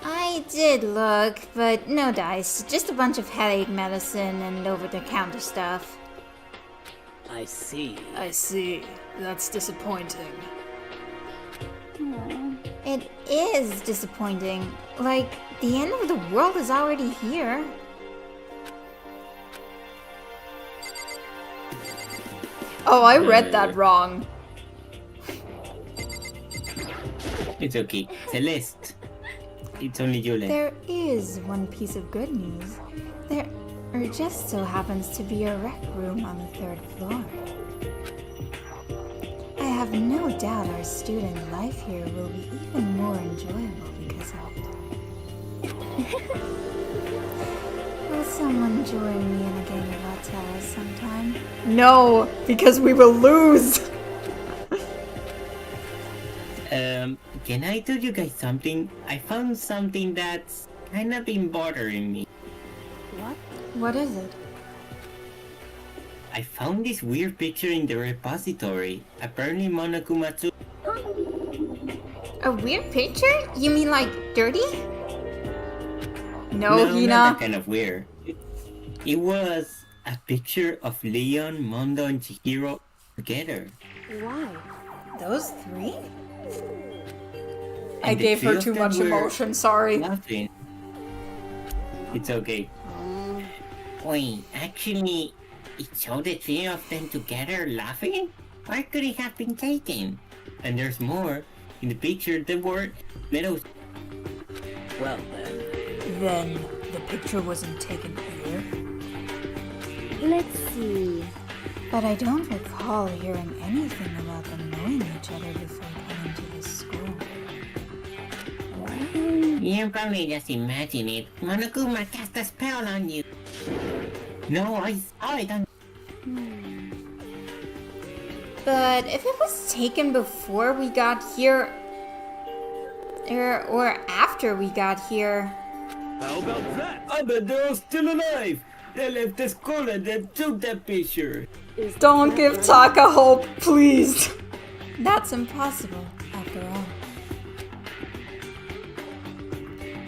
I did look, but no dice. Just a bunch of headache medicine and over-the-counter stuff. I see. I see. That's disappointing. It is disappointing. Like, the end of the world is already here. Oh, I read that wrong. It's okay. Celeste. It's only you left. There is one piece of good news. There just so happens to be a rec room on the 3rd floor. I have no doubt our student life here will be even more enjoyable because of it. Will someone join me in a game of hotels sometime? No, because we will lose. Can I tell you guys something? I found something that's kind of been bothering me. What? What is it? I found this weird picture in the repository. Apparently Monokuma too. A weird picture? You mean like dirty? No, not Hina. that kind of weird. It was a picture of Leon, Mondo, and Chihiro together. Why? Those three? I And the gave three her of too them much were emotion, sorry. Laughing. It's okay. Wait, actually, it showed the three of them together laughing? Where could it have been taken? And there's more. In the picture, there were little. Well then. Then the picture wasn't taken here. Let's see. But I don't recall hearing anything about them knowing each other before coming to this school. You probably just imagine it. Monokuma cast a spell on you. No, I saw it on. But if it was taken before we got here, or after we got here, How about that? I bet they're all still alive. They left the school and then took that picture. Don't give Taka hope, please. That's impossible, after all.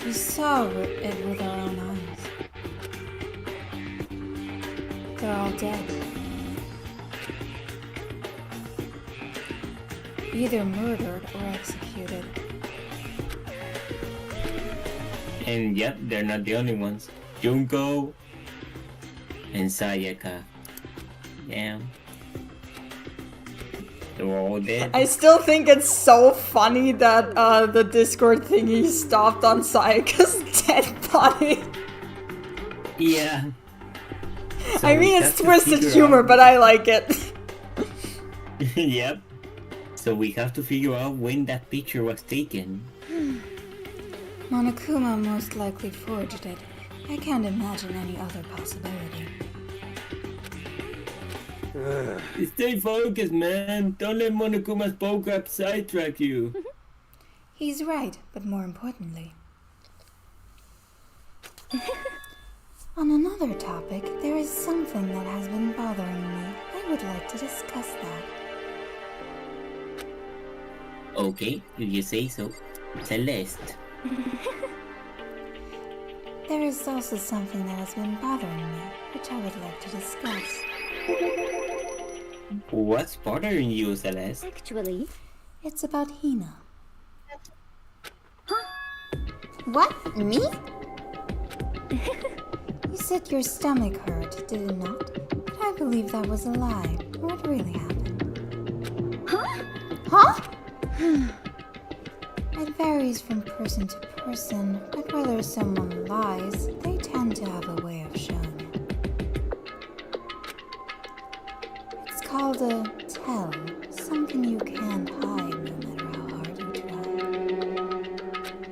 We saw it with our own eyes. They're all dead. Either murdered or executed. And yep, they're not the only ones. Junko and Sayaka. Yeah. They were all dead. I still think it's so funny that the Discord thingy stopped on Sayaka's dead body. Yeah. So I mean, it's twisted humor, but I like it. Yep. So we have to figure out when that picture was taken. Monokuma most likely forged it. I can't imagine any other possibility. Stay focused, man. Don't let Monokuma's bullcrap sidetrack you. He's right, but more importantly. On another topic, there is something that has been bothering me. I would like to discuss that. Okay, if you say so. Celeste. There is also something that has been bothering me, which I would like to discuss. What's bothering you, Celeste? Actually, it's about Hina. What? Me? You said your stomach hurt, did it not? But I believe that was a lie. What really happened? Huh? It varies from person to person, but whether someone lies, they tend to have a way of showing it. It's called a tell, something you can't hide no matter how hard you try.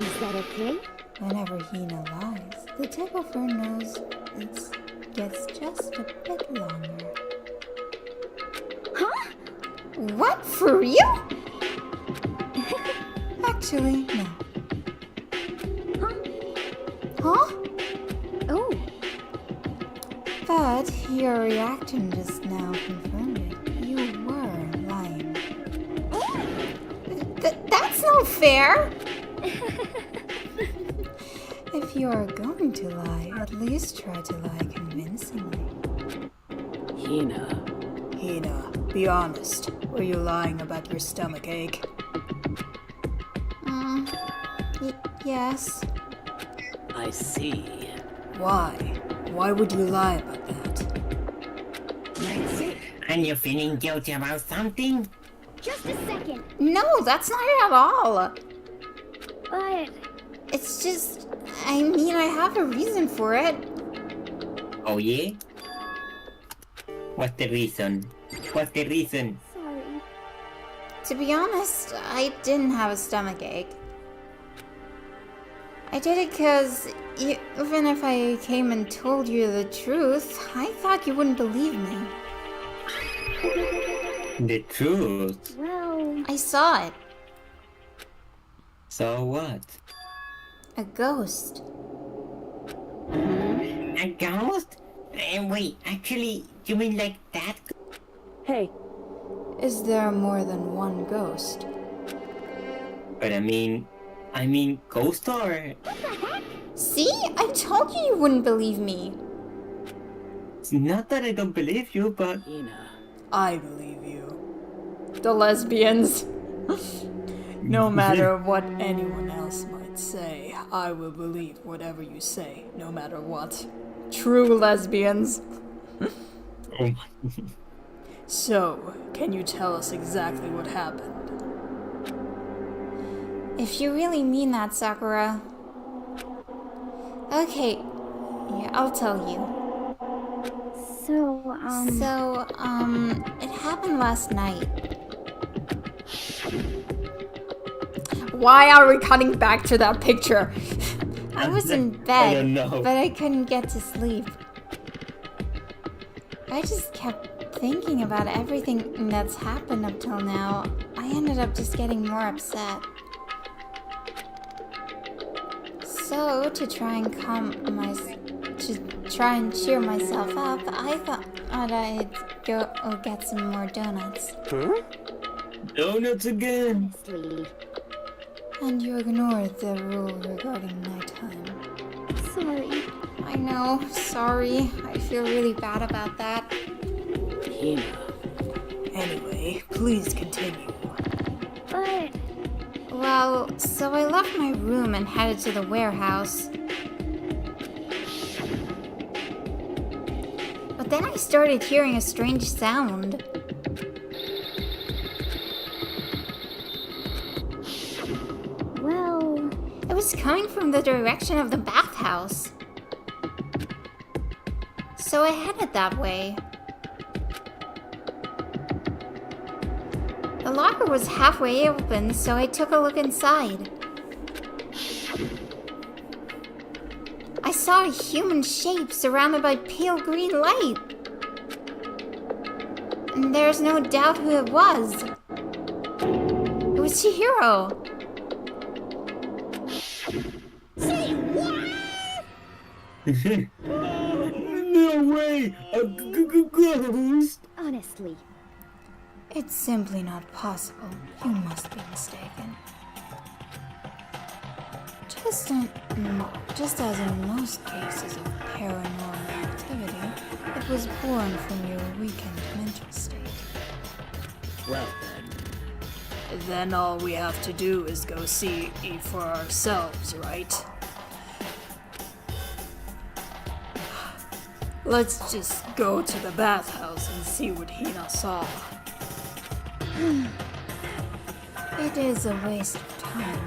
Is that okay? Whenever Hina lies, the tip of her nose gets just a bit longer. Huh? What? For real? Actually, no. Huh? Oh. But your reaction just now confirmed it. You were lying. That's not fair! If you are going to lie, at least try to lie convincingly. Hina. Hina, be honest. Were you lying about your stomach ache? Yes. I see. Why? Why would you lie about that? That's it. And you're feeling guilty about something? Just a second. No, that's not it at all. But it's just, I mean, I have a reason for it. Oh yeah? What's the reason? What's the reason? sorry. To be honest, I didn't have a stomach ache. I did it because even if I came and told you the truth, I thought you wouldn't believe me. The truth? Well, I saw it. So what? A ghost. A ghost? Wait, actually, you mean like that? Hey. Is there more than one ghost? But I mean, ghost or... See? I told you you wouldn't believe me. It's not that I don't believe you, but... I believe you. The lesbians. No matter what anyone else might say, I will believe whatever you say, no matter what. True lesbians. So, can you tell us exactly what happened? If you really mean that, Sakura. Okay, yeah, I'll tell you. So, it happened last night. Why are we cutting back to that picture? I was in I bed, don't know. but I couldn't get to sleep. I just kept thinking about everything that's happened up till now. I ended up just getting more upset. So, to try and cheer myself up, I thought I'd go get some more donuts. Huh? Donuts again! Honestly. And you ignored the rule regarding nighttime. Sorry. I know, sorry. I feel really bad about that. Hina. Anyway, please continue. But... Well, so I left my room and headed to the warehouse. But then I started hearing a strange sound. Well... It was coming from the direction of the bathhouse. So I headed that way. The locker was halfway open, so I took a look inside. I saw a human shape surrounded by pale green light. And there's no doubt who it was. It was Chihiro. Say what? No way! A ghost! Honestly. It's simply not possible. You must be mistaken. Just as in most cases of paranormal activity, it was born from your weakened mental state. Well then all we have to do is go see for ourselves, right? Let's just go to the bathhouse and see what Hina saw. It is a waste of time.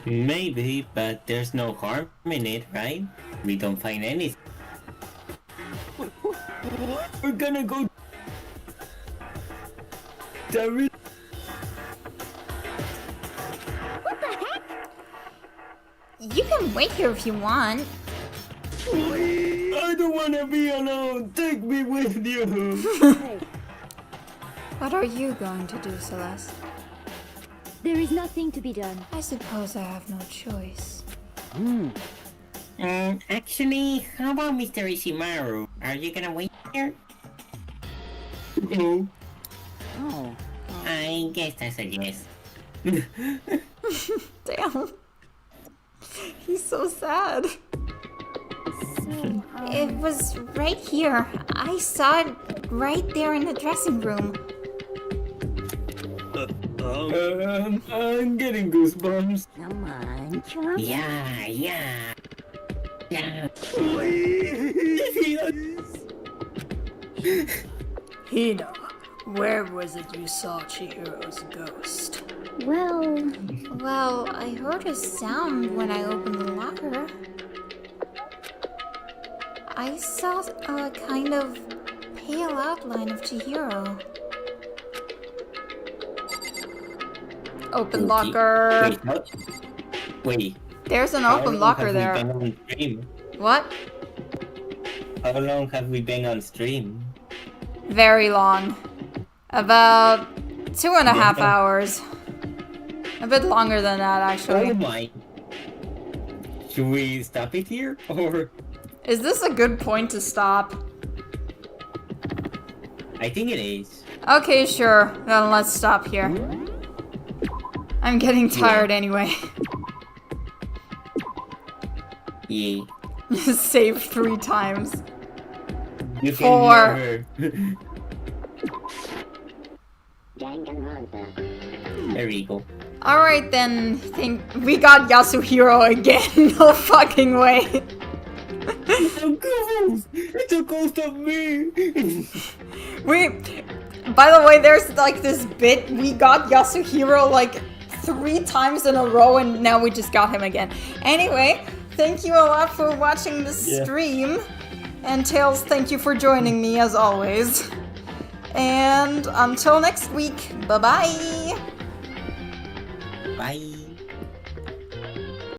Maybe, but there's no harm in it, right? We don't find anything. We're gonna go... What the heck? You can wait here if you want. I don't wanna be alone! Take me with you! What are you going to do, Celeste? There is nothing to be done. I suppose I have no choice. Actually, how about Mr. Ishimaru? Are you gonna wait here? No. Oh. I guess that's a yes. Damn. He's so sad. It was right here. I saw it right there in the dressing room. I'm getting goosebumps. Come on, come Yeah. Hina, where was it you saw Chihiro's ghost? Well, I heard a sound when I opened the locker. I saw a kind of pale outline of Chihiro. Open locker. Wait. There's an How open long locker have there. we been on stream? What? How long have we been on stream? Very long. About 2.5 hours. A bit longer than that, actually. Oh my. Should we stop it here, or? Is this a good point to stop? I think it is. Okay, sure. Then let's stop here. I'm getting tired anyway. Yeah. Save 3 times. You 4. Never... There we go. Alright then, think we got Yasuhiro again. No fucking way. It's a ghost! It's a ghost of me! By the way, there's like this bit, we got Yasuhiro like 3 times in a row and now we just got him again. Anyway, thank you a lot for watching the stream. And Tails, thank you for joining me as always. And until next week, bye-bye! Bye!